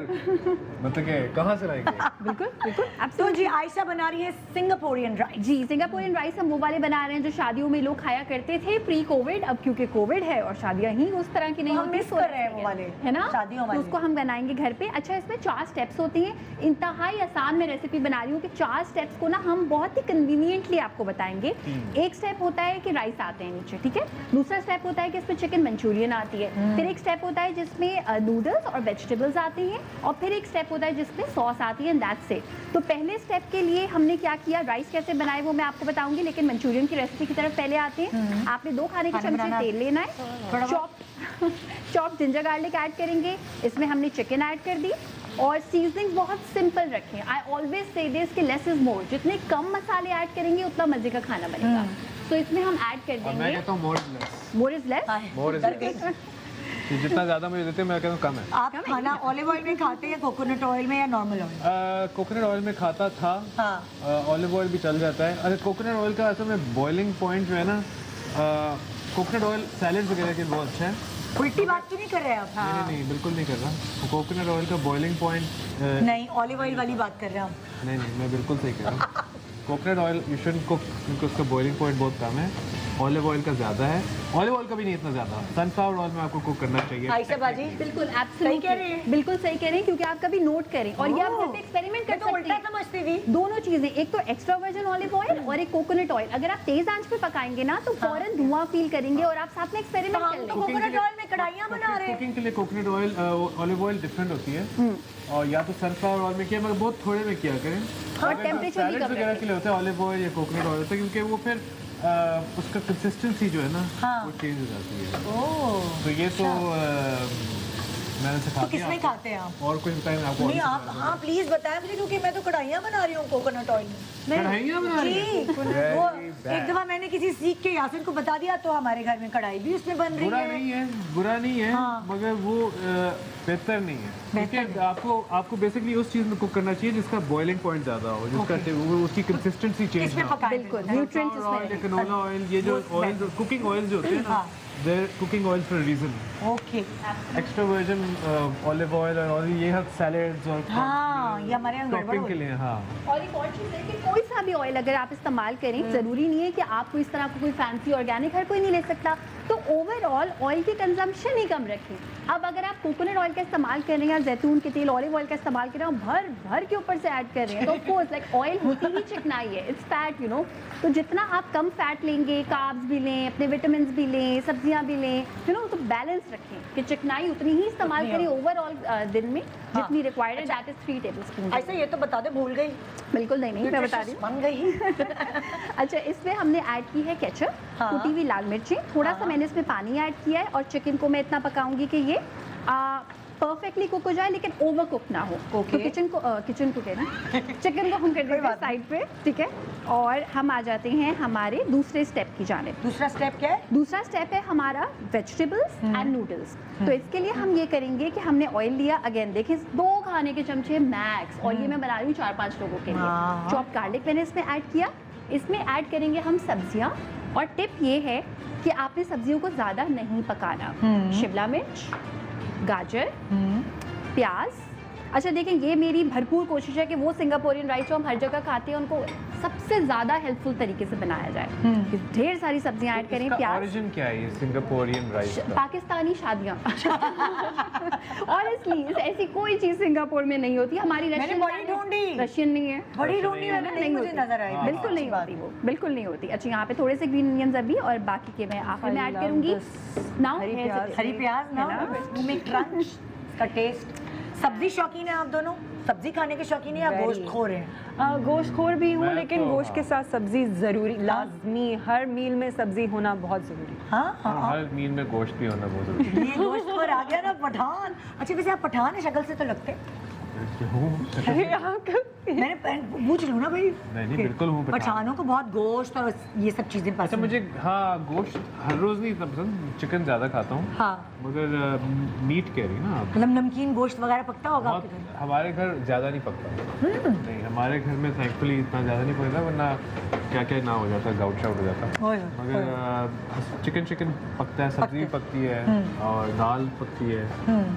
मतलब कि कहाँ से लाएंगे? बिल्कुल बिल्कुल तो जी आयशा बना रही है सिंगापोरियन राइस। जी सिंगापोरियन राइस हम वो वाले बना रहे हैं जो शादियों में लोग खाया करते थे प्री कोविड। अब क्योंकि कोविड है और शादियां ही उस तरह की नहीं तो हम होती, मिस कर रहे हैं वो वाले, है ना, शादियों तो वाले। उसको हम बनाएंगे घर पे। अच्छा इसमें 4 स्टेप्स होती हैं, इंतहाई आसान मैं रेसिपी बना रही हूँ कि 4 स्टेप्स को ना हम बहुत ही कन्वीनियंटली आपको बताएंगे। एक स्टेप होता है कि राइस आते हैं नीचे, ठीक है। दूसरा स्टेप होता है कि इसमें चिकन मंचूरियन आती है। फिर एक स्टेप होता है जिसमें नूडल्स और वेजिटेबल्स आती हैं, और फिर एक स्टेप होता है जिसमें सॉस आती है, एंड दैट्स इट। तो पहले स्टेप के लिए हमने क्या किया, राइस कैसे बनाए वो मैं आपको बताऊंगी, लेकिन मंचूरियन की रेसिपी की तरफ पहले आते हैं। आपने 2 खाने के चमचे तेल लेना है, चॉप जिंजर गार्लिक ऐड करेंगे, इसमें हमने चिकन ऐड कर दी, और सीजनिंग बहुत सिंपल रखें। आई ऑलवेज से दिस कि लेस इज मोर, जितने कम मसाले ऐड करेंगे उतना मजे का खाना बनेगा। तो इसमें हम ऐड कर और मैं देंगे कहता हूँ more is less. More is less. More is less. जितना ज़्यादा मुझे देते हैं मैं कहता हूँ कम है। आप खाना ऑलिव ऑयल में खाते हैं, कोकोनट ऑयल में या नॉर्मल ऑयल? कोकोनट ऑयल में खाता था, ऑलिव ऑयल भी चल जाता है। अरे कोकोनट ऑयल का असल में बॉइलिंग पॉइंट जो है ना, कोकोनट ऑयल सैलेड वगैरह के लिए बहुत अच्छा है। उल्टी बात तो नहीं कर रहे आप? नहीं बिल्कुल नहीं कर रहा। कोकोनट ऑयल का बॉइलिंग पॉइंट नहीं, ऑलिव ऑयल वाली बात कर रहे हैं हम। नहीं मैं बिल्कुल सही कह रहा हूँ। Coconut oil you should cook, क्योंकि उसका बॉइलिंग पॉइंट बहुत कम है। ऑलिव ऑयल का ज़्यादा है, ऑलिव ऑयल का भी नहीं इतना ज़्यादा। सनफ्लावर ऑयल में आपको कुक करना चाहिए। आयशा बाजी बिल्कुल सही कह रहे हैं। बिल्कुल सही कह रहे हैं, क्योंकि आप कभी नोट करें और ये आप घर पे एक्सपेरिमेंट कर मैं तो सकते उल्टा हैं। समझती थी। दोनों चीजें, एक तो एक्स्ट्रा वर्जिन ऑलिव ऑयल और एक कोकोनट ऑयल। अगर आप तेज आंच पे पकाएंगे ना तो फौरन धुआं फील करेंगे और आप साथ में एक्सपेरिमेंट कर हम तो लेंगे। कोकोनट ऑयल में कढ़ाइयाँ बना रहे हैं। कुकिंग के लिए coconut oil, olive oil different होती है, और या तो सनफ्लावर ऑयल में किया, मगर बहुत थोड़े में किया करें। और टेम्परेचर भी सैलेड कम वगैरह के लिए होता है ऑलिव ऑयल या कोकोनट ऑयल होता है, क्योंकि वो फिर उसका कंसिस्टेंसी जो है ना वो चेंज हो जाती है। तो ये तो मैंने सिखा तो दिया। किसमें खाते हैं आप? और कुछ बताएं आपको? नहीं आप, हाँ प्लीज बताएं मुझे, क्योंकि मैं तो कढ़ाइयाँ बना रही हूँ कोकोनट ऑयल में। कढ़ाइयाँ बना रही हैं? जी, वो एक दफा मैंने किसी सीख के यासिन को बता दिया, तो हमारे घर में कढ़ाई भी उसमें बन रही बुरा है। नहीं है, बुरा नहीं है, मगर वो बेहतर नहीं है, क्योंकि आपको बेसिकली उस चीज़ में कुक करना चाहिए जिसका बॉइलिंग पॉइंट ज़्यादा हो, जिसका वो उसकी कंसिस्टेंसी चेंज ना हो। बिल्कुल न्यूट्रिएंट्स ऑयल या कैनोला ऑयल, ये जो ऑयल कुकिंग ऑयल जो होते हैं ना, their cooking oil for reason. Okay, extra virgin olive oil और ये हर सैलेड्स और हाँ ये हमारे यहाँ गड़बड़ टॉपिंग हो के लिए। हाँ, और एक और चीज़ है कि कोई सा भी ऑयल अगर आप इस्तेमाल करें, ज़रूरी नहीं है कि आपको इस तरह का कोई फैंसी ऑर्गेनिक हर कोई नहीं ले सकता, तो ओवरऑल ऑयल की कंजम्पशन ही कम रखें। अब अगर आप कोकोनट ऑयल का इस्तेमाल कर रहे हैं या जैतून के तेल, ऑलिव ऑयल का इस्तेमाल कर रहे हैं, भर भर के ऊपर से ऐड कर रहे हैं, तो ऑफकोर्स लाइक ऑयल होती ही चिकनाई है, इट्स फैट यू नो। तो जितना आप कम फैट लेंगे, कार्ब्स भी लें, अपने विटामिन भी लें, सब्जियां भी लें, यू नो, तो बैलेंस रखें कि चिकनाई उतनी ही इस्तेमाल करें ओवरऑल दिन में जितनी रिक्वायर्ड है, दैट इज 3 टेबलस्पून। ऐसा ये तो बता दे, भूल गई। बिल्कुल नहीं मैं बता रही हूँ। बन गई। अच्छा इसमें हमने ऐड की है केचप, कुटी हुई लाल मिर्ची, थोड़ा सा मैंने इसमें पानी ऐड किया है, और चिकन को मैं इतना पकाऊंगी कि ये परफेक्टली कुक हो जाए लेकिन ओवर कुक ना हो। तो किचन को कहना चिकन को हम कर देते हैं साइड पे, ठीक है। और हम आ जाते हैं हमारे दूसरे स्टेप की जानिब। दूसरा स्टेप क्या है? दूसरा स्टेप है हमारा वेजिटेबल्स एंड नूडल्स। तो इसके लिए हम ये करेंगे कि हमने ऑयल लिया, अगेन देखिए 2 खाने के चमचे मैक्स, और ये मैं बना रही हूँ 4-5 लोगों के लिए। चॉप गार्लिक मैंने इसमें ऐड किया। इसमें ऐड करेंगे हम सब्जियाँ, और टिप ये है कि आपने सब्जियों को ज़्यादा नहीं पकाना। शिमला मिर्च, गाजर, प्याज। अच्छा देखें, ये मेरी भरपूर कोशिश है कि वो सिंगापोरियन राइस जो हम हर जगह खाते हैं उनको सबसे ज़्यादा हेल्पफुल तरीके से बनाया जाए। ढेर सारी सब्जियां ऐड करें। प्याज, ओरिजिन क्या है ये सिंगापोरियन राइस का? पाकिस्तानी शादियाँ। ऑनेस्टली ऐसी कोई चीज़ सिंगापुर में नहीं होती। हमारी मैंने बड़ी ढूंढी, रशियन नहीं है, बड़ी ढूंढी, मैंने नहीं मुझे होती। नजर आई। बिल्कुल नहीं होती वो, बिल्कुल नहीं होती। अच्छा यहाँ पे थोड़े से ग्रीन अनियंस अभी, और बाकी के मैं आखिर में ऐड करूंगी। नाउ हरी प्याज ना, मुंह में क्रंच का टेस्ट। सब्जी शौकीन है आप दोनों? सब्जी खाने के शौकीन है या गोश्तखोर हैं? गोश्तखोर भी हूँ, मैं लेकिन तो, गोश्त के साथ सब्जी ज़रूरी, लाजमी, हर मील में सब्जी होना बहुत ज़रूरी। हाँ हर मील में गोश्त भी होना बहुत जरूरी है। ये गोश्तखोर आ गया ना, पठान। अच्छा वैसे आप पठान है शक्ल से तो लगते हैं। अरे आपको मैंने पूछ लूँ ना भाई। नहीं बिल्कुल हूँ पठानों को बहुत गोश्त और ये सब चीजें अच्छा पसंद। मुझे हाँ गोश्त हर रोज़ नहीं इतना पसंद, चिकन ज़्यादा खाता हूँ। हाँ मगर मीट कह रही ना आप, मतलब नमकीन गोश्त वगैरह पकता होगा बहुत आपके घर में? हमारे घर ज़्यादा नहीं पकता। नहीं हमारे घर में थैंकफुली इतना ज़्यादा नहीं पकता, वरना क्या क्या ना हो जाता, गाउट शाउट हो जाता। ओए, मगर चिकन पकता है, सब्जी पकती है और दाल पकती है,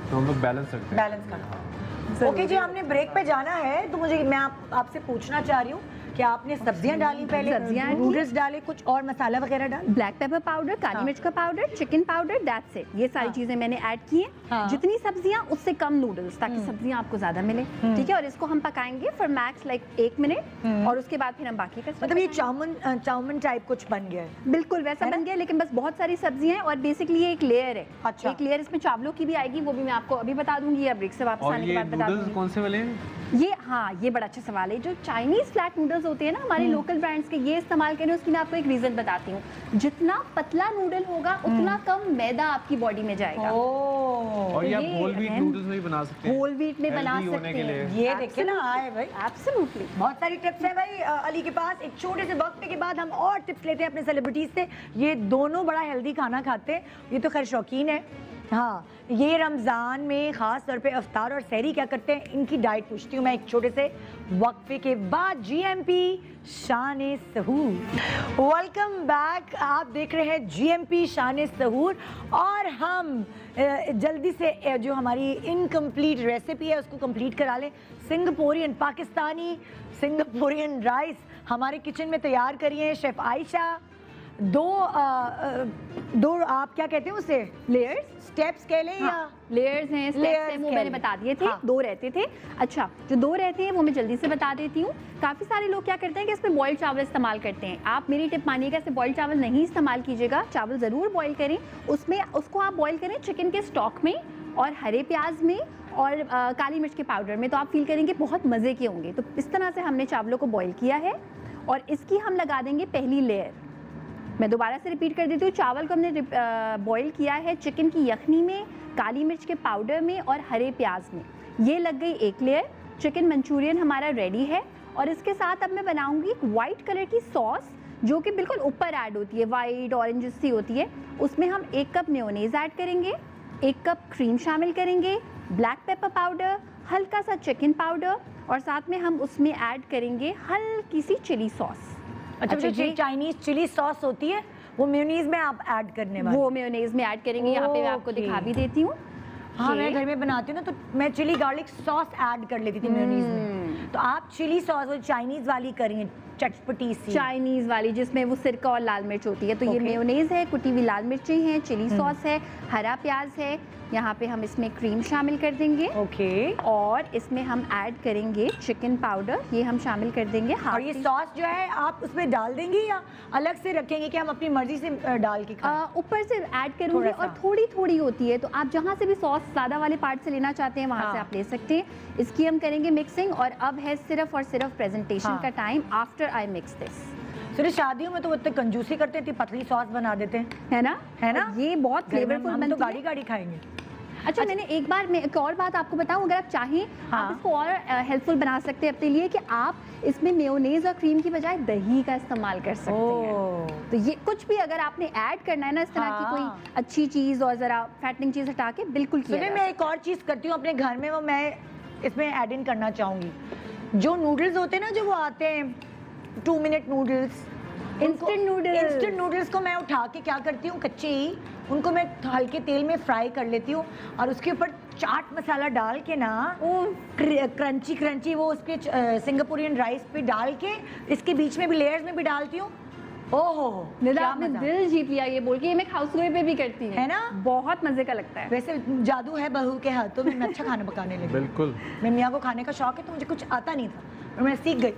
तो हम लोग बैलेंस रखते हैं। बैलेंस करना। ओके जी, हमने ब्रेक पे जाना है तो मुझे मैं आपसे पूछना चाह रही हूँ कि आपने सब्जियां डाली पहले, सब्जियां डाली। नूडल्स डाले, कुछ और मसाला वगैरह डाल? ब्लैक पेपर पाउडर, काली मिर्च का powder, chicken powder, that's it. ये सारी चीजें मैंने ऐड की हैं। हाँ। जितनी सब्जियां उससे कम नूडल्स, ताकि सब्जियां आपको ज्यादा मिले। ठीक है, और इसको हम पकाएंगे फॉर मैक्स लाइक 1 मिनट, और उसके बाद फिर हम बाकी का मतलब ये चाउमीन टाइप कुछ बन गया है? बिल्कुल वैसा बन गया, लेकिन बस बहुत सारी सब्जियां हैं और बेसिकली ये एक लेयर है। अच्छा। एक लेयर इसमें चावलों की भी आएगी, वो भी मैं आपको अभी बता दूंगी या ब्रेक से वापस और आने के ये बाद बता नूडल्स दूंगी। कौन से वाले हैं? ये हाँ, ये बड़ा अच्छा सवाल है। जो चाइनीज फ्लैट नूडल्स होते हैं ना हमारे लोकल ब्रांड्स के, ये इस्तेमाल करें। उसकी मैं आपको एक रीजन बताती हूँ। जितना पतला नूडल होगा उतना कम मैदा आपकी बॉडी में जाएगा। और ये आप ये होल व्हीट है। नूडल्स में भी बना सकते हैं, होल व्हीट में बना healthy होने सकते के लिए। हैं। ये देखिए ना, आए भाई एब्सोल्युटली। बहुत सारी टिप्स है भाई अली के पास। एक छोटे से वक्त के बाद हम और टिप्स लेते हैं अपने सेलिब्रिटीज से। ये दोनों बड़ा हेल्दी खाना खाते हैं, ये तो खैर शौकीन है। हाँ, ये रमज़ान में ख़ास तौर पे अफ्तार और सहरी क्या करते हैं, इनकी डाइट पूछती हूँ मैं एक छोटे से वक्फे के बाद। जीएमपी शान सहूर, वेलकम बैक। आप देख रहे हैं जीएमपी शान सहूर, और हम जल्दी से जो हमारी इनकम्प्लीट रेसिपी है उसको कंप्लीट करा लें। सिंगापुरियन, पाकिस्तानी सिंगापुरियन राइस हमारे किचन में तैयार करिए हैं शेफ़ आयशा। दो आप क्या कहते हैं उसे, लेयर्स, स्टेप्स कह लें या लेयर्स हैं, स्टेप्स हैं, वो मैंने बता दिए थे। हाँ। 2 रहते थे। अच्छा, जो 2 रहते हैं वो मैं जल्दी से बता देती हूँ। काफ़ी सारे लोग क्या करते हैं कि इसमें बॉइल्ड चावल इस्तेमाल करते हैं। आप मेरी टिप मानिएगा, इससे बॉइल्ड चावल नहीं इस्तेमाल कीजिएगा। चावल ज़रूर बॉईल करें, उसमें उसको आप बॉईल करें चिकन के स्टॉक में और हरे प्याज में और काली मिर्च के पाउडर में, तो आप फील करेंगे बहुत मज़े के होंगे। तो इस तरह से हमने चावलों को बॉईल किया है और इसकी हम लगा देंगे पहली लेयर। मैं दोबारा से रिपीट कर देती हूँ। चावल को हमने बॉईल किया है चिकन की यखनी में, काली मिर्च के पाउडर में और हरे प्याज में। ये लग गई एक लेयर। चिकन मंचूरियन हमारा रेडी है, और इसके साथ अब मैं बनाऊंगी एक वाइट कलर की सॉस, जो कि बिल्कुल ऊपर ऐड होती है, वाइट ऑरेंज सी होती है। उसमें हम 1 कप मेयोनेज़ ऐड करेंगे, 1 कप क्रीम शामिल करेंगे, ब्लैक पेपर पाउडर, हल्का सा चिकन पाउडर, और साथ में हम उसमें ऐड करेंगे हल्की सी चिली सॉस। अच्छा जी, चाइनीज चिली सॉस होती है वो मेयोनीज में आप ऐड करने वाले? वो मेयोनेज़ में ऐड करेंगे। यहाँ पे मैं आपको दिखा भी देती हूँ। हाँ, मैं घर में बनाती हूँ ना, तो मैं चिली गार्लिक सॉस ऐड कर लेती थी मेयोनीज में। तो आप चिली सॉस वो चाइनीज वाली करिए, चटपटी सी चाइनीज वाली, जिसमें वो सिरका और लाल मिर्च होती है। तो ये Okay. मेयोनेज़ है, कुटी हुई लाल मिर्चें हैं, चिली सॉस है, हरा प्याज है। यहाँ पे हम इसमें क्रीम शामिल कर देंगे। ओके। और इसमें हम ऐड करेंगे चिकन पाउडर, ये हम शामिल कर देंगे। और ये सॉस जो है आप उसमें डाल देंगी या अलग से रखेंगे कि हम अपनी मर्जी से डाल के खाएं? ऊपर से ऐड करूँगी, थोड़ा और सा। थोड़ी थोड़ी होती है, तो आप जहाँ से भी सॉस ज़्यादा वाले पार्ट से लेना चाहते हैं वहाँ से हाँ। आप ले सकते हैं। इसकी हम करेंगे मिक्सिंग, और अब है सिर्फ और सिर्फ प्रेजेंटेशन हाँ। का time after I mix this. सिर्फ शादियों में तो इतने कंजूसी करते हैं, इतनी पतली सॉस बना देते हैं, है ना? है ना? और ये बहुत घर में फ्लेवरफुल हम बनती तो है। गाड़ी गाड़ी खाएंगे। अच्छा, मैंने एक बार मैं एक और बात आपको बताऊं, अगर आप चाहें हाँ। आप इसको और हेल्पफुल बना सकते हैं अपने लिए, कि आप इसमें मेयोनेज़ और क्रीम की बजाय दही का इस्तेमाल कर सकते हैं। तो ये कुछ भी अगर आपने ऐड करना है ना, इस तरह की हाँ। कोई अच्छी चीज़ और ज़रा फैटनिंग चीज़ हटा के, बिल्कुल किया सुनिए, जा मैं एक और चीज़ करती हूँ अपने घर में, वो मैं इसमें ऐड इन करना चाहूँगी। जो नूडल्स होते हैं ना, जो वो आते हैं 2 minute noodles, Instant noodles। Instant noodles को मैं उठा के क्या करती हूँ, कच्चे ही उनको मैं हल्के तेल में फ्राई कर लेती हूँ, और उसके ऊपर चाट मसाला डाल के ना, क्रंची क्रंची वो उस पर सिंगापुरियन राइस पे डाल के, इसके बीच में भी लेयर्स में भी डालती हूँ। ओहो, निदा, क्या आपने मजा। दिल जीत लिया ये बोल के। ये मैं हाउसवाइफ पे भी करती हूँ, है ना? बहुत मजे का लगता है। वैसे जादू है बहू के हाथों में, मैं अच्छा खाना पकाने लगी। बिल्कुल। मैं मियाँ को खाने का शौक है, तो मुझे कुछ आता नहीं था और मैं सीख गई।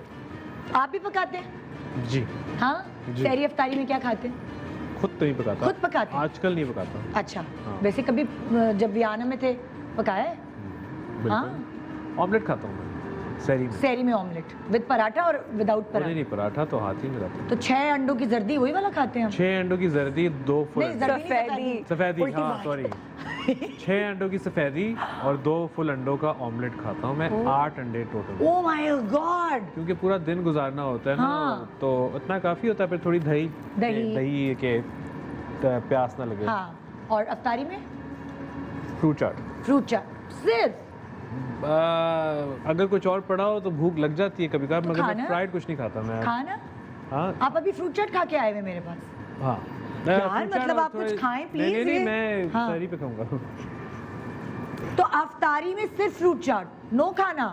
आप भी पकाते हैं? जी। हाँ, जी। सहरी अफ्तारी में क्या खाते हैं? खुद तो नहीं पकाता। खुद पकाते हैं? आजकल नहीं पकाता। अच्छा। हाँ। वैसे कभी जब वियाना में थे पकाया है? बिल्कुल। ऑमलेट खाता हूँ मैं सहरी में। सहरी में ऑमलेट विद पराठा और विदाउट नहीं पराठा? नहीं, पराठा तो हाथ ही में रहता। तो 6 अंडों की जर्दी वही वाला खाते हैं हम? 6 अंडों की जर्दी, 2 फुल नहीं, जर्दी नहीं, सफेदी। सफेदी, उल्टी हाँ बात। सॉरी। 6 अंडों की सफेदी और 2 फुल अंडों का ऑमलेट खाता हूँ मैं। 8 अंडे टोटल, ओ माय गॉड। क्योंकि पूरा दिन गुजारना होता है ना, हाँ। तो उतना काफी होता है। फिर थोड़ी दही दही के प्यास ना लगे। हाँ, और अफ्तारी में फ्रूट चाट। फ्रूट चाट सिर्फ। अगर कुछ और पड़ा हो तो भूख लग जाती है कभी कभार, मगर खाना? मैं फ्राइड कुछ नहीं खाता मैं। खाना? हाँ आप अभी फ्रूट चाट खा के आए हुए मेरे पास। हाँ यार, fruit चाट मतलब और आप कुछ थोड़े- खाएं, please, नहीं ये। मैं हाँ। सहरी पे खाऊंगा। तो अफ्तारी में सिर्फ फ्रूट चाट, नो खाना।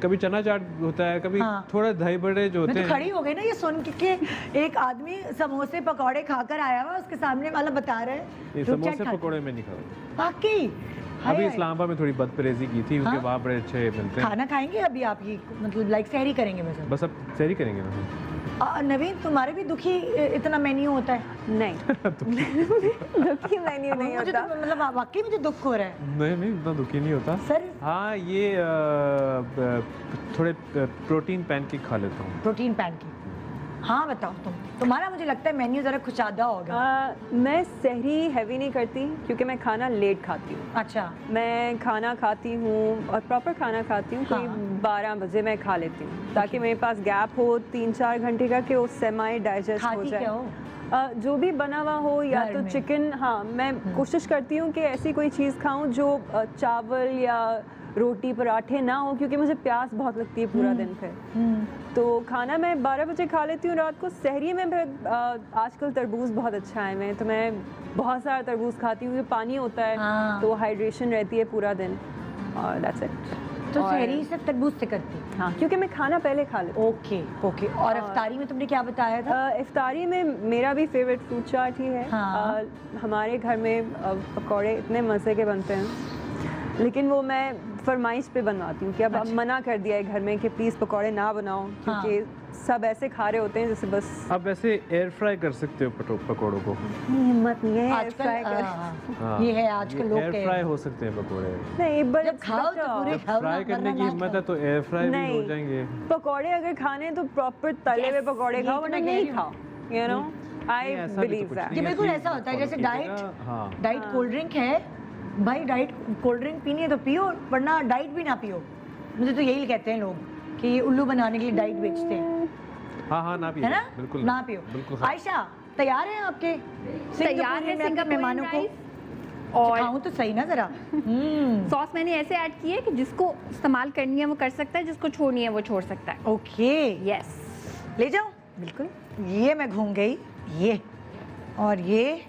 कभी चना चाट होता है, कभी हाँ। थोड़ा दही बड़े जो मैं होते तो हैं। खड़ी हो गई ना ये सुन के एक आदमी समोसे पकौड़े खाकर आया हुआ, उसके सामने वाला बता रहा है ये fruit चाट समोसे खा के। पकोड़े में नहीं खाता। वाकई अभी हाय। इस्लामाबाद में थोड़ी बदपरहेजी की थी, उनके हाँ? वहाँ बड़े अच्छे मिलते हैं। खाना खाएंगे अभी आप ये, मतलब लाइक सहरी करेंगे वैसे? बस अब सहरी करेंगे ना। नवीन, तुम्हारे भी दुखी इतना मेन्यू होता है? नहीं दुखी मेन्यू नहीं मुझे होता। तो मतलब वाकई मुझे दुख हो रहा है नहीं इतना दुखी नहीं होता सर। हाँ, ये थोड़े प्रोटीन पैनकेक खा लेता हूँ। प्रोटीन पैनकेक, हाँ बताओ तुम्हारा मुझे लगता है मेन्यू जरा कुछ होगा। मैं सहरी हैवी नहीं करती क्योंकि मैं खाना लेट खाती हूँ। अच्छा, मैं खाना खाती हूँ और प्रॉपर खाना खाती हूँ, कोई हाँ। 12 बजे मैं खा लेती हूँ ताकि मेरे पास गैप हो 3-4 घंटे का कि वो सेमाई डाइजेस्ट हो खाती जाए। क्या हो? जो भी बना हुआ हो या घर तो में। चिकन, हाँ मैं कोशिश करती हूँ कि ऐसी कोई चीज़ खाऊं जो चावल या रोटी पराठे ना हो, क्योंकि मुझे प्यास बहुत लगती है पूरा दिन फिर। तो खाना मैं 12 बजे खा लेती हूँ रात को। सहरी में आजकल तरबूज बहुत अच्छा है, मैं तो मैं बहुत सारा तरबूज खाती हूँ, पानी होता है हाँ। तो हाइड्रेशन रहती है पूरा दिन, और दैट्स इट। तो और- सहरी सिर्फ तरबूज से करती? हाँ, क्योंकि मैं खाना पहले खा लेती हूँ। Okay okay. और अफ्तारी में तुमने क्या बताया था? इफ्तारी में मेरा भी फेवरेट फ्रूट चाट ही है। हाँ। हमारे घर में पकौड़े इतने मज़े के बनते हैं, लेकिन वो मैं फरमाइश पे बनवाती हूँ कि अब अच्छा। मना कर दिया है घर में कि प्लीज़ पकौड़े ना बनाओ, क्योंकि सब ऐसे खा रहे होते हैं जैसे बस। आप वैसे एयर फ्राई कर सकते हो पकौड़ों को। हिम्मत नहीं है आजकल फ्राई कर। हाँ, ये है आजकल लोग एयर के फ्राई हो सकते हैं पकौड़े। नहीं, बट जब खाओ तो पूरे खाओ ना, फ्राई करने वरना की ना हिम्मत खाओ। है तो एयर फ्राई भी हो नहीं। जाएंगे। पकौड़े अगर खाने तो प्रॉपर तले हुए Yes, पकौड़े ये खाओ, तो वरना मैं कह नहीं रही हूँ। खाओ, यू नो। आई नहीं, ऐसा भी तो बिलीव कुछ दैट। ये नहीं है बिल्कुल कि ऐसा होता है जैसे follow कीजिएगा। डाइट, हाँ डाइट कोल्ड ड्रिंक है भाई, डाइट कोल्ड ड्रिंक पीनी है तो पियो, वरना डाइट भी ना पियो। मुझे तो यही कहते हैं लोग कि ये उल्लू बनाने के लिए डाइट बेचते हैं, हाँ ना पियो, है ना? बिल्कुल ना पियो। बिल्कुल। आयशा तैयार हैं आपके तैयार है सिंगापुरी मेहमानों को? राइस। और खाऊं तो सही ना जरा। सॉस मैंने ऐसे ऐड की है कि जिसको इस्तेमाल करनी है वो कर सकता है, जिसको छोड़नी है वो छोड़ सकता है। ओके, यस, ले जाओ। बिल्कुल। ये मैं घूम गई, ये और ये।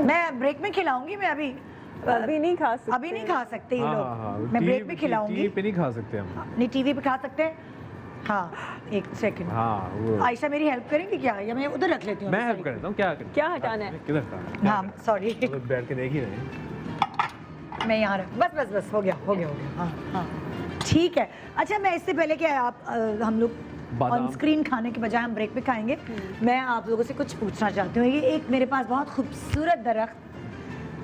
मैं ब्रेक में खिलाऊंगी। मैं अभी अभी नहीं खा सकते। अभी नहीं खा सकते ये हाँ, लोग। हाँ, हाँ, मैं ब्रेक में टीवी खिलाऊंगी। पे नहीं खा सकते हम। नहीं, टीवी पे खा सकते हैं। हाँ, एक सेकंड। हाँ वो आयशा मेरी हेल्प करेंगी क्या, या मैं उधर रख लेती हूँ? मैं हेल्प कर देता हूँ। क्या हटाना है? किधर था? हाँ सॉरी, बैठ के देख ही रहे हैं। मैं यहाँ रख, बस बस बस हो गया हो गया हो गया। हाँ हाँ ठीक है। अच्छा, मैं इससे पहले कि आप हम लोग बादाम। ऑन स्क्रीन खाने के बजाय हम ब्रेक पे खाएंगे, मैं आप लोगों से कुछ पूछना चाहती हूँ। ये एक मेरे पास बहुत खूबसूरत दरख्त,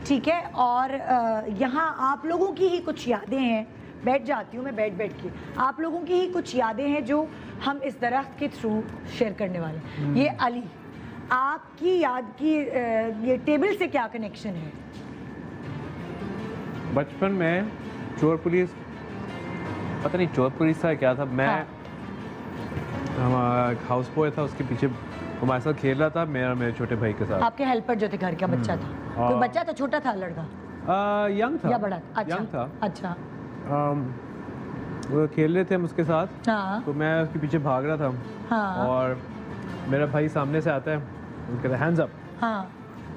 ठीक है, और यहाँ आप लोगों की ही कुछ यादें हैं। बैठ जाती हूँ मैं, बैठ के आप लोगों की ही कुछ यादें हैं जो हम इस दरख्त के थ्रू शेयर करने वाले हैं। ये अली, आपकी याद की ये टेबल से क्या कनेक्शन है? बचपन में चोर पुलिस, पता नहीं चोर पुलिस था क्या था, मैं हाँ। हमारा हाउस बॉय था, उसके पीछे हमारे साथ खेल रहा था, मेरा मेरे छोटे भाई के साथ। आपके हेल्पर जो थे घर का बच्चा था? कोई हाँ। बच्चा था, छोटा था लड़का यंग था या बड़ा? अच्छा यंग था। अच्छा वो खेल रहे थे हम उसके साथ, हाँ तो मैं उसके पीछे भाग रहा था हाँ और मेरा भाई सामने से आता है, वो कहता है हैंड्स अप। हाँ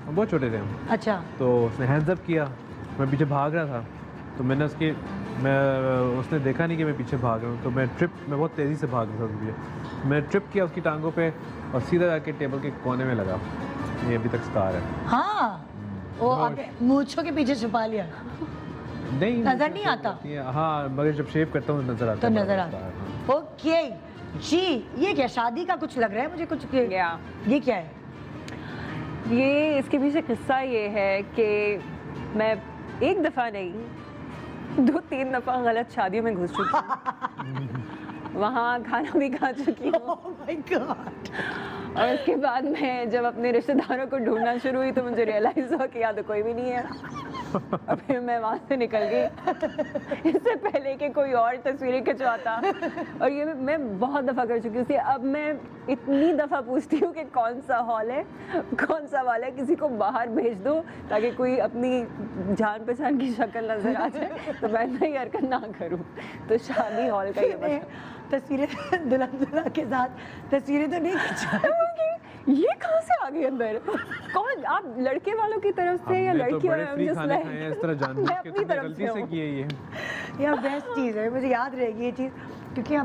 हम बहुत छोटे थे हम, अच्छा तो उसने हैंड्स अप किया, मैं पीछे भाग रहा था, तो मैंने उसने देखा नहीं कि मैं पीछे भाग रहा हूँ, तो मैं बहुत तेज़ी से भाग रहा था पीछे। मैं ट्रिप किया उसकी टांगों पे और सीधा जाके टेबल के कोने में लगा। ये अभी तक स्कार है। हाँ, वो आपके मूंछों के पीछे छुपा लिया? नहीं नजर नहीं आता? हाँ, मगर जब शेव करता हूँ नजर आता तो है। नजर आता है। ओके जी, ये क्या शादी का कुछ लग रहा है मुझे कुछ? या ये क्या है? ये इसके पीछे किस्सा ये है कि मैं एक दफ़ा नहीं 2-3 दफ़ा गलत शादियों में घुस चुकी हूँ। वहाँ खाना भी खा चुकी हूँ। Oh my God. और उसके बाद मैं जब अपने रिश्तेदारों को ढूंढना शुरू हुई तो मुझे रियलाइज हुआ कि यहाँ तो कोई भी नहीं है। और फिर मैं वहाँ से निकल गई इससे पहले कि कोई और तस्वीरें खिंचवाता। और ये मैं बहुत दफ़ा कर चुकी हूँ। अब मैं इतनी दफ़ा पूछती हूँ कि कौन सा हॉल है, कौन सा वाला है, किसी को बाहर भेज दो ताकि कोई अपनी जान पहचान की शक्ल नज़र आ जाए तो मैं ये हरकत ना करूँ। तो शादी हॉल का ये बता। तस्वीरें दुल्हन के साथ तस्वीरें तो नहीं खिंचवाई। ये कहाँ से आ गई अंदर? कौन आप लड़के वालों की तरफ से या हमने तो लड़की बड़े वालों? फ्री खाने खाए हैं इस तरह जानबूझ मैं के, अपनी तुमने तरफ गलती से से हूँ। की है ये। यह बेस्ट चीज़ है, मुझे याद रहेगी ये चीज़, क्योंकि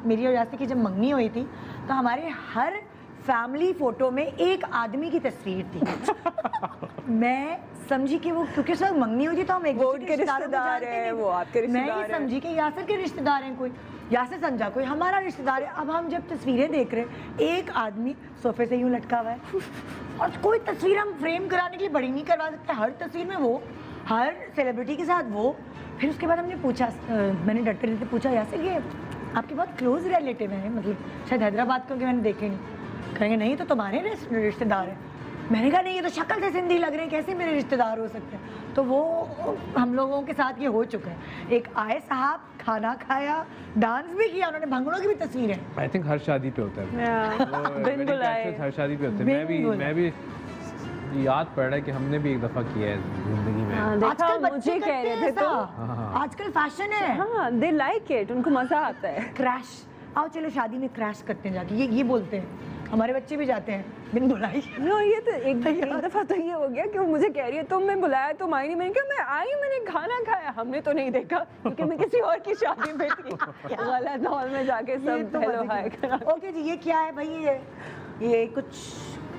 मेरी और यासी की जब मंगनी हुई थी तो हमारे हर फैमिली फोटो में एक आदमी की तस्वीर थी। मैं समझी कि वो, क्योंकि सब मंगनी हुई थी तो हम एक वो दूसरे उनके रिश्तेदारों को रिश्तेदार जानते हैं, नहीं थे। वो आपके मैं रिश्तेदार ये हैं। समझी कि यासर के रिश्तेदार हैं, कोई यासर समझा कोई हमारा रिश्तेदार है। अब हम जब तस्वीरें देख रहे हैं, एक आदमी सोफे से यूं लटका हुआ है और कोई तस्वीर हम फ्रेम कराने के लिए बड़ी नहीं करवा सकते। हर तस्वीर में वो, हर सेलिब्रिटी के साथ वो। फिर उसके बाद हमने पूछा, मैंने डरते डरते पूछा, यासर ये आपके बहुत क्लोज रिलेटिव हैं, मतलब शायद हैदराबाद क्योंकि मैंने देखे नहीं। कहेंगे नहीं तो तुम्हारे रिश्तेदार हैं। मैंने कहा नहीं, ये तो शक्ल से सिंधी लग रहे हैं, कैसे मेरे रिश्तेदार हो सकते हैं। तो वो हम लोगों के साथ ये हो चुका है। एक आए साहब, खाना खाया, डांस भी किया उन्होंने, भंगड़ों की भी तस्वीर है। आई थिंक हर शादी पे होता है वो बिन wedding बुलाए। clashes हर शादी पे होते हैं। मैं भी याद पड़ रहा है कि हमने भी एक दफ़ा किया है ज़िंदगी में। हाँ, देखा, आजकल मुझे बच्चे कह करते रहे हैं थे तो। ऐसा। आजकल फैशन है। हाँ, दे लाइक इट, उनको मजा आता है। क्रैश, आओ चलो शादी में क्रैश करते हैं जाके, ये बोलते हैं। हमारे बच्चे भी जाते हैं बिन बुलाई। नो, ये तो एक दफा तो ये हो गया कि वो मुझे कह रही है तुमने बुलाया, तुम आई नहीं। मैंने कहा मैं आई, मैंने खाना खाया, हमने तो नहीं देखा क्योंकि मैं किसी और की शादी में थी। गलत हॉल में जाके सब हेलो हाय करा। ओके जी, ये क्या है भाई? ये कुछ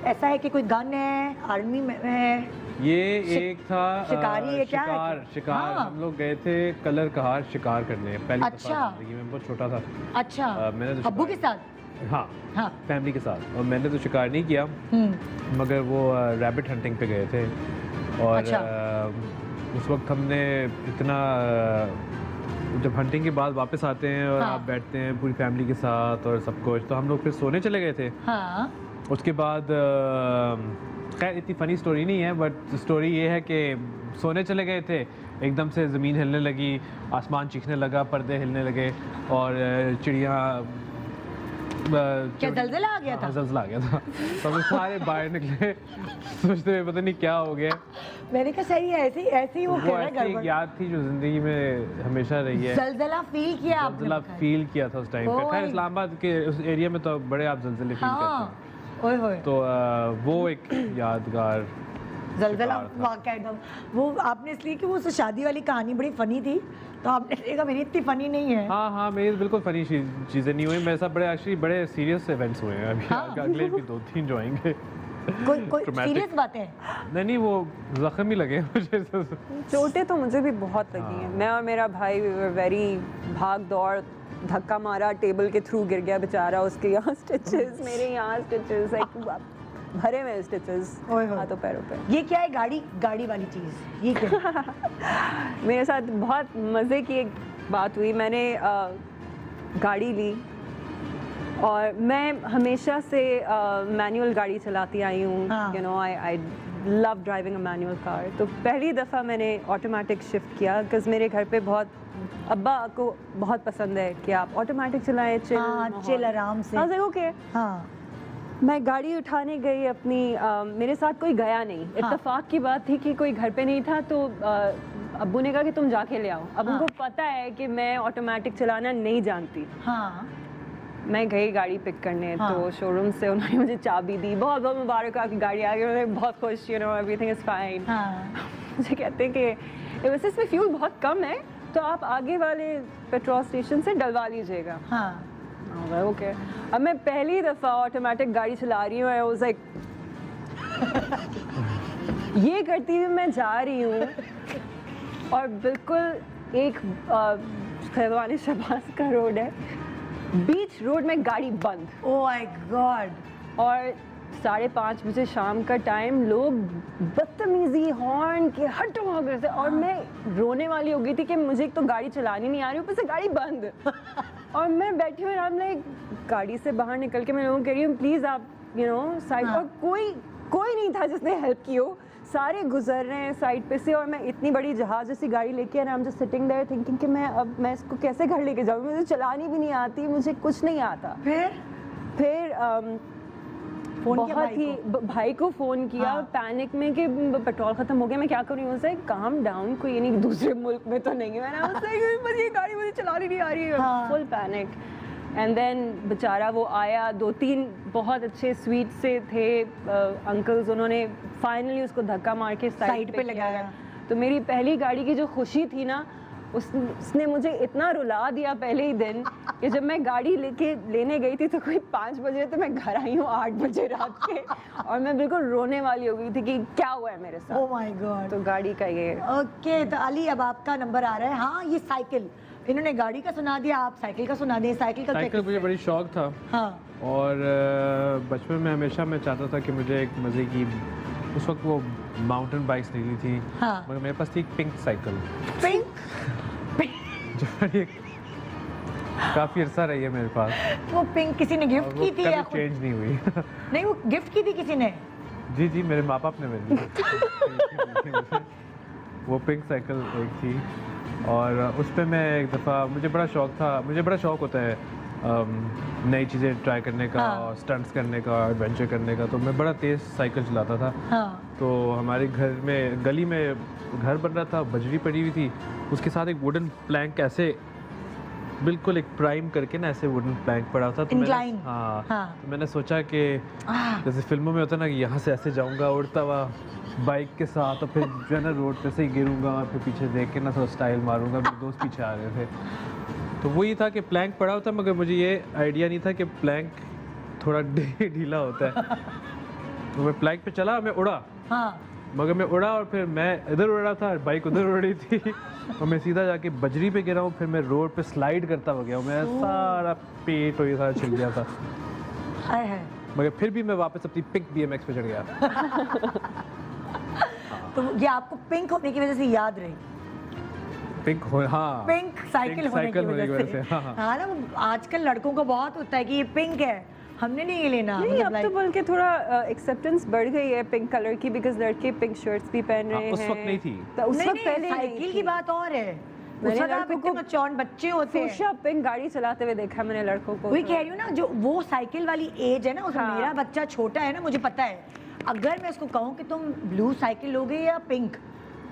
ऐसा है कि कोई गन है, आर्मी में है? ये एक था शिकारी है क्या है? शिकार हाँ। हम लोग गए थे कलर कहार शिकार करने, पहली अच्छा। दफा जिंदगी में, बहुत छोटा था। अच्छा, मैंने तो अब्बू के शिकार- साथ? हाँ हाँ। फैमिली के साथ। और मैंने तो शिकार नहीं किया, मगर वो रैबिट हंटिंग पे गए थे। और अच्छा। उस वक्त हमने इतना जब हंटिंग के बाद वापस आते हैं और हाँ। आप बैठते हैं पूरी फैमिली के साथ और सब कुछ, तो हम लोग फिर सोने चले गए थे। हाँ। उसके बाद खैर इतनी फ़नी स्टोरी नहीं है, बट स्टोरी ये है कि सोने चले गए थे, एकदम से ज़मीन हिलने लगी, आसमान चीखने लगा, पर्दे हिलने लगे और चिड़िया क्या जलजला आ गया था? हाँ, जलजला आ गया था। तो हम सारे बाहर निकले सोचते हुए पता नहीं क्या हो गया। मैंने कहा सही है, ऐसे ही वो कह वो रहा है ऐसी एक गड़बड़। याद थी जो ज़िंदगी में हमेशा रही है। जलजला फील किया आपने? जलजला फील किया था उस टाइम पे। ओह खैर भाई। इस्लामाबाद के उस एरिया में तो बड़े आप जलजले फील करते हाँ, हैं। ओए होए, तो वो एक यादगार जलजला शिकार था। वाकया एकदम। वो आपने इसलिए कि वो उस शादी वाली कहानी बड़ी फनी थी, तो आपने देखा मेरी इतनी फनी नहीं है। हाँ, मेरी बिल्कुल फनी चीज़ें नहीं हुई। मेरे साथ बड़े सीरियस इवेंट्स हुए हैं अभी। हाँ। अगले भी 2-3 जो आएंगे। कोई Traumatic। सीरियस बातें? नहीं, वो जख्म ही लगे मुझे। चोटें तो मुझे भी बहुत लगी हैं। मैं और मेरा भाई वेरी भाग दौड़, धक्का मारा, टेबल के थ्रू गिर गया बेचारा, उसके यहाँ स्टिचेस, मेरे यहाँ स्टिचेस, भरे हुए स्टिचेस ओए होए। हाथों पैरों पे। ये क्या है? गाड़ी वाली चीज़ ये क्या है? मेरे साथ बहुत मज़े की एक बात हुई। मैंने गाड़ी ली और मैं हमेशा से मैनुअल गाड़ी चलाती आई हूँ। हाँ। You know, I love driving a manual car. तो पहली दफ़ा मैंने ऑटोमेटिक शिफ्ट किया बिकॉज मेरे घर पे अब्बा को बहुत पसंद है कि आप ऑटोमेटिक चलाएं, चिल आराम से। ओके। हाँ। मैं गाड़ी उठाने गई अपनी, मेरे साथ कोई गया नहीं। इत्तेफाक की बात थी कि कोई घर पे नहीं था, तो अब्बू ने कहा कि तुम जाके ले आओ। अब उनको पता है कि मैं ऑटोमेटिक चलाना नहीं जानती। हाँ। मैं गई गाड़ी पिक करने। हाँ। तो शोरूम से उन्होंने मुझे चाबी दी, बहुत बहुत मुबारक आपकी गाड़ी आ गई। उन्होंने बहुत खुश, you know everything is fine. हाँ। मुझे कहते हैं कि वैसे इसमें फ्यूल बहुत कम है, तो आप आगे वाले पेट्रोल स्टेशन से डलवा लीजिएगा। हाँ। ओके। अब मैं पहली दफ़ा ऑटोमेटिक गाड़ी चला रही हूँ, आई वाज लाइक ये करती हुई मैं जा रही हूँ और बिल्कुल एक खैरवानी शहबाज का रोड है, बीच रोड में गाड़ी बंद। Oh my God. और 5:30 बजे शाम का टाइम, लोग बदतमीजी हॉर्न के हटो वगैरह से, और मैं रोने वाली हो गई थी कि मुझे एक तो गाड़ी चलानी नहीं आ रही, ऊपर से गाड़ी बंद और मैं बैठी हुई हम लाइक गाड़ी से बाहर निकल के मैं लोगों को कह रही हूँ प्लीज़ आप साइड, और कोई नहीं था जिसने हेल्प की हो, सारे गुजर रहे हैं साइड पे से, और मैं इतनी बड़ी जहाज जैसी गाड़ी लेके आई am just sitting there thinking कि मैं इसको कैसे घर लेके जाऊँ, मुझे चलानी भी नहीं आती, मुझे कुछ नहीं आता। फिर फोन किया बहुत ही भाई को फ़ोन किया पैनिक में कि पेट्रोल ख़त्म हो गया, मैं क्या करूँ। उनसे काम डाउन, कोई नहीं दूसरे मुल्क में तो नहीं है, मैंने उससे बस ये गाड़ी मुझे चलानी नहीं आ रही है, फुल पैनिक। एंड देन बेचारा वो आया, 2-3 बहुत अच्छे स्वीट से थे अंकल्स, उन्होंने फाइनली उसको धक्का मार के साइड पे लगाया। तो मेरी पहली गाड़ी की जो खुशी थी ना, उसने मुझे इतना रुला दिया पहले ही दिन कि जब मैं गाड़ी लेने गई थी तो कोई 5 बजे, तो मैं घर आई हूँ 8 बजे रात के, और मैं बिल्कुल रोने वाली हो गई थी कि क्या हुआ है मेरे साथ। Oh my God. तो गाड़ी का ये ओके, तो अली अब आपका नंबर आ रहा है। हाँ, ये साइकिल, इन्होंने गाड़ी का सुना दिया, आप साइकिल का सुना दिए। साइकिल मुझे बड़ी शौक था। हाँ। और बचपन में हमेशा मैं चाहता था कि मुझे एक मज़े की, उस वक्त वो माउंटेन बाइक्स निकली थी, हाँ। मगर मेरे पास थी एक पिंक साइकिल, पिंक जो काफ़ी अरसा रही है मेरे पास। वो पिंक किसी ने गिफ्ट की थी या कभी चेंज नहीं हुई नहीं, वो गिफ्ट की थी किसी ने? जी मेरे माँ बाप ने मेरे लिए वो पिंक साइकिल एक थी, और उस पर मैं एक दफ़ा, मुझे बड़ा शौक होता है नई चीज़ें ट्राई करने का, और स्टंट्स करने का, एडवेंचर करने का, तो मैं बड़ा तेज़ साइकिल चलाता था। तो हमारे घर में, गली में घर बन रहा था, बजरी पड़ी हुई थी, उसके साथ एक वुडन प्लैंक ऐसे बिल्कुल एक प्राइम करके ना, ऐसे वुडन प्लैंक पड़ा था। तो तो मैंने सोचा कि जैसे फिल्मों में होता है ना कि यहाँ से ऐसे जाऊँगा उड़ता हुआ बाइक के साथ, और फिर जो है ना रोड पे से ही गिरूंगा, और फिर पीछे देख के ना थोड़ा स्टाइल मारूंगा। मेरे दोस्त पीछे आ रहे थे, तो वही था कि प्लैंक पड़ा होता, मगर मुझे ये आइडिया नहीं था कि प्लैंक थोड़ा ढीला होता है। तो मैं प्लैंक पे चला, मैं उड़ा, मगर मैं उड़ा, और फिर मैं इधर उड़ रहा था, बाइक उधर उड़ रही थी, और मैं सीधा जाके बजरी पे गिरा हूँ। फिर मैं रोड पे स्लाइड करता हो गया हूँ, मेरा सारा पेट और ये सारा छिल गया था, मगर फिर भी मैं वापस अपनी पिंक BMX पे चढ़ गया। तो ये आपको पिंक होने की वजह से याद रही? पिंक साइकिल होने की वजह से। हाँ ना, वो आजकल लड़कों को बहुत होता है कि ये पिंक है, हमने नहीं ये लेना। नहीं, अब तो बल्कि थोड़ा एक्सेप्टेंस बढ़ गई है पिंक कलर की, बिकॉज लड़के पिंक शर्ट्स भी पहन रहे हैं। उस वक्त नहीं थी, तो उस वक्त पहले साइकिल की बात और है। मैंने लड़कों को मचौन बच्चे होते हैं, पिंक गाड़ी चलाते हुए देखा मैंने लड़कों को। वही कह रही हूँ ना, जो वो साइकिल वाली एज है ना, उसमें मेरा बच्चा छोटा है ना, मुझे पता है, अगर मैं उसको कहूँ कि तुम ब्लू साइकिल लोगे या पिंक,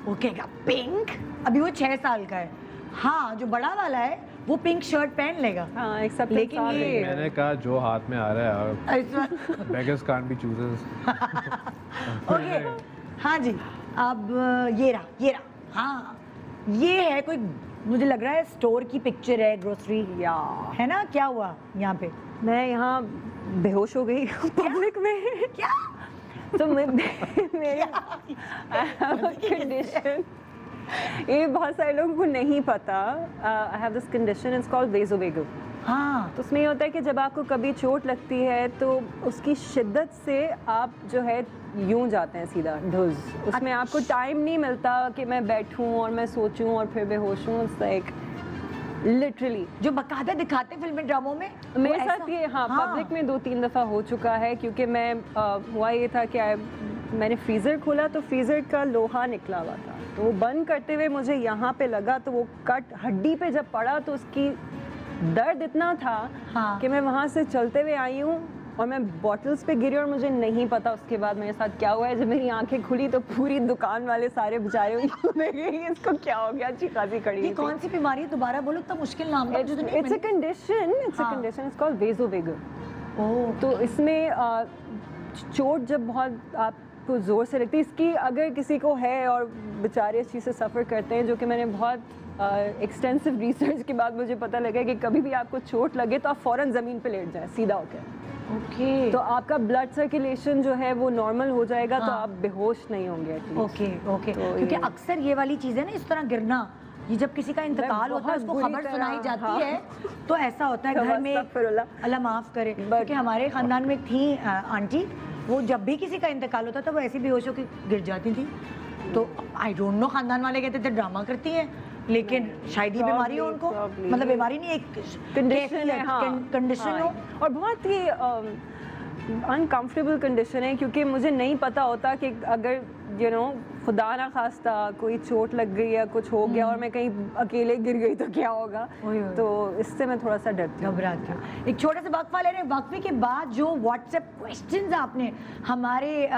वो कहेगा पिंक। अभी वो 6 साल का है। हाँ, जो बड़ा वाला है वो पिंक शर्ट पहन लेगा। लेकिन ये मैंने कहा जो हाथ में आ रहा है, beggars can't be choosers। Okay, हाँ जी, अब ये रहा। हाँ, ये है कोई, मुझे लग रहा है स्टोर की पिक्चर है, ग्रोसरी या है ना। क्या हुआ यहाँ पे? मैं यहाँ बेहोश हो गई पब्लिक में। क्या? तो मेरे कंडीशन, ये बहुत सारे लोगों को नहीं पता, I have this condition, it's called vasovagal. हाँ, तो उसमें ये होता है कि जब आपको कभी चोट लगती है तो उसकी शिद्दत से आप जो है यूं जाते हैं सीधा ढुस, उसमें आपको टाइम नहीं मिलता कि मैं बैठूं और मैं सोचूं और फिर बेहोश हूँ। इट्स लाइक लिटरली जो बकायदा दिखाते हैं फिल्म ड्रामों में। मेरे साथ ये पब्लिक में 2-3 दफ़ा हो चुका है, क्योंकि मैं हुआ ये था कि मैंने फ्रीज़र खोला तो फ्रीज़र का लोहा निकला हुआ था, तो वो बंद करते हुए मुझे यहाँ पे लगा, तो वो कट हड्डी पे जब पड़ा तो उसकी दर्द इतना था कि मैं वहाँ से चलते हुए आई हूँ और मैं बॉटल्स पे गिरी, और मुझे नहीं पता उसके बाद मेरे साथ क्या हुआ है। जब मेरी आंखें खुली तो पूरी दुकान वाले सारे बेचारे इसको क्या हो गया, अच्छी खासी खड़ी। ये कौन सी बीमारी है, दोबारा बोलो, इतना मुश्किल नाम है। It's a condition, it's called vasovagal. तो इसमें चोट जब बहुत आपको ज़ोर से लगती है, इसकी अगर किसी को है और बेचारे इस चीज़ से सफ़र करते हैं, जो कि मैंने बहुत एक्सटेंसिव रिसर्च के बाद मुझे पता लगा कि कभी भी आपको चोट लगे तो आप फ़ौरन ज़मीन पे लेट जाएं सीधा होकर। ओके, तो आपका ब्लड सर्कुलेशन जो है वो नॉर्मल हो जाएगा, तो आप बेहोश नहीं होंगे। ओके, क्योंकि अक्सर ये वाली चीज़ें ना, इस तरह गिरना, ये जब किसी का इंतकाल होता है, उसको खबर सुनाई जाती है, तो ऐसा होता है घर में, अल्लाह माफ़ करे। क्योंकि हमारे ख़ानदान में थी आंटी, वो जब भी किसी का इंतकाल होता था वो ऐसी बेहोश होकर गिर जाती थी। तो आई डोंट नो, खानदान वाले कहते थे ड्रामा करती हैं, लेकिन शायद ये बीमारी हो उनको, मतलब बीमारी नहीं, एक कंडीशन है, कंडीशन हो। और बहुत ही अनकंफर्टेबल कंडीशन है, क्योंकि मुझे नहीं पता होता कि अगर खुदा ना खास्ता कोई चोट लग गई या कुछ हो गया और मैं कहीं अकेले गिर गई तो क्या होगा। तो इससे मैं थोड़ा सा डरती हूँ, घबराती हूँ। एक छोटा सा वक्फा ले रहे हैं, वक्फे के बाद जो व्हाट्सएप क्वेश्चंस आपने हमारे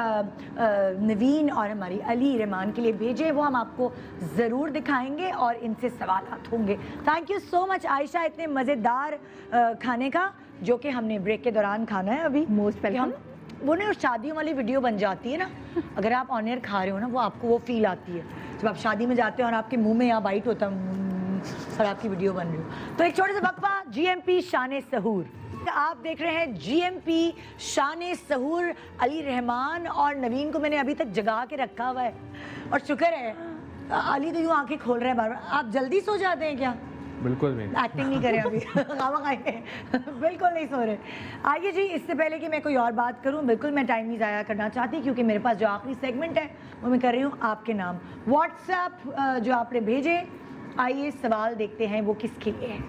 नवीन और हमारी अली रहमान के लिए भेजे वो हम आपको ज़रूर दिखाएंगे और इनसे सवालात होंगे। Thank you so much Ayesha, इतने मज़ेदार खाने का जो कि हमने ब्रेक के दौरान खाना है अभी। Most welcome. वो ना शादियों वाली वीडियो बन जाती है ना, अगर आप ऑन एयर खा रहे हो ना, वो आपको वो फील आती है जब आप शादी में जाते हो और आपके मुंह में यहाँ बाइट होता है और आपकी वीडियो बन रही हो। तो एक छोटे से वक्फा, जीएमपी शान सहूर। आप देख रहे हैं जीएमपी शान सहूर। अली रहमान और नवीन को मैंने अभी तक जगा के रखा हुआ है और शुक्र है अली तो यूँ आंखें खोल रहे हैं बार बार। आप जल्दी सो जाते हैं क्या? बिल्कुल नहीं, एक्टिंग नहीं करें अभी खावा खाए बिल्कुल नहीं सो रहे। आइए जी, इससे पहले कि मैं कोई और बात करूं, बिल्कुल मैं टाइम नहीं ज़ाया करना चाहती, क्योंकि मेरे पास जो आखिरी सेगमेंट है वो मैं कर रही हूं आपके नाम। व्हाट्सएप जो आपने भेजे, आइए सवाल देखते हैं वो किसके लिए है।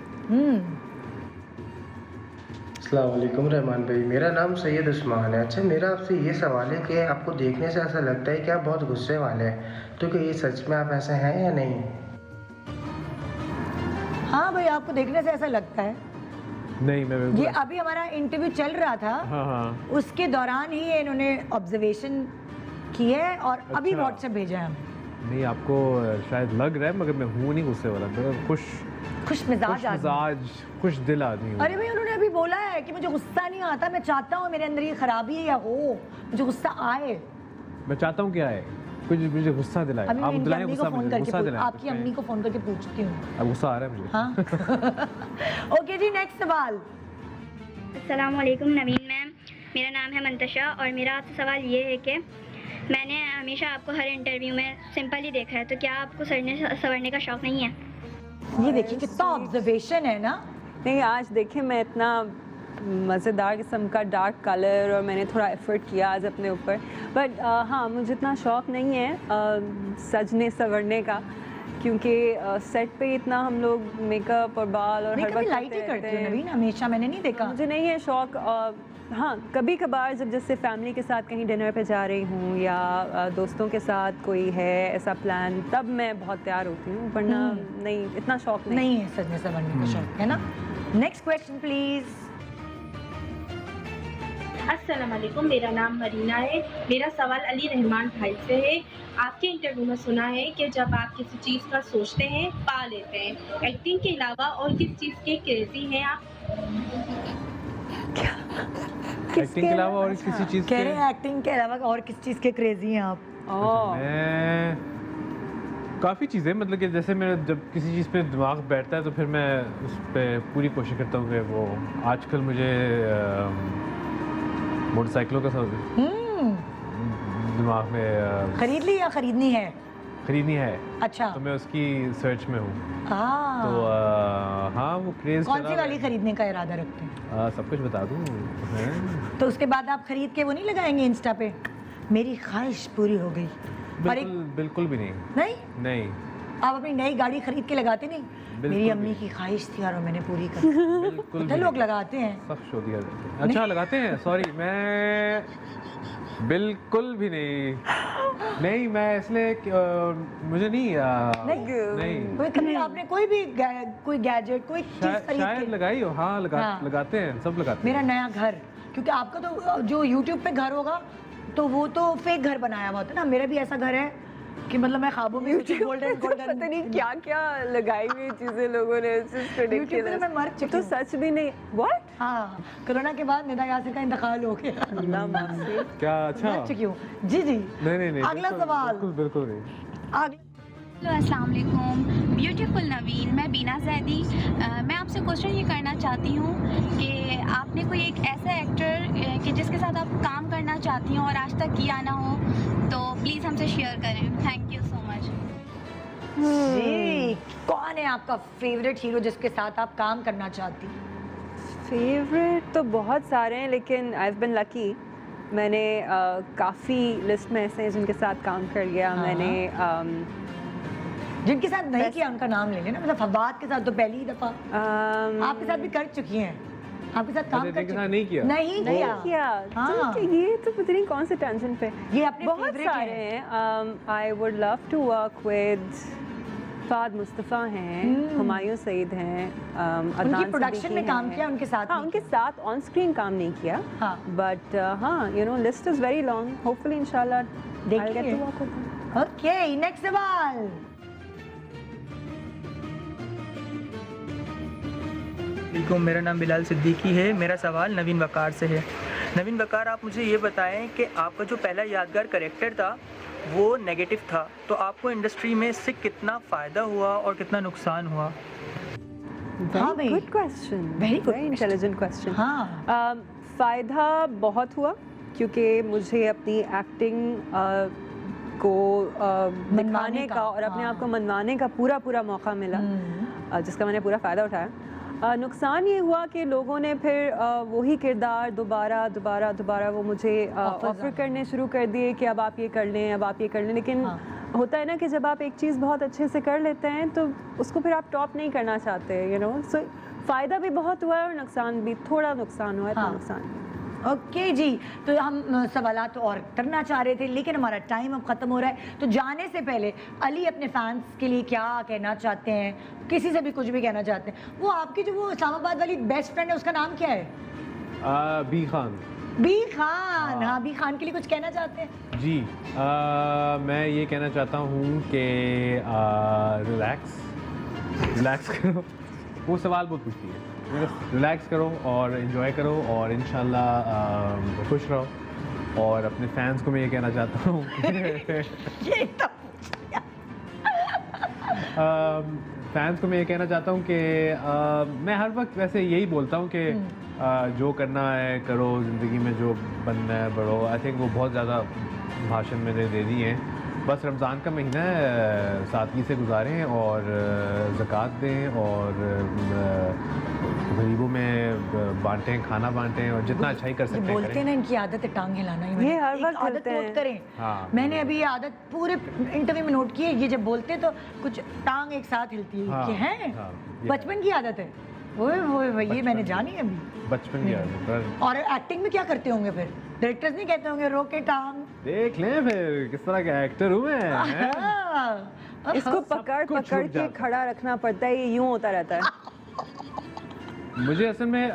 अस्सलाम वालेकुम रहमान भाई, मेरा नाम सैयद उस्मान है। अच्छा, मेरा आपसे ये सवाल है कि आपको देखने से ऐसा लगता है कि आप बहुत गुस्से वाले हैं, तो क्या ये सच में आप ऐसे हैं या नहीं? हाँ भाई, आपको देखने से ऐसा लगता है? नहीं मैं ये अभी हमारा इंटरव्यू चल रहा था, हाँ। उसके दौरान ही इन्होंने ऑब्जर्वेशन की है और अभी अच्छा। व्हाट्सएप भेजा है हमें। नहीं, आपको शायद लग रहा है, मगर मैं हूँ नहीं गुस्से वाला, मैं खुश मिजाज खुश दिल आदमी हूँ। अरे भाई, उन्होंने अभी बोला है कि मुझे गुस्सा नहीं आता, मैं चाहता हूँ मेरे अंदर ये खराबी है या हो, मुझे गुस्सा आए। मैं चाहता हूँ क्या है, कुछ मुझे गुस्सा दिलाए। अभी मैं आप इनकी दिलाएं अम्मी को गुस्सा, फोन मुझे करके गुस्सा दिलाएं। आपकी अम्मी को फोन करके पूछती हूँ। अब गुस्सा आ रहा है मुझे। हाँ ओके जी, नेक्स्ट सवाल। अस्सलाम वालेकुम नवीन मैम, मेरा नाम है मंतशा और मेरा आपसे सवाल ये है कि मैंने हमेशा आपको हर इंटरव्यू में सिंपल ही देखा है, तो क्या आपको सड़ने संवरने का शौक़ नहीं है? ये देखिए कितना ऑब्जर्वेशन है ना। नहीं, आज देखे मैं इतना मज़ेदार किस्म का डार्क कलर और मैंने थोड़ा एफर्ट किया आज अपने ऊपर, बट हाँ, मुझे इतना शौक़ नहीं है सजने संवरने का, क्योंकि सेट पे इतना हम लोग मेकअप और बाल और हर वक्त लाइट ही करते हो नवीन, हमेशा मैंने नहीं देखा। मुझे नहीं है शौक़। हाँ, कभी कभार जब जैसे फैमिली के साथ कहीं डिनर पे जा रही हूँ या दोस्तों के साथ कोई है ऐसा प्लान, तब मैं बहुत तैयार होती हूँ, वरना नहीं, इतना शौक़ नहीं है सजने संवरने का शौक़, है ना। Next question please. अस्सलाम वालेकुम, मेरा नाम मरीना है। मेरा सवाल अली रहमान भाई से है। आपके इंटरव्यू में सुना है कि जब आप किसी चीज़ का सोचते हैं पा लेते हैं, एक्टिंग के अलावा और किस चीज़ के क्रेजी हैं आप? एक्टिंग के अलावा और किसी चीज़ कह रहे हैं एक्टिंग के अलावा और किस चीज़ के क्रेजी हैं आप? मैं काफ़ी चीज़ें, मतलब कि जैसे मेरा जब किसी चीज़ पे दिमाग बैठता है तो फिर मैं उस पर पूरी कोशिश करता हूँ कि वो, आजकल मुझे मोटरसाइकिलों का दिमाग में खरीद ली या खरीदनी है? खरीदनी है। अच्छा, तो मैं उसकी सर्च में हूँ। तो हाँ, वो क्रेज कौन सी वाली खरीदने का इरादा रखते हैं? सब कुछ बता दूँ। तो उसके बाद आप खरीद के वो नहीं लगाएंगे इंस्टा पे, मेरी ख्वाहिश पूरी हो गई? बिल्कुल भी नहीं। नहीं, आप अपनी नई गाड़ी खरीद के लगाते नहीं? मेरी अम्मी की ख्वाहिश थी और मैंने पूरी कर दी। बिल्कुल लोग लगाते हैं, सब शो दिया। अच्छा, लगाते हैं, सॉरी, मैं बिल्कुल भी नहीं, मैं इसलिए मुझे नहीं। कभी आपने कोई भी कोई गैजेट, कोई चीज शायद लगाई हो। हाँ, लगाते हैं, सब लगाते हैं। मेरा नया घर, क्योंकि आपका तो जो यूट्यूब पे घर होगा तो वो तो फेक घर बनाया हुआ था ना, मेरा भी ऐसा घर है कि मतलब मैं ख्वाबों में गोल्डन पता नहीं क्या क्या लगाई हुई चीजें लोगों ने, यूट्यूब पे मैं मर चुकी तो सच भी नहीं। व्हाट? हाँ, कोरोना के बाद निदा यासिर का इंतकाल हो गया। अल्लाह माफ करे। क्या? अच्छा, मर चुकी हूँ जी। नहीं, अगला सवाल। बिल्कुल नहीं। अगला। अस्सलाम वालेकुम ब्यूटीफुल नवीन, मैं बीना जैदी। मैं आपसे क्वेश्चन ये करना चाहती हूँ कि आपने कोई एक ऐसा एक्टर कि जिसके साथ आप काम करना चाहती हो और आज तक किया ना हो, तो प्लीज़ हमसे शेयर करें। Thank you so much. जी, कौन है आपका फेवरेट हीरो जिसके साथ आप काम करना चाहती? फेवरेट तो बहुत सारे हैं, लेकिन आई हैव बीन लकी, मैंने काफ़ी लिस्ट में ऐसे हैं जिनके साथ काम कर लिया मैंने। जिनके साथ नहीं किया उनका नाम ले लेना, मतलब फवाद के साथ तो पहली ही दफा, आपके साथ भी कर चुकी हैं, आपके साथ काम कर चुकी। नहीं किया, नहीं किया। हाँ। तो ये तो पता नहीं कौन से टेंशन पे, ये अपने बहुत सारे हैं। I would love to work with Fahad Mustafa हैं, हुमायूं सईद हैं, उनकी प्रोडक्शन में काम किया उनके साथ। हाँ, उनके साथ ऑन स्क्रीन काम नहीं किया, बट हाँ you know list is very long, hopefully इंशाल्लाह देखिए। ओके, नेक्स्ट सवाल। मेरा नाम बिलाल सिद्दीकी है। मेरा सवाल नवीन वकार से है। नवीन वकार, आप मुझे ये बताएं कि आपका जो पहला यादगार कैरेक्टर था वो नेगेटिव था, तो आपको इंडस्ट्री में इससे कितना फ़ायदा हुआ और कितना नुकसान हुआ? Good question, very intelligent question. हाँ, फ़ायदा बहुत हुआ क्योंकि मुझे अपनी एक्टिंग को दिखाने का और अपने आप को मनवाने का पूरा मौका मिला, जिसका मैंने पूरा फ़ायदा उठाया। नुकसान ये हुआ कि लोगों ने फिर वही किरदार दोबारा वो मुझे ऑफर करने शुरू कर दिए कि अब आप ये कर लें, अब आप ये कर लें। लेकिन होता है ना कि जब आप एक चीज़ बहुत अच्छे से कर लेते हैं तो उसको फिर आप टॉप नहीं करना चाहते, यू नो। सो फ़ायदा भी बहुत हुआ है और नुकसान भी, थोड़ा नुकसान हुआ है। तो नुकसान। ओके जी, तो हम सवाल तो और करना चाह रहे थे लेकिन हमारा टाइम अब ख़त्म हो रहा है। तो जाने से पहले अली अपने फैंस के लिए क्या कहना चाहते हैं, किसी से भी कुछ भी कहना चाहते हैं? वो आपकी जो वो इस्लामाबाद वाली बेस्ट फ्रेंड है उसका नाम क्या है? बी खान। बी खान, हाँ, बी खान के लिए कुछ कहना चाहते हैं? जी, मैं ये कहना चाहता हूँ कि रिलैक्स करो। वो सवाल बहुत पूछती है, रिलैक्स करो और इन्जॉय करो और इंशाल्लाह खुश रहो। और अपने फैंस को मैं ये कहना चाहता हूँ फैंस को मैं ये कहना चाहता हूँ कि मैं हर वक्त वैसे यही बोलता हूँ कि जो करना है करो, ज़िंदगी में जो बनना है बढ़ो। आई थिंक वो बहुत ज़्यादा भाषण मैंने दे दिए हैं। बस रमज़ान का महीना है, सादगी से गुजारें और ज़कात दें और गरीबों में बांटें, खाना बांटें और जितना अच्छाई कर सकते हैं बोलते हैं ना, इनकी आदत है टांग हिलाना। ये हर वक्त आदत नोट करें। हाँ, मैंने अभी ये आदत पूरे इंटरव्यू में नोट की है। ये जब बोलते हैं तो कुछ टांग एक साथ हिलती है। हाँ, है हाँ, बचपन की आदत है। ओए ये मैंने जानी है अभी, बचपन की आदत। और एक्टिंग में क्या करते होंगे फिर? डायरेक्टर्स नहीं कहते होंगे रोके टांग? देख लें फिर किस तरह का एक्टर हूँ मैं। इसको पकड़ के खड़ा रखना पड़ता है, ये यूं होता रहता है। मुझे असल में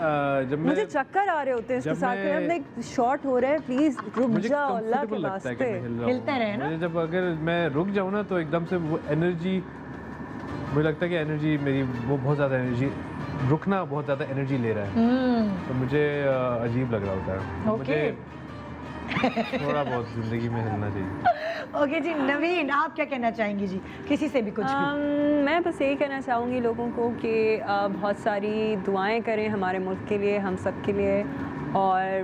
जब मुझे चक्कर आ रहे होते हैं इसके साथ, एक शॉट हो रहा है, प्लीज रुक जाओ अल्लाह के वास्ते। हिलते रहे ना। मुझे जब अगर मैं रुक जाऊँ ना तो एकदम से वो एनर्जी, मुझे लगता है कि एनर्जी मेरी वो बहुत ज़्यादा एनर्जी, रुकना बहुत ज़्यादा एनर्जी ले रहा है, तो मुझे अजीब लग रहा होता है। मुझे थोड़ा बहुत ज़िंदगी में हिलना चाहिए। ओके जी, नवीन आप क्या कहना चाहेंगी जी, किसी से भी कुछ भी? मैं बस यही कहना चाहूँगी लोगों को कि बहुत सारी दुआएं करें हमारे मुल्क के लिए, हम सब के लिए, और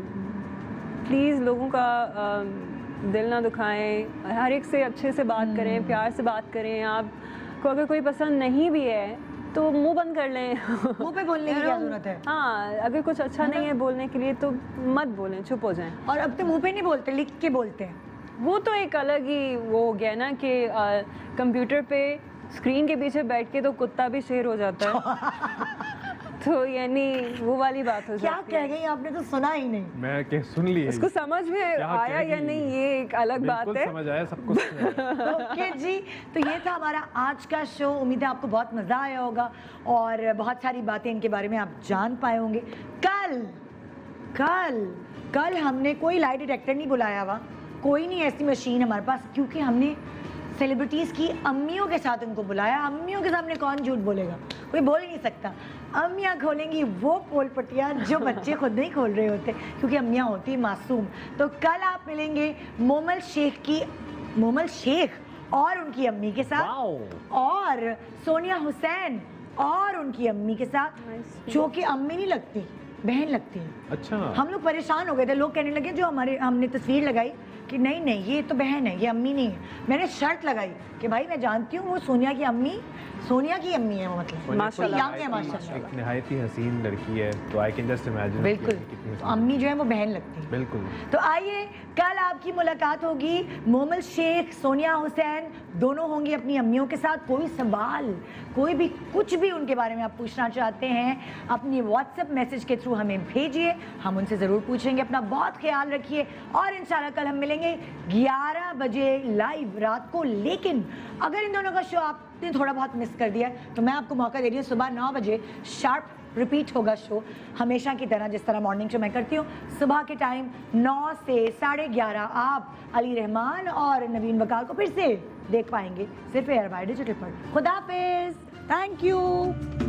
प्लीज़ लोगों का दिल ना दुखाएं, हर एक से अच्छे से बात करें, प्यार से बात करें। आपको अगर कोई पसंद नहीं भी है तो मुंह बंद कर लें। मुंह पे बोलने की क्या जरूरत है? हाँ, अगर कुछ अच्छा नहीं है बोलने के लिए तो मत बोलें, चुप हो जाएं। और अब तो मुंह पे नहीं बोलते, लिख के बोलते हैं। वो तो एक अलग ही वो हो गया ना कि कंप्यूटर पे स्क्रीन के पीछे बैठ के तो कुत्ता भी शेर हो जाता है। तो यानी वो वाली बात हो जाती है। क्या कह गई आपने, तो सुना ही नहीं। मैं क्या सुन ली, उसको समझ में आया या नहीं ये एक अलग बात है। समझ आया सब कुछ। ओके जी, तो ये था हमारा आज का शो। उम्मीद है आपको बहुत मज़ा आया होगा और बहुत सारी बातें इनके बारे में आप जान पाए होंगे। कल हमने कोई लाई डिटेक्टर नहीं बुलाया हुआ, कोई नहीं ऐसी मशीन हमारे पास, क्योंकि हमने सेलिब्रिटीज़ की अम्मियों के साथ उनको बुलाया। अम्मियों के सामने कौन झूठ बोलेगा, कोई बोल ही नहीं सकता। अम्मियाँ खोलेंगी वो पोल पट्टियाँ जो बच्चे खुद नहीं खोल रहे होते, क्योंकि अम्मियाँ होती मासूम। तो कल आप मिलेंगे मोमल शेख और उनकी अम्मी के साथ, और सोनिया हुसैन और उनकी अम्मी के साथ, जो कि अम्मी नहीं लगती, बहन लगती है। अच्छा, हम लोग परेशान हो गए थे, लोग कहने लगे जो हमने तस्वीर लगाई कि नहीं नहीं ये तो बहन है, ये अम्मी नहीं है। मैंने शर्त लगाई कि भाई मैं जानती हूँ वो सोनिया की अम्मी है वो, मतलब माशाल्लाह। यंग है माशाल्लाह, एक निहायत ही हसीन लड़की है, तो आई कैन जस्ट इमेजिन बिल्कुल। तो अम्मी जो है वो बहन लगती है। बिल्कुल। तो आइए कल आपकी मुलाकात होगी मोमल शेख, सोनिया हुसैन, दोनों होंगी अपनी अम्मियों के साथ। कोई सवाल, कोई भी कुछ भी उनके बारे में आप पूछना चाहते हैं अपनी व्हाट्सएप मैसेज के थ्रू हमें भेजिए, हम उनसे ज़रूर पूछेंगे। अपना बहुत ख्याल रखिए और इंशाल्लाह कल हम मिलेंगे 11 बजे लाइव रात को। लेकिन अगर इन दोनों का शो आपने थोड़ा बहुत मिस कर दिया तो मैं आपको मौका दे रही हूँ, सुबह 9 बजे शार्प रिपीट होगा शो, हमेशा की तरह जिस तरह मॉर्निंग शो मैं करती हूँ सुबह के टाइम 9 से 11:30 आप अली रहमान और नवीन वकार को फिर से देख पाएंगे सिर्फ एयर बाय डिजिटल पर। खुदा हाफिज़, थैंक यू।